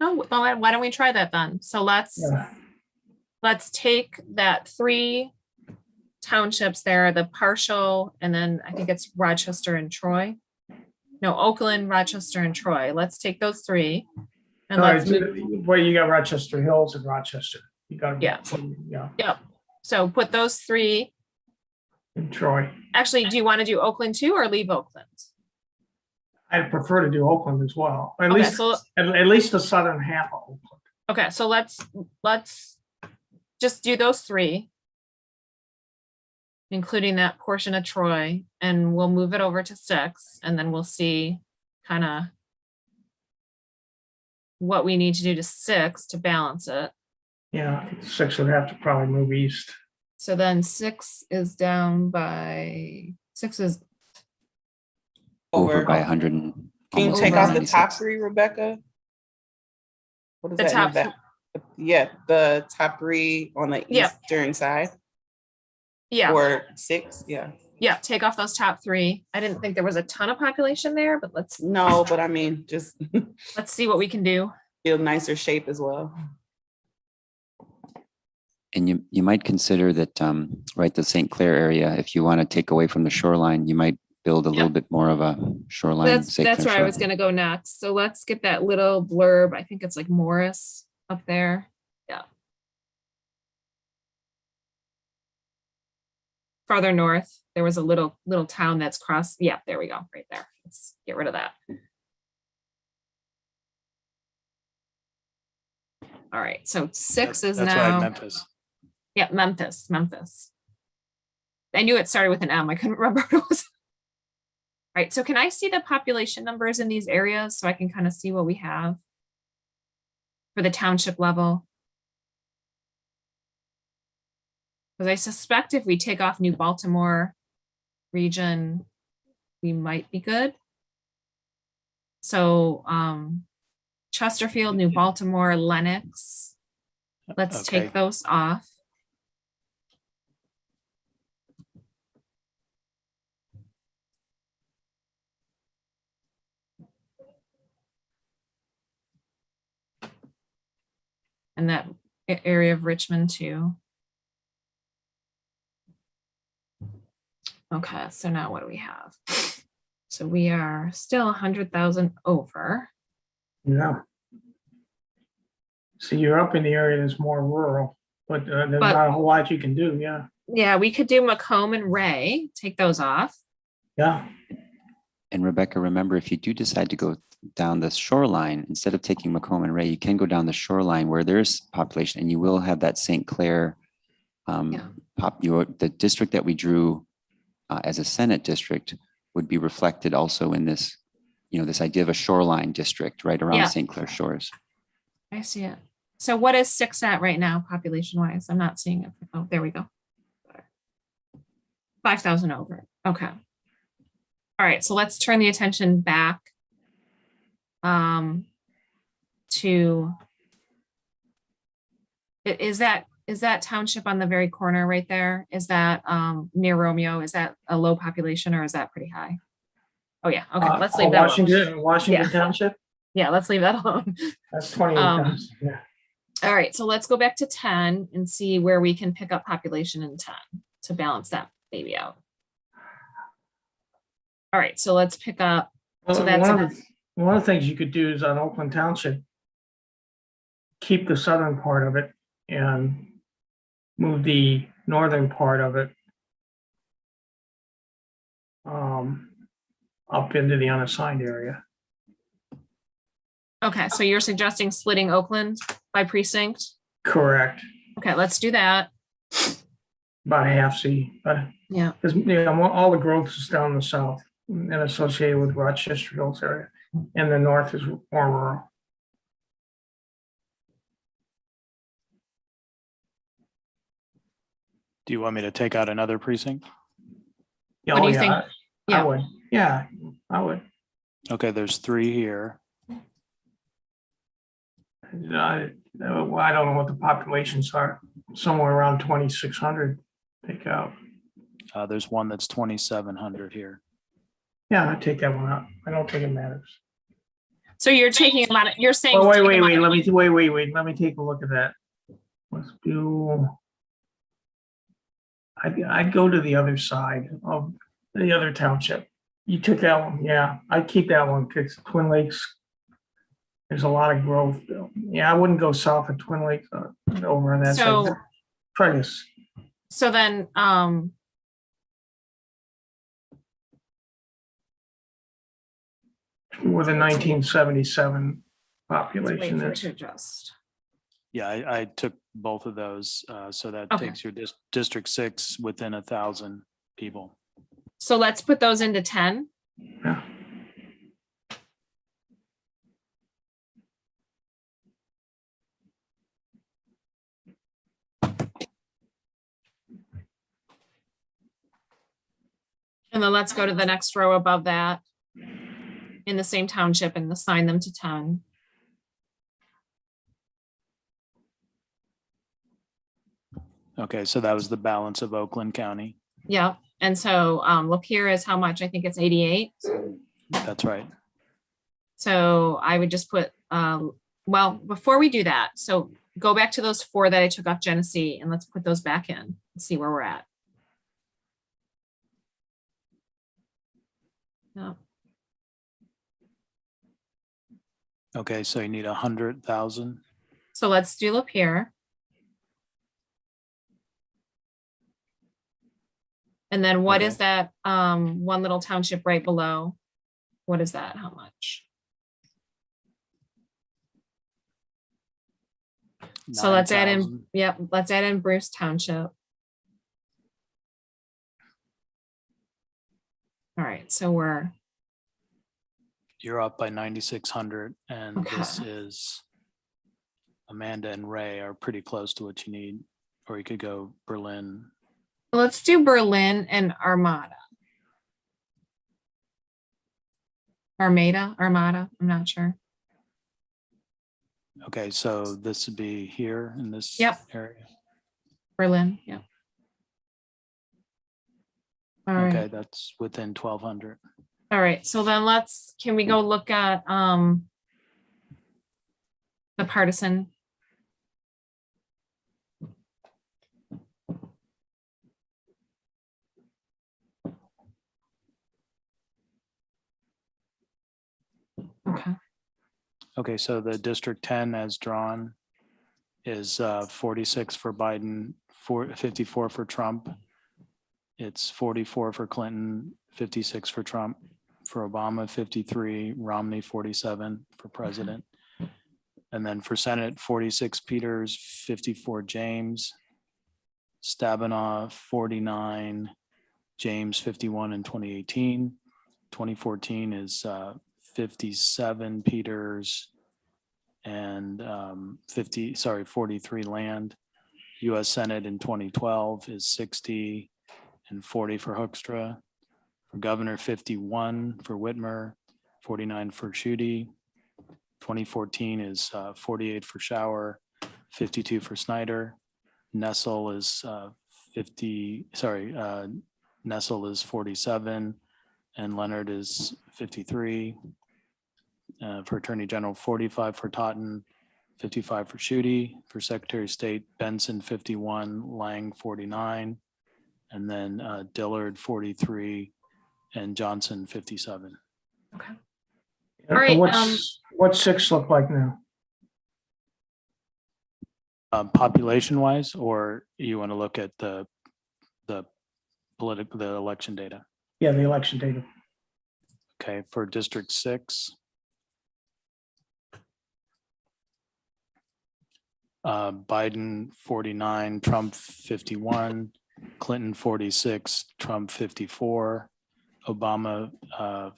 Oh, well, why don't we try that then? So let's take that 3 townships there, the partial, and then I think it's Rochester and Troy. No, Oakland, Rochester, and Troy. Let's take those 3. And let's move. Well, you got Rochester Hills and Rochester. You got Yeah. Yeah. Yep. So put those 3. In Troy. Actually, do you want to do Oakland too or leave Oakland? I'd prefer to do Oakland as well. At Okay, least so at least the southern half of Oakland. okay, so let's just do those 3, including that portion of Troy, and we'll move it over to 6, and then we'll see kind of what we need to do to 6 to balance it. Yeah, 6 would have to probably move east. So then 6 is down by 6 is Over by 100. Can you take off the top 3, Rebecca? What does the that top. mean? Yeah, the top 3 on the eastern side. Yeah. Or 6, yeah. Yeah, take off those top 3. I didn't think there was a ton of population there, but let's. No, but I mean, just let's see what we can do. Feel nicer shape as well. And you might consider that, right, the St. Clair area, if you want to take away from the shoreline, you might build a little bit more of a shoreline. That's where I was shoreline. going to go next. So let's get that little blurb. I think it's like Morris up there. Yeah. Farther north, there was a little town that's crossed. Yeah, there we go, right there. Let's get rid of that. All right, so 6 is That's now. right, Memphis. Yeah, Memphis. I knew it started with an M. I couldn't remember what it was. All right, so can I see the population numbers in these areas so I can kind of see what we have for the township level? Because I suspect if we take off New Baltimore region, we might be good. So Chesterfield, New Baltimore, Lenox, let's take those off. And that area of Richmond too. Okay, so now what do we have? So we are still 100,000 over. Yeah. So you're up in the area that's more rural, but there's not a whole lot you can do, yeah. Yeah, we could do Macomb and Ray, take those off. Yeah. And Rebecca, remember, if you do decide to go down the shoreline, instead of taking Macomb and Ray, you can go down the shoreline where there's population, and you will have that St. Clair the district that we drew as a Senate district would be reflected also in this, this idea of a shoreline district right around St. Clair Shores. I see it. So what is 6 at right now, population wise? I'm not seeing it. Oh, there we go. 5,000 over. Okay. All right. So let's turn the attention back to, is that township on the very corner right there? Is that near Romeo? Is that a low population or is that pretty high? Oh yeah. Okay. Let's leave that alone. Washington Township? Yeah, let's leave that alone. That's 28,000. Yeah. All right, so let's go back to 10 and see where we can pick up population in 10 to balance that baby out. All right, so let's pick up. So that's one of the things you could do is on Oakland Township, keep the southern part of it and move the northern part of it up into the unassigned area. Okay, so you're suggesting splitting Oakland by precinct? Correct. Okay, let's do that. About a half C. Yeah. Because all the growth is down the south and associated with Rochester Hills area, and the north is more rural. Do you want me to take out another precinct? Yeah, what do you think? I would. Yeah, I would. Okay, there's 3 here. I don't know what the populations are. Somewhere around 2,600. Take out. There's one that's 2,700 here. Yeah, I take that one out. I don't think it matters. So you're taking a lot of, you're saying. Oh, wait. Let me take a look at that. Let's do. I'd go to the other side of the other township. You took that one. Yeah, I'd keep that one because Twin Lakes, there's a lot of growth. Yeah, I wouldn't go south of Twin Lakes over on that side. Try this. So then, with a 1977 population. wait for it to adjust. Yeah, I took both of those. So that takes your District 6 within 1,000 people. So let's put those into 10. Yeah. And then let's go to the next row above that in the same township and assign them to 10. Okay, so that was the balance of Oakland County. Yeah. And so Lapeer is how much? I think it's 88. That's right. So I would just put, well, before we do that, so go back to those 4 that I took off Genesee and let's put those back in and see where we're at. No. Okay, so you need 100,000. So let's do Lapeer. And then what is that one little township right below? What is that? How much? So let's add in, yep, let's add in Bruce Township. All right, so you're up by 9,600, and this is Amanda and Ray are pretty close to what you need, or you could go Berlin. Let's do Berlin and Armada. Armada, I'm not sure. Okay, so this would be here in this area. Berlin, yeah. All right. Okay, that's within 1,200. All right, so then can we go look at the partisan? Okay. Okay, so the District 10 as drawn is 46 for Biden, 54 for Trump. It's 44 for Clinton, 56 for Trump, for Obama, 53, Romney, 47 for president. And then for Senate, 46 Peters, 54 James, Stabenow, 49, James, 51 in 2018. 2014 is 57 Peters and 43 Land. US Senate in 2012 is 60 and 40 for Hoekstra. For Governor, 51 for Whitmer, 49 for Schuette. 2014 is 48 for Shower, 52 for Snyder. Nessel is Nessel is 47 and Leonard is 53. For Attorney General, 45 for Totten, 55 for Schuette. For Secretary of State, Benson, 51, Lang, 49, and then Dillard, 43, and Johnson, 57. Okay. And All right, what's 6 look like now? Population wise, or you want to look at the election data? Yeah, the election data. Okay, for District 6. Biden 49, Trump 51, Clinton 46, Trump 54, Obama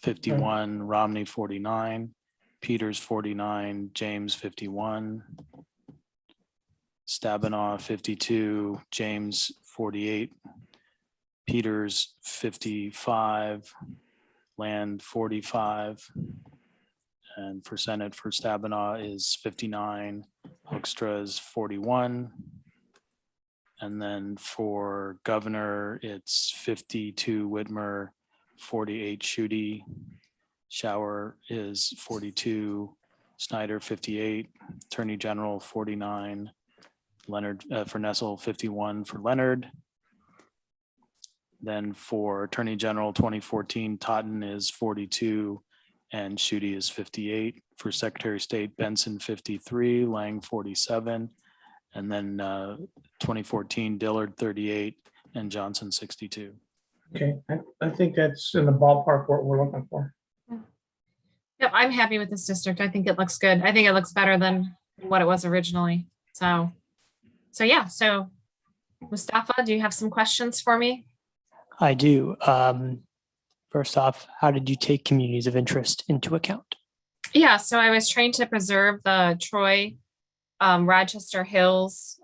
51, Romney 49, Peters 49, James 51, Stabenow 52, James 48, Peters 55, Land 45, and for Senate for Stabenow is 59, Hoekstra is 41, and then for Governor it's 52 Whitmer, 48 Schuette, Shower is 42, Snyder 58, Attorney General 49, Leonard for Nessel 51 for Leonard. Then for Attorney General 2014, Totten is 42 and Schuette is 58. For Secretary of State, Benson 53, Lang 47, and then 2014, Dillard 38 and Johnson 62. Okay, I think that's in the ballpark what we're looking for. Yep, I'm happy with this district. I think it looks good. I think it looks better than what it was originally. So yeah, so Mustafa, do you have some questions for me? I do. First off, how did you take communities of interest into account? Yeah, so I was trying to preserve the Troy, Rochester Hills,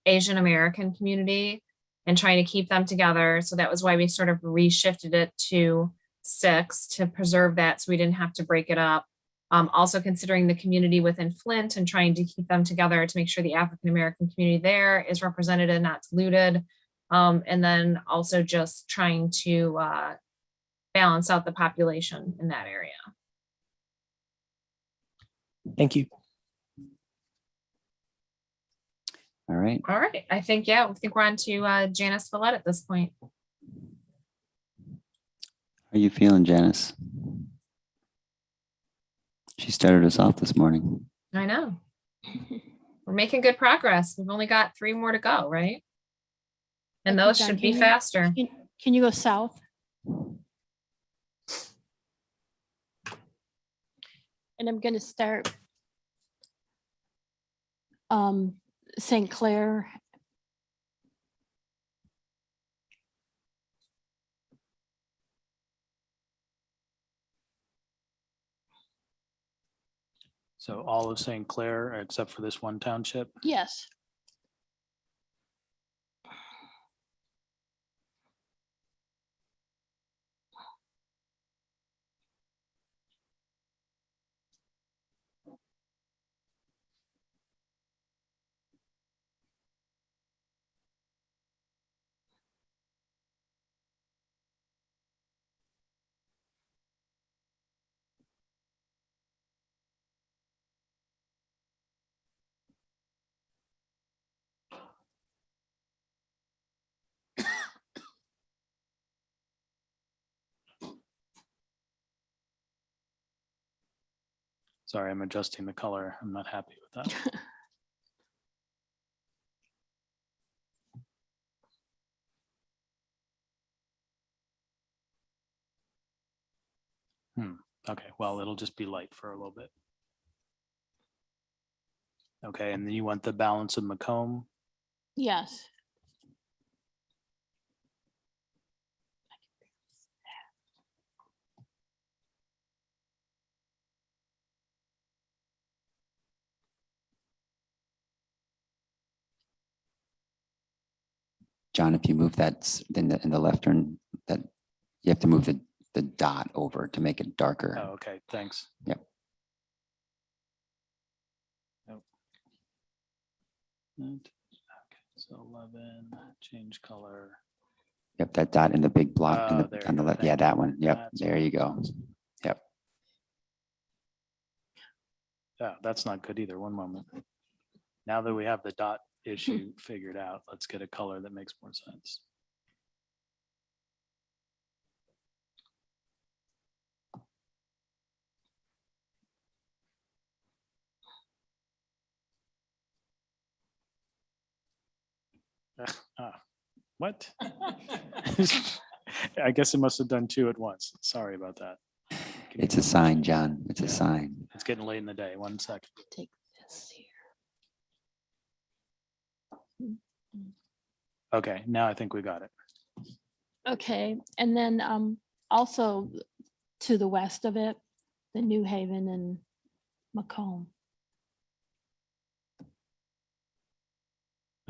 Asian American community and trying to keep them together. So that was why we sort of reshifted it to 6 to preserve that so we didn't have to break it up. Also considering the community within Flint and trying to keep them together to make sure the African American community there is represented and not diluted. And then also just trying to balance out the population in that area. Thank you. All right. All right. I think we're on to Janice Follett at this point. How are you feeling, Janice? She started us off this morning. I know. We're making good progress. We've only got 3 more to go, right? And those should be faster. Can you go south? And I'm going to start St. Clair. So all of St. Clair, except for this one township? Yes. Sorry, I'm adjusting the color. I'm not happy with that. Okay, well, it'll just be light for a little bit. Okay, and then you want the balance of Macomb? Yes. John, if you move that in the left turn, that you have to move the dot over to make it darker. Oh, okay, thanks. Yep. Okay, so 11, change color. Yep, that dot in the big block Oh, there on you the go. left. Yeah, Thank that you. one. Yep, That's there what you it go. was. Yep. Yeah, that's not good either. One moment. Now that we have the dot issue figured out, let's get a color that makes more sense. What? I guess it must have done two at once. Sorry about that. It's a sign, John. It's a sign. It's getting late in the day. 1 second. Take this here. Okay, now I think we got it. Okay, and then also to the west of it, the New Haven and Macomb.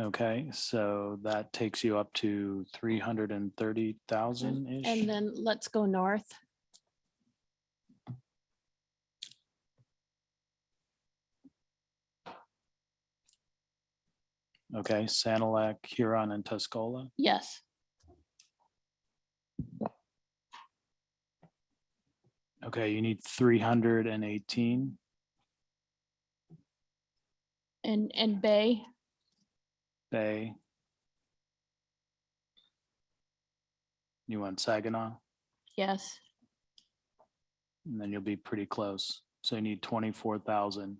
Okay, so that takes you up to 330,000-ish. And then let's go north. Okay, Sanilac, Huron, and Tuscola. Yes. Okay, you need 318. And Bay. Bay. You want Saginaw, Yes. and then you'll be pretty close. So you need 24,000.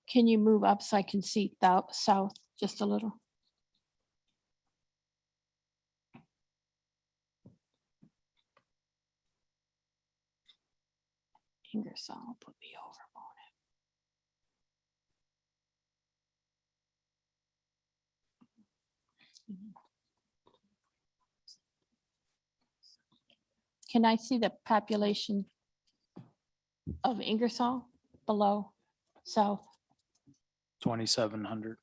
Can you move up so I can see south just a little? Ingersoll put me over on it. Can I see the population of Ingersoll below south? 2,700.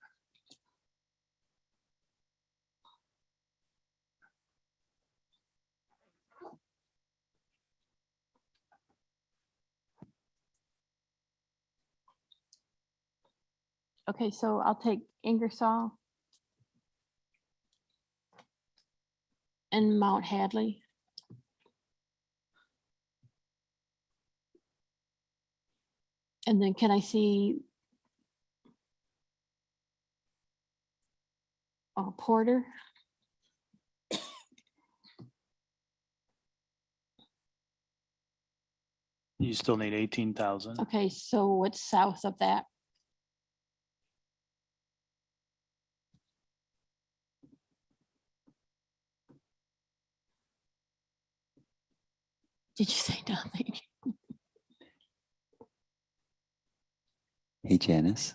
Okay, so I'll take Ingersoll and Mount Hadley. And then can I see Porter? You still need 18,000. Okay, so what's south of that? Did you say nothing? Hey, Janice.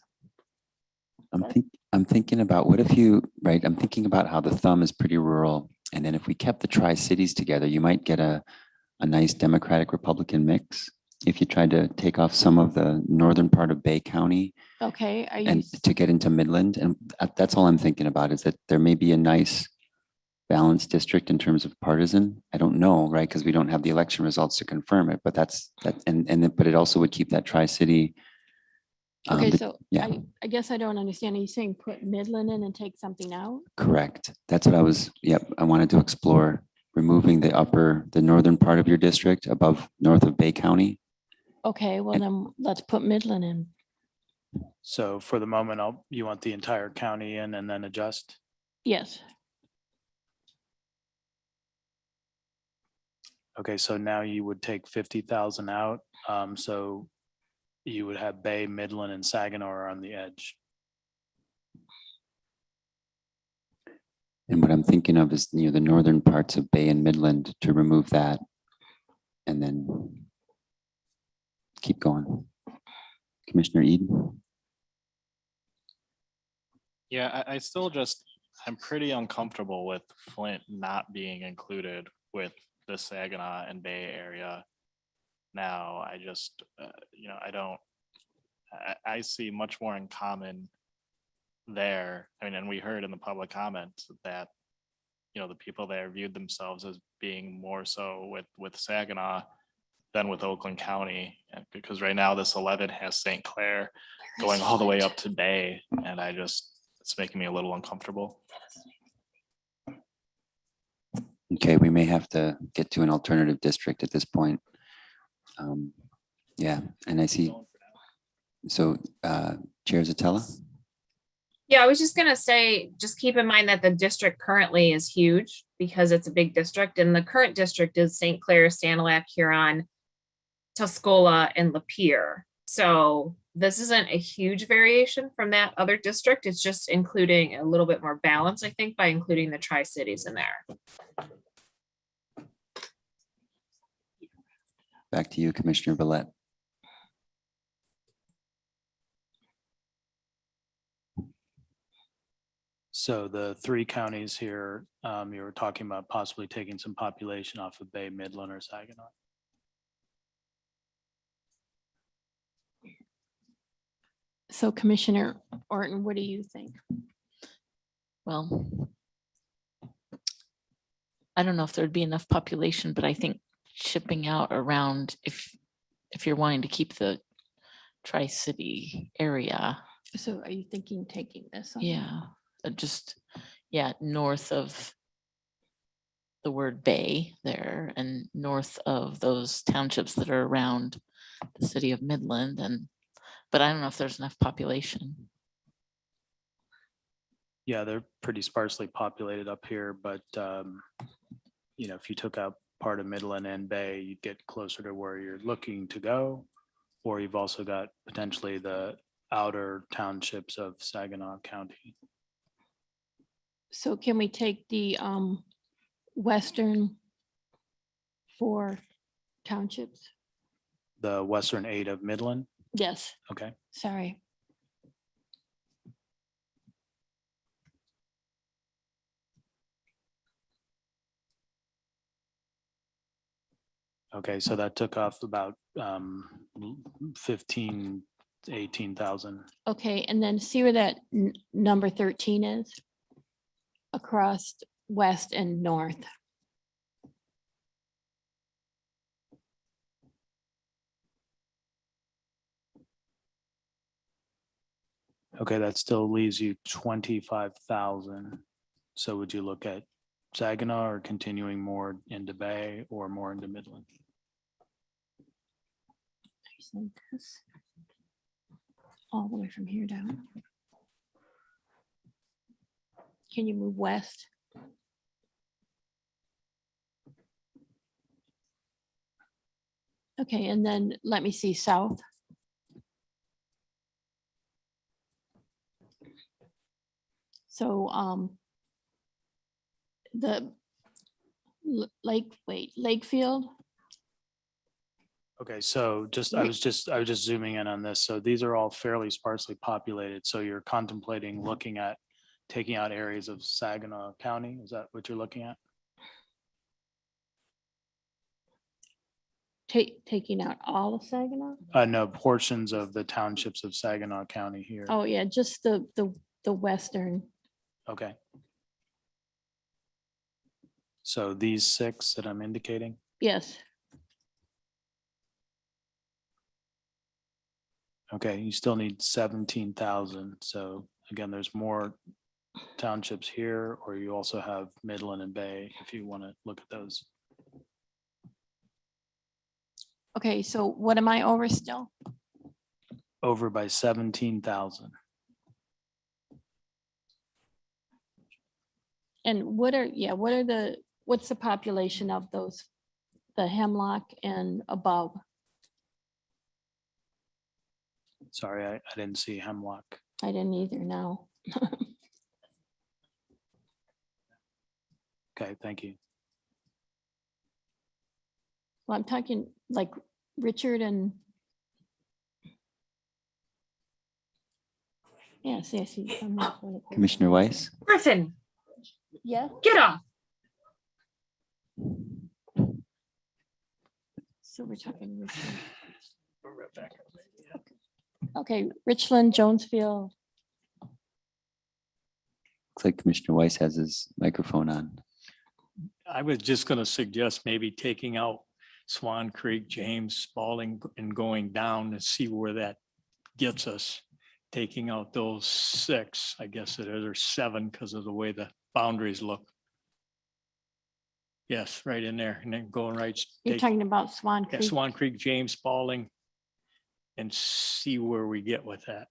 I'm thinking about what if you, right, I'm thinking about how the thumb is pretty rural. And then if we kept the Tri-Cities together, you might get a nice Democratic Republican mix. If you tried to take off some of the northern part of Bay County Okay, are you, and to get into Midland. And that's all I'm thinking about is that there may be a nice balanced district in terms of partisan. I don't know, right? Because we don't have the election results to confirm it, but that's that. But it also would keep that Tri-City. okay, so yeah. I guess I don't understand. Are you saying put Midland in and take something out? Correct. That's what I was, yep. I wanted to explore removing the northern part of your district above north of Bay County Okay, well then let's put Midland in. So for the moment, you want the entire county in and then adjust? Yes. Okay, so now you would take 50,000 out. So you would have Bay, Midland, and Saginaw are on the edge. And what I'm thinking of is, the northern parts of Bay and Midland, to remove that and then keep going. Commissioner Eden? Yeah, I still I'm pretty uncomfortable with Flint not being included with the Saginaw and Bay area. Now, I just, I see much more in common there. I mean, and we heard in the public comments that, the people there viewed themselves as being more so with Saginaw than with Oakland County. And because right now this 11 has St. Clair going all the way up to Bay. And it's making me a little uncomfortable. Okay, we may have to get to an alternative district at this point. Yeah, and I see. So Chair Zatella? Yeah, I was just gonna say, just keep in mind that the district currently is huge because it's a big district, and the current district is St. Clair, Sanilac, Huron, Tuscola, and Lapeer. So this isn't a huge variation from that other district. It's just including a little bit more balance, I think, by including the Tri-Cities in there. Back to you, Commissioner Villette. So the three counties here, you were talking about possibly taking some population off of Bay, Midland, or Saginaw. So Commissioner Orton, what do you think? Well, I don't know if there'd be enough population, but I think shipping out around, if you're wanting to keep the Tri-City area. So are you thinking taking this on? Yeah, north of the word Bay there and north of those townships that are around the city of Midland, but I don't know if there's enough population. Yeah, they're pretty sparsely populated up here, but if you took out part of Midland and Bay, you'd get closer to where you're looking to go. Or you've also got potentially the outer townships of Saginaw County. So can we take the western 4 townships? The western 8 of Midland? Yes. Okay. Sorry. Okay, so that took off about 15, 18,000. Okay, and then see where that number 13 is? Across west and north. Okay, that still leaves you 25,000. So would you look at Saginaw or continuing more into Bay or more into Midland? All the way from here down. Can you move west? Okay, and then let me see south. So the Lakefield. Okay, so I was just zooming in on this. So these are all fairly sparsely populated. So you're contemplating looking at taking out areas of Saginaw County. Is that what you're looking at? Taking out all of Saginaw? No, portions of the townships of Saginaw County here. Oh yeah, just the western. Okay. So these 6 that I'm indicating? Yes. Okay, you still need 17,000. So again, there's more townships here, or you also have Midland and Bay if you want to look at those. Okay, so what am I over still? Over by 17,000. And what's the population of those, the Hemlock and above? Sorry, I didn't see Hemlock. I didn't either now. Okay, thank you. Well, I'm talking like Richard and. Yeah, see, I see. Commissioner Weiss? Griffin, Yeah. get off. So we're talking. Okay, Richland, Jonesville. Looks like Commissioner Weiss has his microphone on. I was just gonna suggest maybe taking out Swan Creek, James, Spalding, and going down to see where that gets us. Taking out those 6, I guess it is, or 7, because of the way the boundaries look. Yes, right in there, and then going right. You're talking about Swan Yeah, Creek. Swan Creek, James, Spalding, and see where we get with that.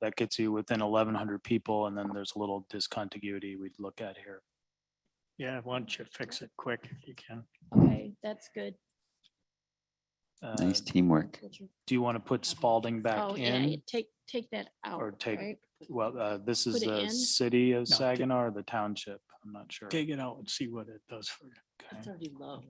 That gets you within 1,100 people, and then there's a little discontiguity we'd look at here. Yeah, why don't you fix it quick if you can? Okay, that's good. Nice teamwork. Do you want to put Spalding back Oh, yeah, in? you take that out. Or take, right? well, this is Put it the in? city of No, Saginaw or the township? I'm not sure. Take it out and see what it does for you. It's already low.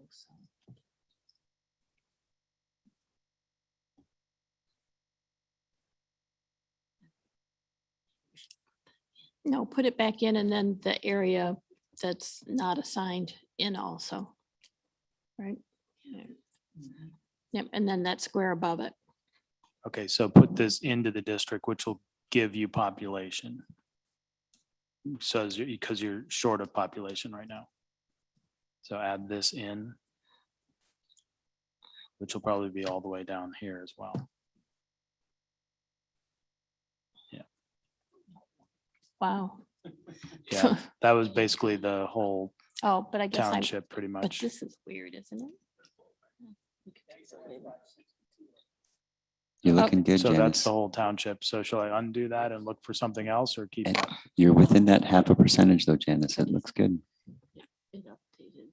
No, put it back in and then the area that's not assigned in also. Right? Yep, and then that square above it. Okay, so put this into the district, which will give you population. So because you're short of population right now. So add this in, which will probably be all the way down here as well. Wow. Yeah, that was basically the whole Oh, but I guess township pretty but much. this is weird, isn't it? You're looking good, So that's Janice. the whole township. So shall I undo that and look for something else or keep And that? you're within that 0.5% though, Janice. It looks good. It updated.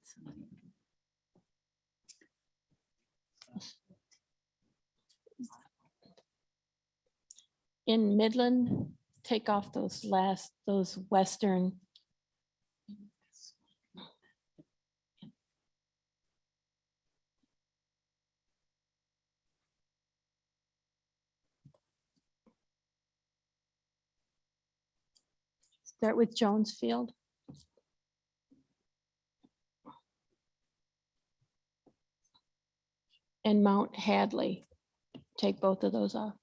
In Midland, take off those western. Start with Jonesfield. And Mount Hadley. Take both of those off.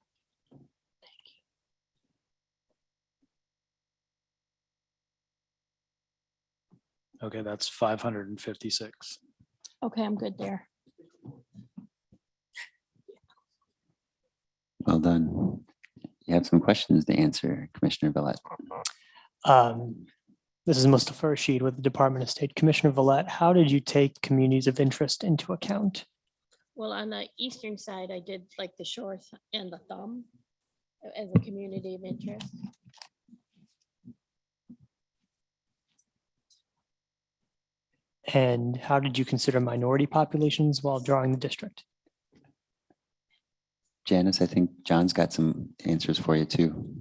Okay, that's 556. Okay, I'm good there. Well done. You have some questions to answer, Commissioner Villette. This is Mustafa Rashid with the Department of State. Commissioner Villette, how did you take communities of interest into account? Well, on the eastern side, I did like the Shore and the Thumb as a community of interest. And how did you consider minority populations while drawing the district? Janice, I think John's got some answers for you too.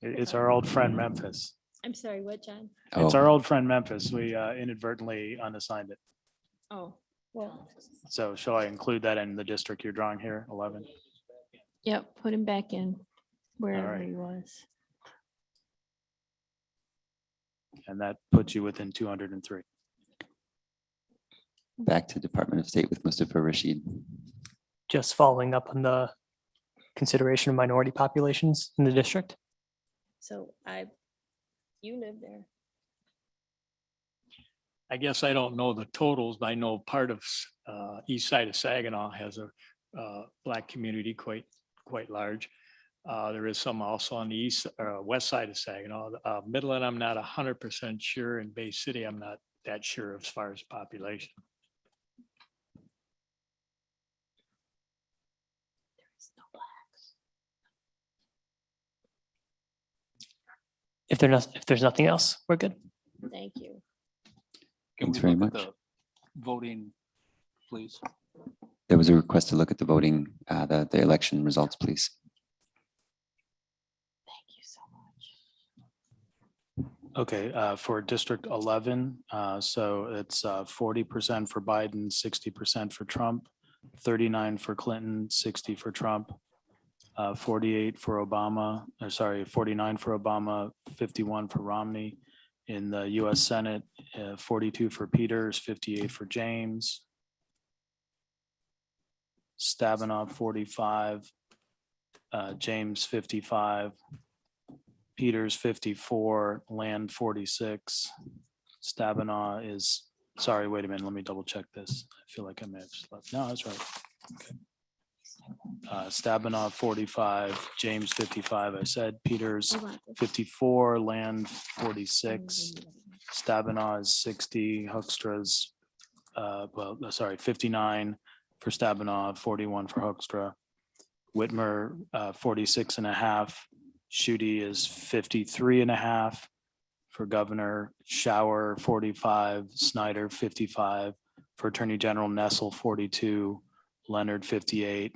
It's our old friend Memphis. I'm sorry, what, John? It's Oh. our old friend Memphis. We inadvertently unassigned it. Oh, well, So shall I include that in the district you're drawing here, 11? yep, put him back in wherever right. he was. And that puts you within 203. Back to Department of State with Mustafa Rashid. Just following up on the consideration of minority populations in the district? So you live there. I guess I don't know the totals, but I know part of east side of Saginaw has a black community quite large. There is some also on the east or west side of Saginaw. Midland, I'm not 100% sure. In Bay City, I'm not that sure as far as population. If there's nothing else, we're good. Thank you. Can Thanks we very look at much. the voting, please? There was a request to look at the voting, the election results, please. Thank you so much. Okay, for District 11, so it's 40% for Biden, 60% for Trump, 39 for Clinton, 60 for Trump, 48 for Obama, or sorry, 49 for Obama, 51 for Romney. In the US Senate, 42 for Peters, 58 for James. Stabenow 45, James 55, Peters 54, Land 46. Stabenow is, sorry, wait a minute, let me double check this. I feel like I may have slept. No, that's right. Okay. Stabenow 45, James 55, I said, Peters 54, Land 46, Stabenow is 60, Hoekstra's, 59 for Stabenow, 41 for Hoekstra. Whitmer, 46 and a half. Schuette is 53 and a half for governor. Shower, 45. Snyder, 55. For Attorney General, Nessel, 42. Leonard, 58.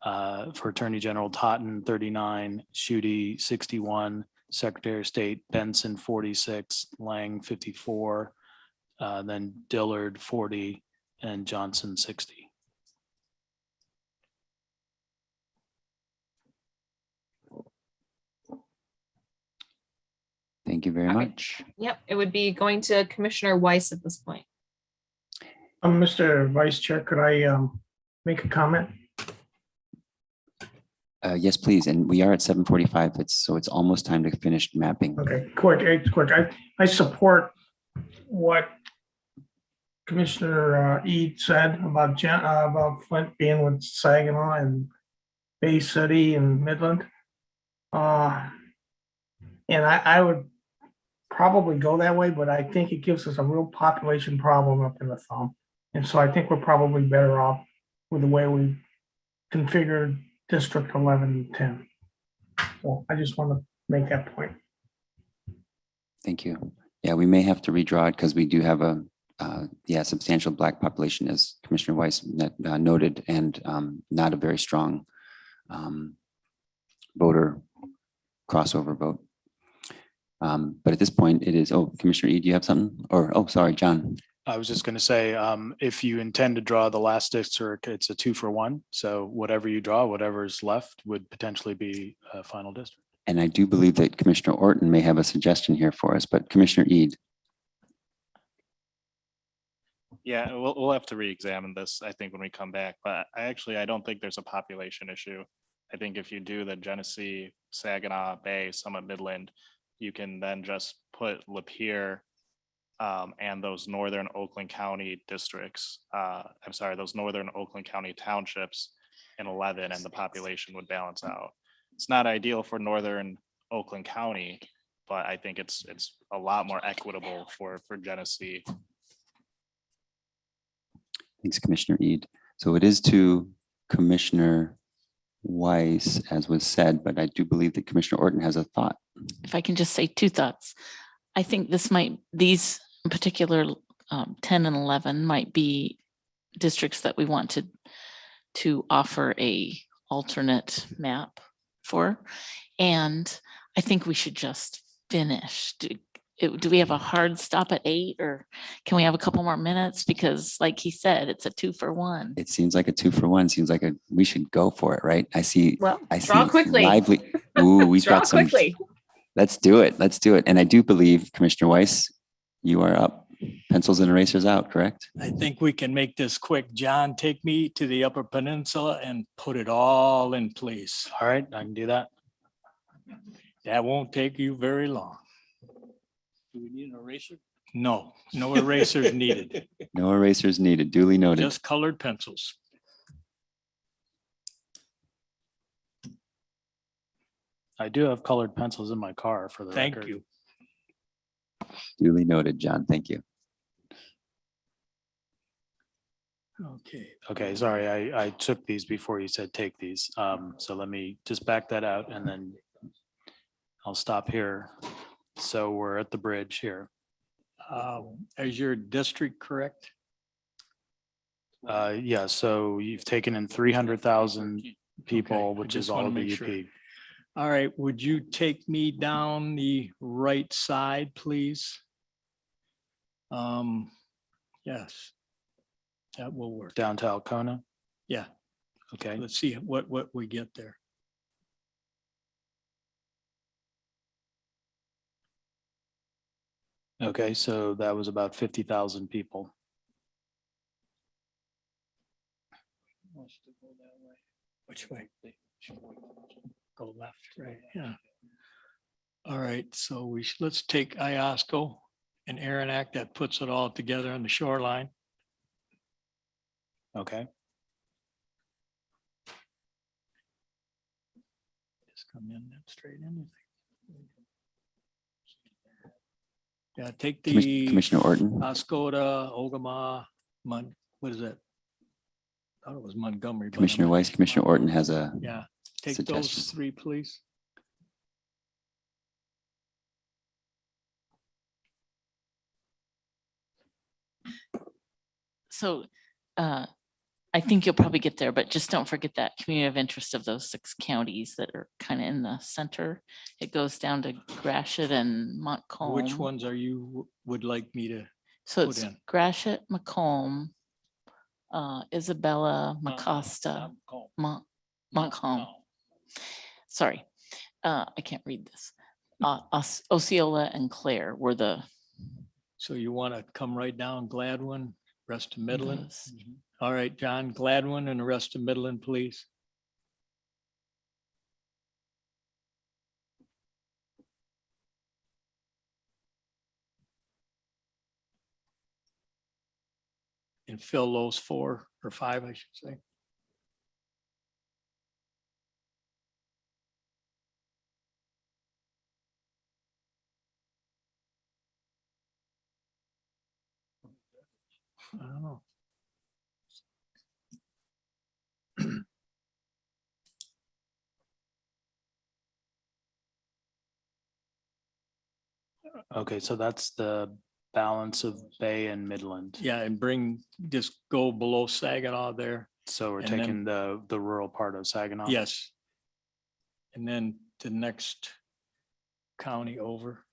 For Attorney General, Totten, 39. Schuette, 61. Secretary of State, Benson, 46. Lang, 54. Then Dillard, 40. And Johnson, 60. Thank you very All right. much. Yep, it would be going to Commissioner Weiss at this point. Mr. Vice Chair, could I make a comment? Yes, please. And we are at 7:45. So it's almost time to finish mapping. Okay, quick. I support what Commissioner Ede said about Flint being with Saginaw and Bay City and Midland. And I would probably go that way, but I think it gives us a real population problem up in the thumb. And so I think we're probably better off with the way we configured District 11 and 10. Well, I just want to make that point. Thank you. Yeah, we may have to redraw it because we do have a substantial Black population, as Commissioner Weiss noted, and not a very strong voter crossover vote. But at this point, it is, Commissioner E, do you have something? Or, sorry, John. I was just going to say, if you intend to draw the last district, it's a 2-for-1. So whatever you draw, whatever's left would potentially be a final district. And I do believe that Commissioner Orton may have a suggestion here for us, but Commissioner Ede. Yeah, we'll have to re-examine this, I think, when we come back, but I don't think there's a population issue. I think if you do the Genesee, Saginaw, Bay, Summit, Midland, you can then just put Lapeer and those northern Oakland County districts, those northern Oakland County townships in 11, and the population would balance out. It's not ideal for northern Oakland County, but I think it's a lot more equitable for Genesee. Thanks, Commissioner Ede. So it is to Commissioner Weiss, as was said, but I do believe that Commissioner Orton has a thought. If I can just say two thoughts. I think these in particular 10 and 11 might be districts that we want to offer a alternate map for. And I think we should just finish. Do we have a hard stop at 8, or can we have a couple more minutes? Because like he said, it's a 2-for-1. It seems like a 2-for-1. Seems like we should go for it, right? I see quickly. Lively. Ooh, we've Draw got some. quickly. Let's do it. And I do believe, Commissioner Weiss, you are up. Pencils and erasers out, correct? I think we can make this quick. John, take me to the Upper Peninsula and put it all in place. All right, I can do that. That won't take you very long. Do we need an eraser? No No erasers needed. No erasers needed. Duly noted. Just colored pencils. I do have colored pencils in my car for the Thank record. you. Duly noted, John. Thank you. Okay. Okay, sorry, I took these before you said take these. So let me just back that out and then I'll stop here. So we're at the bridge here. Is your district correct? Yeah, so you've taken in 300,000 people, Okay, I which just is all wanna of the make sure. UP. All right, would you take me down the right side, please? Yes. That will work. Down to Alcona? Yeah, Okay, let's see what we get there. okay, so that was about 50,000 people. Which way? Go left, right, yeah. All right, so let's take Iosco and Aranac, that puts it all together on the shoreline. Okay, Just come in that straight in. Yeah, take the Commissioner Orton. Oscoda, Ogama, what is that? I thought it was Montgomery. but I'm Commissioner not Weiss, sure. Commissioner Orton has a Yeah, take suggestion. those three, please. So I think you'll probably get there, but just don't forget that community of interest of those 6 counties that are kind of in the center. It goes down to Gratiot and Montcalm. Which ones are you would like me to So put it's in? Gratiot, Macomb, Isabella, Macasta, Montcalm. Sorry, I can't read this. Osceola and Claire were the. So you want to come right down Gladwin, rest of Midland? those. All right, John, Gladwin and the rest of Midland, please. And fill those 4 or 5, I should say. I don't know. okay, so that's the balance of Bay and Midland. Yeah, and just go below Saginaw there. So we're And then- taking the rural part of Saginaw? Yes. And then the next county over.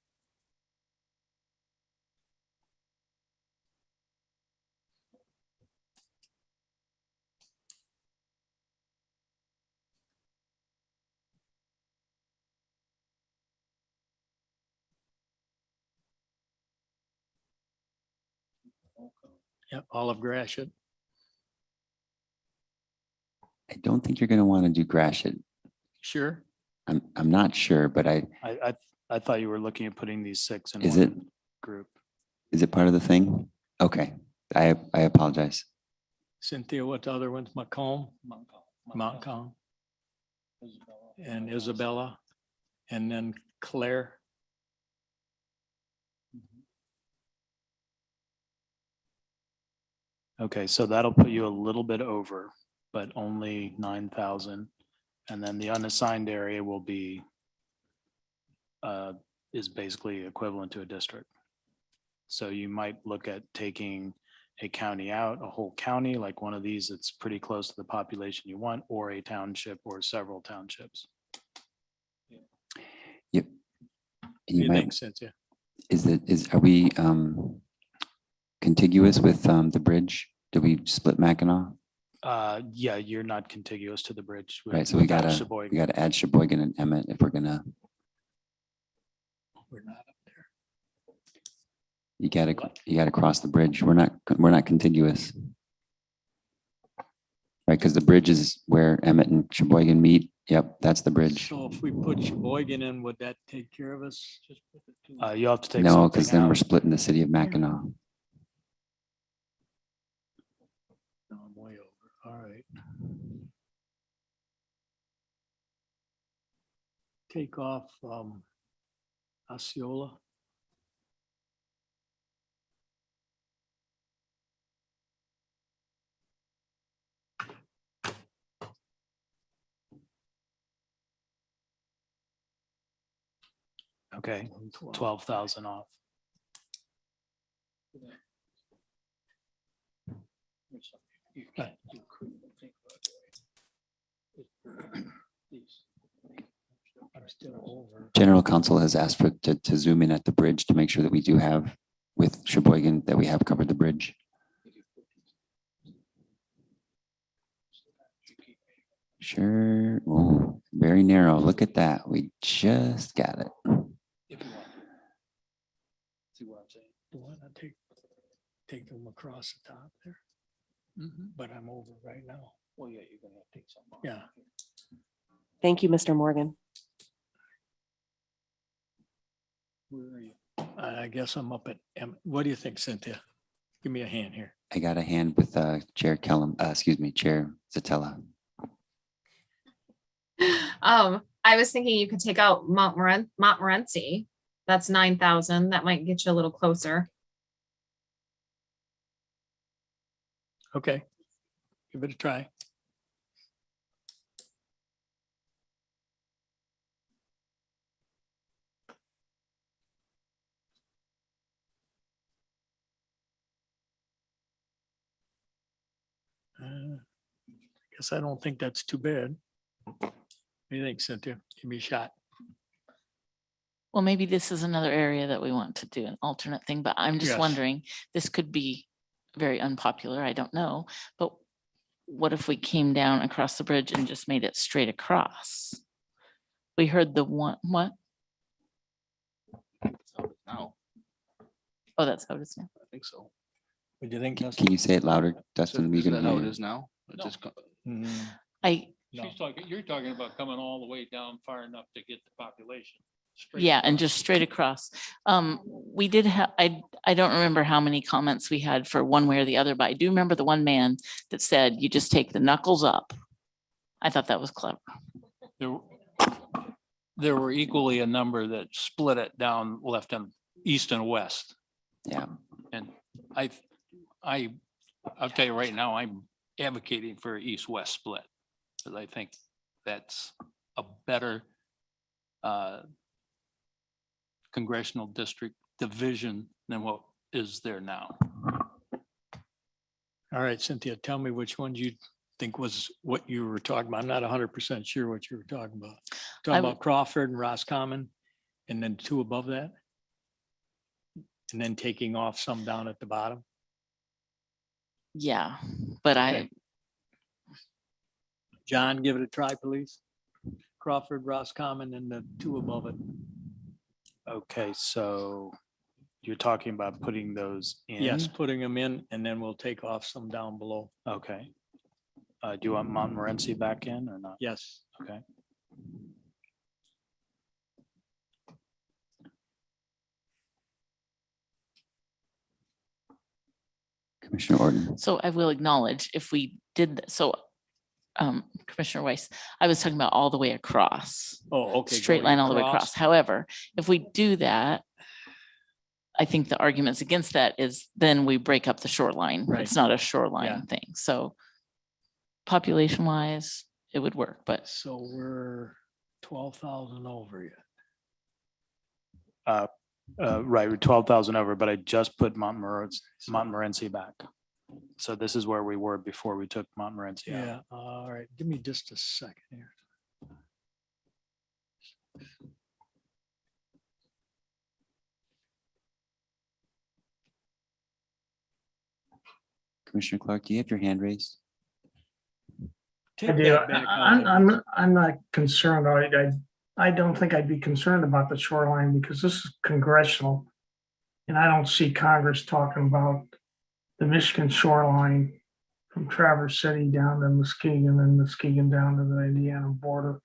Yep, Olive Gratiot. I don't think you're going to want to do Gratiot. Sure. I'm not sure, but I thought you were looking at putting these 6 in Is it? one group. Is it part of the thing? Okay, I apologize. Cynthia, what the other ones? Macomb? Montcalm. And Isabella. And then Claire. Okay, so that'll put you a little bit over, but only 9,000. And then the unassigned area will be, is basically equivalent to a district. So you might look at taking a county out, a whole county, like one of these that's pretty close to the population you want, or a township or several townships. Yep. You think, Cynthia? Are we contiguous with the bridge? Do we split Mackinac? Yeah, you're not contiguous to the bridge. Right, so we without gotta Sheboygan. add Sheboygan and Emmett if we're gonna. We're not up there. You gotta cross the bridge. We're not contiguous. Right, because the bridge is where Emmett and Sheboygan meet. Yep, that's the bridge. So if we put Sheboygan in, would that take care of us? Just put the two- You'll have to take No, something because then we're out. splitting the city of Mackinac. No, I'm way over. All right. take off Osceola. Okay, 12,000 off. General Counsel has asked for to zoom in at the bridge to make sure that we do have with Sheboygan that we have covered the bridge. Sure. Oh, very narrow. Look at that. We just got it. See what I'm saying? The one I take them across the top there. But I'm over right now. Well, yeah, you're gonna have to take some off. Yeah. Thank you, Mr. Morgan. Where are you? I guess I'm up at what do you think, Cynthia? Give me a hand here. I got a hand with Chair Kellum, Chair Zatella. I was thinking you could take out Montmorency. That's 9,000. That might get you a little closer. Okay, give it a try. Guess I don't think that's too bad. What do you think, Cynthia? Give me a shot. Well, maybe this is another area that we want to do an alternate thing, but I'm just Yes. wondering, this could be very unpopular, I don't know, but what if we came down across the bridge and just made it straight across? We heard the one, what? Now, Oh, that's how it is now. I think so. What do you think, Can you say it louder, Dustin? We Isn't can that how hear it you. is now? It just You're talking about coming all the way down far enough to get the population. Yeah, and just straight across. We did have, I don't remember how many comments we had for one way or the other, but I do remember the one man that said, you just take the knuckles up. I thought that was clever. There were equally a number that split it down left and east and west. Yeah. And I'll tell you right now, I'm advocating for east-west split. Because I think that's a better congressional district division than what is there now. All right, Cynthia, tell me which one you think was what you were talking about. I'm not 100% sure what you were talking about. Talking about Crawford and Roscommon, and then two above that? And then taking off some down at the bottom? Yeah, but Okay. John, give it a try, please. Crawford, Roscommon, and the two above it. Okay, so you're talking about putting those in? Yes, putting them in, and then we'll take off some down below. Okay. Do you want Montmorency back in or not? Yes. Okay. Commissioner Orton. So I will acknowledge if we did, Commissioner Weiss, I was talking about all the way across. Oh, okay. Straight line going all the way across. However, if we do that, I think the arguments against that is then we break up the shoreline. Right. It's not a shoreline Yeah. thing. So population wise, it would work, but So we're 12,000 over yet. Right, we're 12,000 over, but I just put Montmorency back. So this is where we were before we took Montmorency out. Yeah, all right. Give me just a second here. Commissioner Clark, do you have your hand raised? I do. I'm not concerned. I don't think I'd be concerned about the shoreline because this is congressional. And I don't see Congress talking about the Michigan shoreline from Traverse City down to Muskegon and Muskegon down to the Indiana border.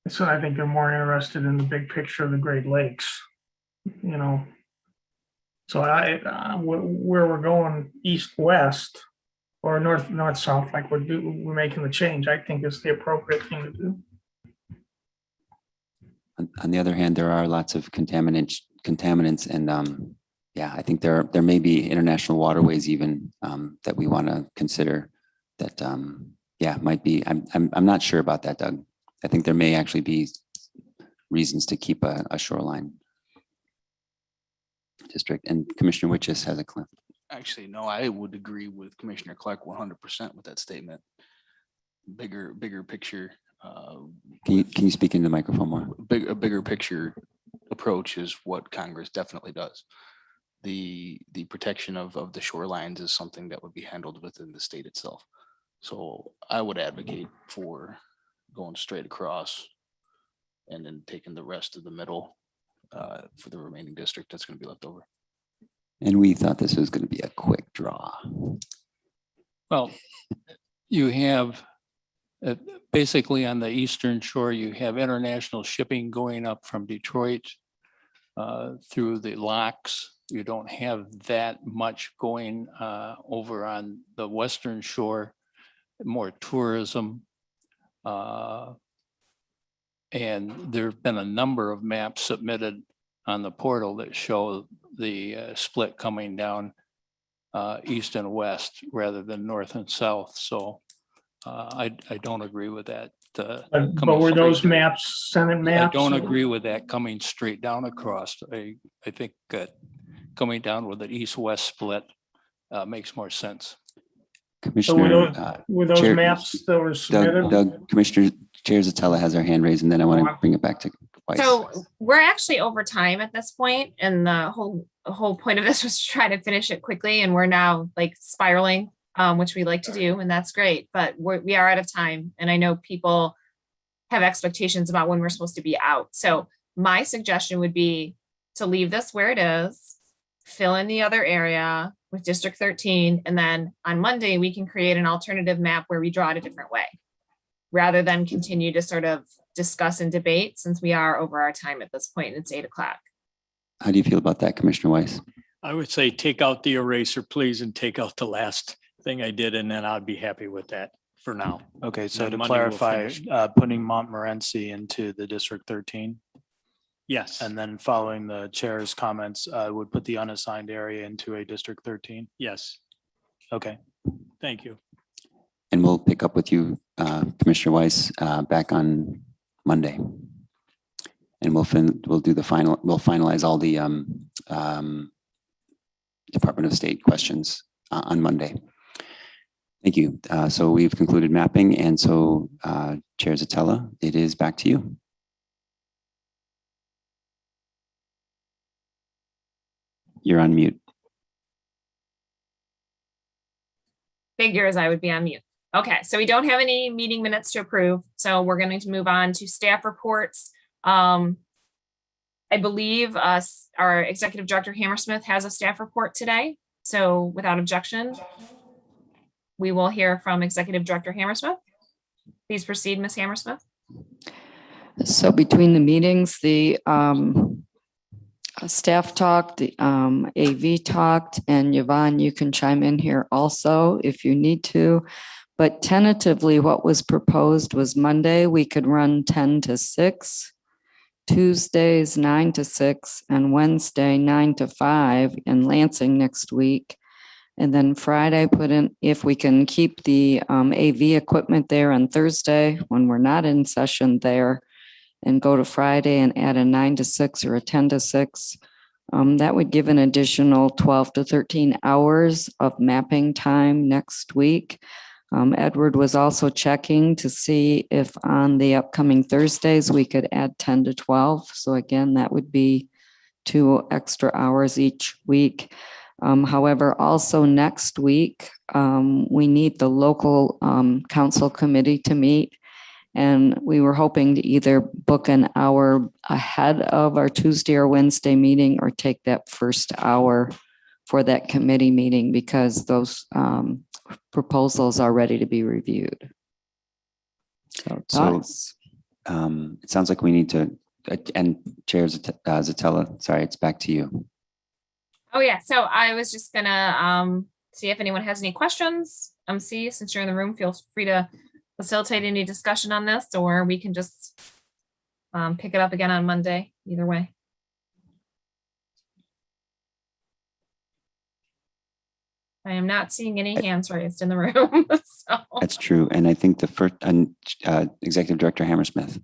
And so I think they're more interested in the big picture of the Great Lakes, you know. So where we're going east-west or north-south, like we're making the change, I think is the appropriate thing to do. On the other hand, there are lots of contaminants and yeah, I think there may be international waterways even that we want to consider that yeah, might be, I'm not sure about that, Doug. I think there may actually be reasons to keep a shoreline district. And Commissioner Witches has a clip. Actually, no, I would agree with Commissioner Clark 100% with that statement. Bigger picture. Can you speak into the microphone more? A bigger picture approach is what Congress definitely does. The protection of the shorelines is something that would be handled within the state itself. So I would advocate for going straight across and then taking the rest of the middle for the remaining district that's going to be left over. And we thought this was going to be a quick draw. Well, you have basically on the eastern shore, you have international shipping going up from Detroit through the locks. You don't have that much going over on the western shore, more tourism. And there have been a number of maps submitted on the portal that show the split coming down east and west rather than north and south. So I don't agree with that. But were those maps, Senate maps? I don't agree with that coming straight down across. I think coming down with an east-west split makes more sense. Commissioner, were those Chair- maps that were submitted? Doug, Commissioner Chair Zatella has her hand raised, and then I want to bring it back to Weiss. So we're actually over time at this point, and the whole point of this was to try to finish it quickly, and we're now like spiraling, which we like to do, and that's great. But we are out of time, and I know people have expectations about when we're supposed to be out. So my suggestion would be to leave this where it is, fill in the other area with District 13, and then on Monday we can create an alternative map where we draw it a different way, rather than continue to sort of discuss and debate, since we are over our time at this point. It's 8 o'clock. How do you feel about that, Commissioner Weiss? I would say take out the eraser, please, and take out the last thing I did, and then I'd be happy with that for now. Okay, so Then to Monday we'll clarify, finish. putting Montmorency into the District 13, Yes, and then following the chair's comments, would put the unassigned area into a District 13. yes, Okay. thank you. And we'll pick up with you, Commissioner Weiss, back on Monday. And we'll finalize all the Department of State questions on Monday. Thank you. So we've concluded mapping, and so Chair Zatella, it is back to you. You're on mute. Figures I would be on mute. Okay, so we don't have any meeting minutes to approve, so we're going to move on to staff reports. I believe our Executive Director Hammersmith has a staff report today, so without objection, we will hear from Executive Director Hammersmith. Please proceed, Ms. Hammersmith. So between the meetings, the staff talked, the AV talked, and Yvonne, you can chime in here also if you need to. But tentatively, what was proposed was Monday, we could run 10 to 6, Tuesdays 9 to 6, and Wednesday 9 to 5 in Lansing next week. And then Friday, put in, if we can keep the AV equipment there on Thursday when we're not in session there, and go to Friday and add a 9 to 6 or a 10 to 6. That would give an additional 12 to 13 hours of mapping time next week. Edward was also checking to see if on the upcoming Thursdays we could add 10 to 12. So again, that would be 2 extra hours each week. However, also next week, we need the local council committee to meet. And we were hoping to either book an hour ahead of our Tuesday or Wednesday meeting, or take that first hour for that committee meeting, because those proposals are ready to be reviewed. So it sounds like we need to, and Chair Zatella, sorry, it's back to you. Oh yeah, so I was just gonna see if anyone has any questions. Since you're in the room, feel free to facilitate any discussion on this, or we can just pick it up again on Monday, either way. I am not seeing any hands raised in the room. So. That's true. And I think the first, Executive Director Hammersmith.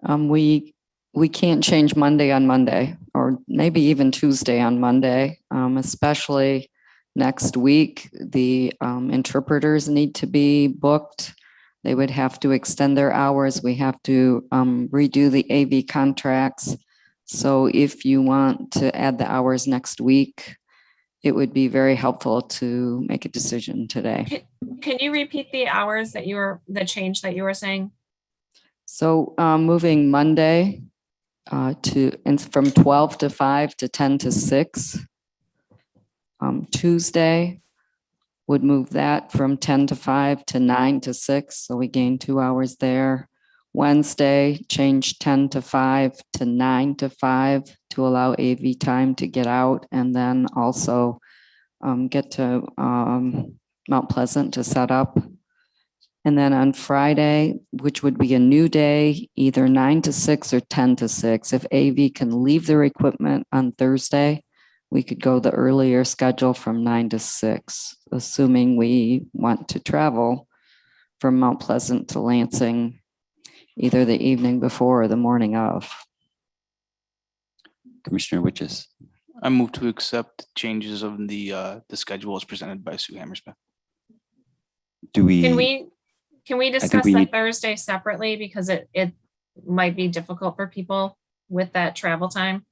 We can't change Monday on Monday, or maybe even Tuesday on Monday, especially next week. The interpreters need to be booked. They would have to extend their hours. We have to redo the AV contracts. So if you want to add the hours next week, it would be very helpful to make a decision today. Can you repeat the hours that the change that you were saying? So moving Monday from 12 to 5 to 10 to 6. Tuesday would move that from 10 to 5 to 9 to 6. So we gain 2 hours there. Wednesday, change 10 to 5 to 9 to 5 to allow AV time to get out, and then also get to Mount Pleasant to set up. And then on Friday, which would be a new day, either 9 to 6 or 10 to 6. If AV can leave their equipment on Thursday, we could go the earlier schedule from 9 to 6, assuming we want to travel from Mount Pleasant to Lansing either the evening before or the morning of. Commissioner Witches. I move to accept changes of the schedule as presented by Sue Hammersmith. Do we? Can we discuss that Thursday separately, because it might be difficult for people with that travel time?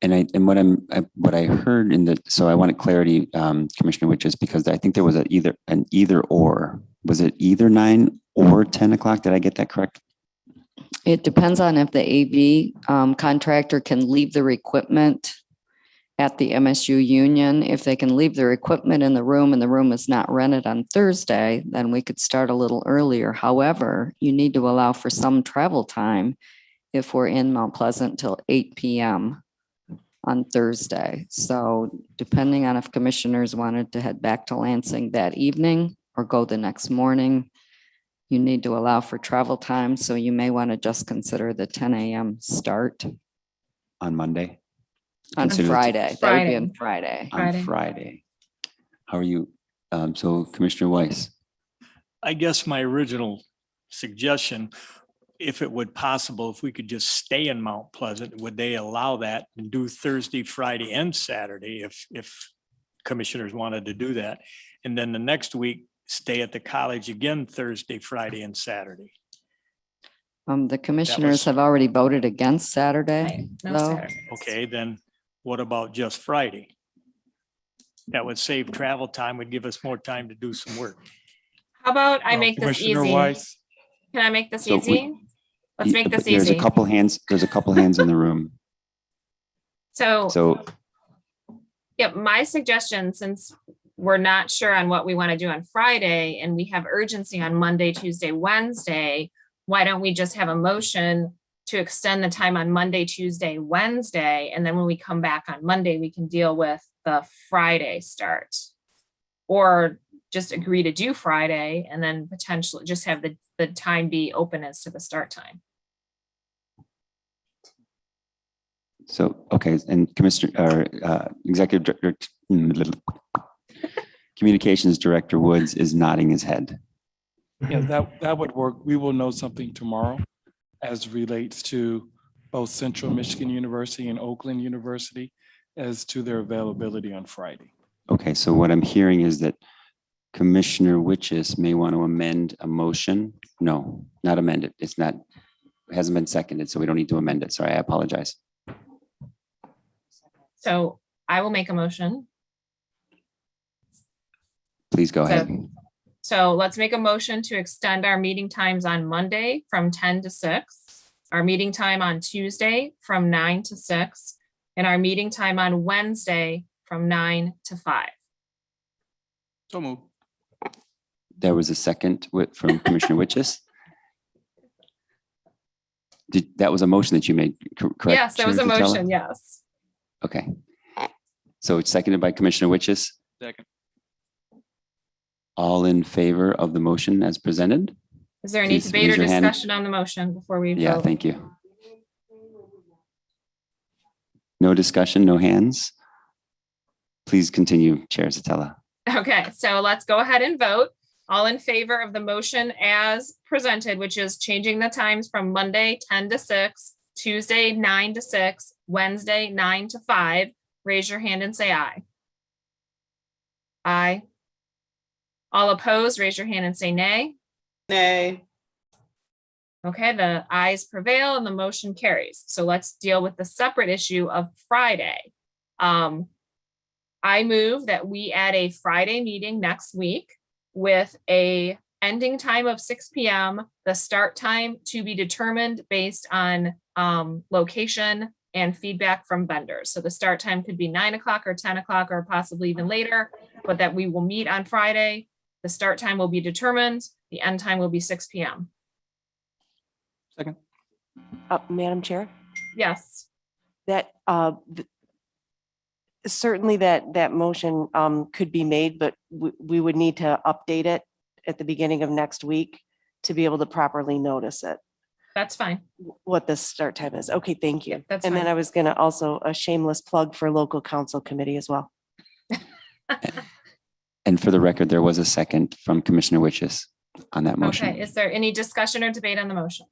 And what I heard so I wanted clarity, Commissioner Witches, because I think there was an either or. Was it either 9 or 10 o'clock? Did I get that correct? It depends on if the AV contractor can leave their equipment at the MSU Union. If they can leave their equipment in the room and the room is not rented on Thursday, then we could start a little earlier. However, you need to allow for some travel time if we're in Mount Pleasant till 8 p.m. on Thursday. So depending on if commissioners wanted to head back to Lansing that evening or go the next morning, you need to allow for travel time. So you may want to just consider the 10 a.m. start. On Monday? On Friday. That would be on Friday. On Friday. How are you? So Commissioner Weiss. I guess my original suggestion, if it would possible, if we could just stay in Mount Pleasant, would they allow that and do Thursday, Friday, and Saturday if commissioners wanted to do that? And then the next week, stay at the college again, Thursday, Friday, and Saturday. The commissioners have already voted against Saturday. No Saturdays. Okay, then what about just Friday? That would save travel time, would give us more time to do some work. How about I make this easy? Weiss. Can I make this easy? Let's make this There's easy. a couple hands in the room. So yeah, my suggestion, since we're not sure on what we want to do on Friday and we have urgency on Monday, Tuesday, Wednesday, why don't we just have a motion to extend the time on Monday, Tuesday, Wednesday, and then when we come back on Monday, we can deal with the Friday start, or just agree to do Friday and then potentially just have the time be open as to the start time. So, okay, and Commissioner, Executive Director, Communications Director Woods is nodding his head. Yeah, that would work. We will know something tomorrow as relates to both Central Michigan University and Oakland University as to their availability on Friday. Okay, so what I'm hearing is that Commissioner Witches may want to amend a motion. No, not amend it. It hasn't been seconded, so we don't need to amend it. Sorry, I apologize. So I will make a motion. Please go ahead. So let's make a motion to extend our meeting times on Monday from 10 to 6, our meeting time on Tuesday from 9 to 6, and our meeting time on Wednesday from 9 to 5. So move. There was a second from Commissioner Witches. That was a motion that you made, correct? Yes, that was a motion, yes. Okay. So it's seconded by Commissioner Witches. Second. All in favor of the motion as presented? Is there any Please debate or raise your hand. discussion on the motion before we Yeah, vote? thank you. No discussion, no hands. Please continue, Chair Zatella. Okay, so let's go ahead and vote. All in favor of the motion as presented, which is changing the times from Monday 10 to 6, Tuesday 9 to 6, Wednesday 9 to 5. Raise your hand and say aye. Aye. All opposed, raise your hand and say nay. Nay. Okay, the ayes prevail and the motion carries. So let's deal with the separate issue of Friday. I move that we add a Friday meeting next week with a ending time of 6 p.m., the start time to be determined based on location and feedback from vendors. So the start time could be 9 o'clock or 10 o'clock or possibly even later, but that we will meet on Friday. The start time will be determined. The end time will be 6 p.m. Second. Madam Chair, Yes. that certainly that motion could be made, but we would need to update it at the beginning of next week to be able to properly notice it, That's fine. what the start time is. Okay, thank you. That's And then fine. I was going to also a shameless plug for local council committee as well. And for the record, there was a second from Commissioner Witches on that motion. Okay, is there any discussion or debate on the motion?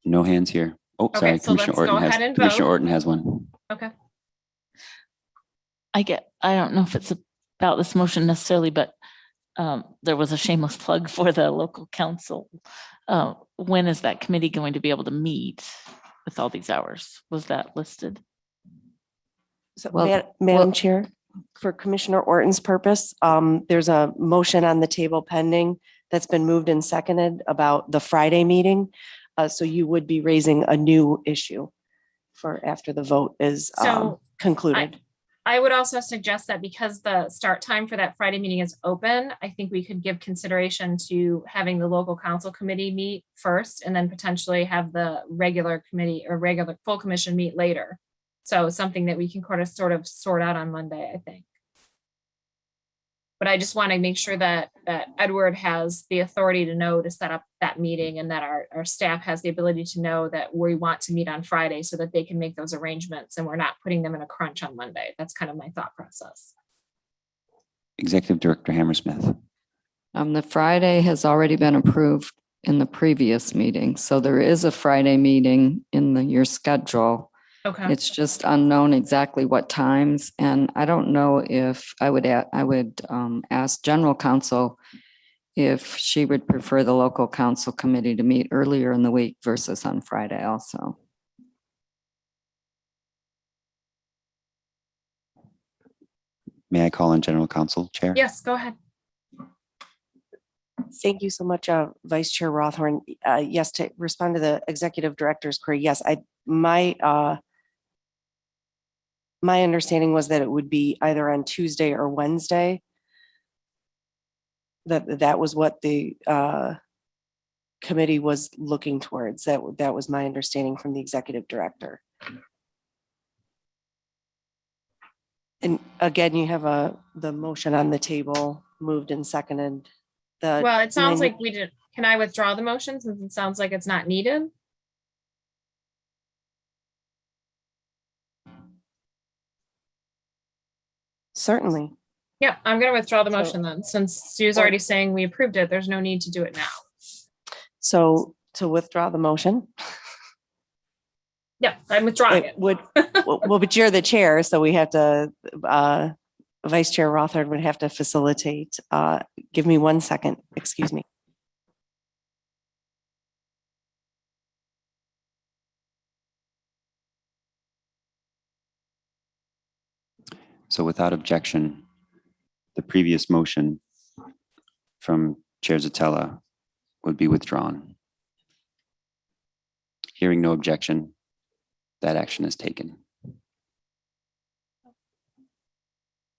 No hands here. Oh, Okay, sorry, so let's Commissioner go Orton ahead and Commissioner vote. Orton has one. Okay. I don't know if it's about this motion necessarily, but there was a shameless plug for the local council. When is that committee going to be able to meet with all these hours? Was that listed? So Well, Madam Chair, for Commissioner Orton's purpose, there's a motion on the table pending that's been moved and seconded about the Friday meeting. So you would be raising a new issue for after the vote is So concluded. I would also suggest that because the start time for that Friday meeting is open, I think we could give consideration to having the local council committee meet first and then potentially have the regular committee or regular full commission meet later. So something that we can sort of sort out on Monday, I think. But I just want to make sure that Edward has the authority to know to set up that meeting and that our staff has the ability to know that we want to meet on Friday so that they can make those arrangements and we're not putting them in a crunch on Monday. That's kind of my thought process. Executive Director Hammersmith. The Friday has already been approved in the previous meeting, so there is a Friday meeting in your schedule. Okay. It's just unknown exactly what times, and I don't know if I would ask General Counsel if she would prefer the local council committee to meet earlier in the week versus on Friday also. May I call on General Counsel, Chair? Yes, go ahead. Thank you so much, Vice Chair Rothorn. Yes, to respond to the executive director's query, yes, my understanding was that it would be either on Tuesday or Wednesday. That was what the committee was looking towards. That was my understanding from the executive director. And again, you have the motion on the table, moved and seconded. Well, it sounds like we did. Can I withdraw the motion since it sounds like it's not needed? Certainly. Yeah, I'm going to withdraw the motion then, since Sue's already saying we approved it. There's no need to do it now. So to withdraw the motion. Yeah, I'm withdrawing it. Well, but you're the chair, so we have to, Vice Chair Rothard would have to facilitate. Give me 1 second, excuse me. So without objection, the previous motion from Chair Zatella would be withdrawn. Hearing no objection, that action is taken.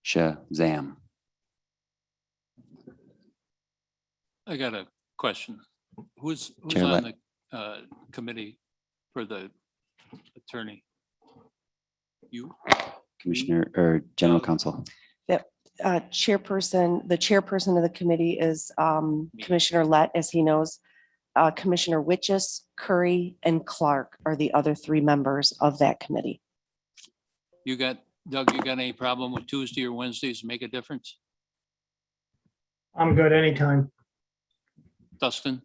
Shazam. I got a question. Who's Chair on the committee for the attorney? You? Commissioner or General Counsel. Yep. chairperson, the chairperson of the committee is Commissioner Lett, as he knows. Commissioner Witches, Curry, and Clark are the other 3 members of that committee. You got, Doug, you got any problem with Tuesday or Wednesdays make a difference? I'm good anytime. Dustin?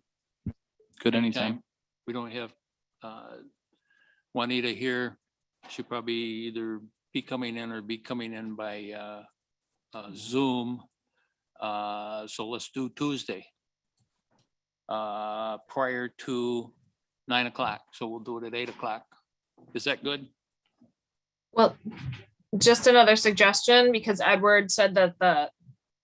Good anytime. We don't have Juanita here. She'll probably either be coming in or be coming in by Zoom. So let's do Tuesday prior to 9 o'clock. So we'll do it at 8 o'clock. Is that good? Well, just another suggestion, because Edward said that the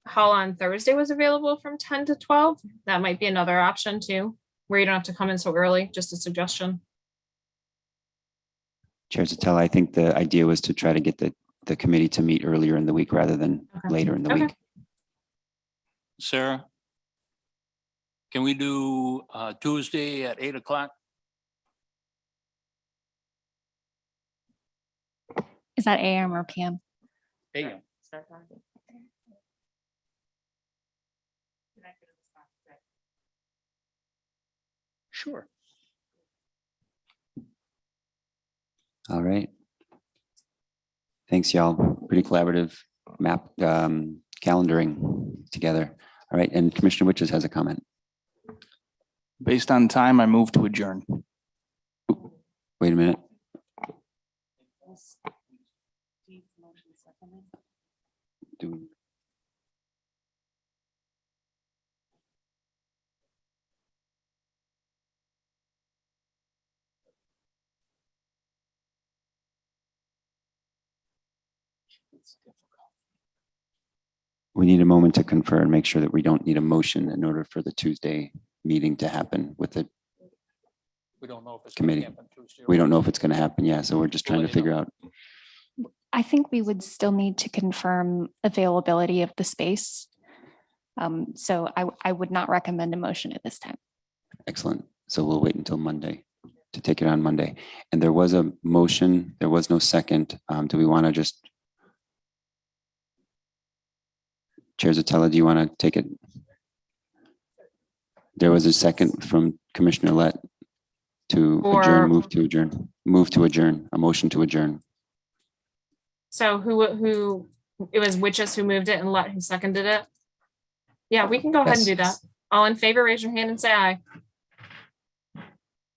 hall on Thursday was available from 10 to 12. That might be another option too, where you don't have to come in so early. Just a suggestion. Chair Zatel, I think the idea was to try to get the committee to meet earlier in the week rather than later in the week. Sarah? Can we do Tuesday at 8 o'clock? Is that AM or PM? AM. Sure. All right. Thanks, y'all. Pretty collaborative map calendaring together. All right, and Commissioner Witches has a comment. Based on time, I move to adjourn. Wait a minute. We need a moment to confer and make sure that we don't need a motion in order for the Tuesday meeting to happen with the We don't know if it's gonna committee. happen Tuesday or We don't know if it's going to happen. Yeah, so we're just trying to figure out. I think we would still need to confirm availability of the space. So I would not recommend a motion at this time. Excellent. So we'll wait until Monday to take it on Monday. And there was a motion, there was no second. Do we want to just? Chair Zatella, do you want to take it? There was a second from Commissioner Lett to adjourn, move to adjourn, a motion to adjourn. So who, it was Witches who moved it and Let who seconded it? Yeah, we can go ahead and do that. All in favor, raise your hand and say aye.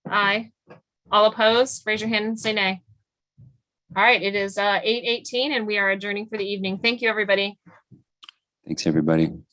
Aye. All opposed, raise your hand and say nay. All right, it is 8:18 and we are adjourning for the evening. Thank you, everybody. Thanks, everybody.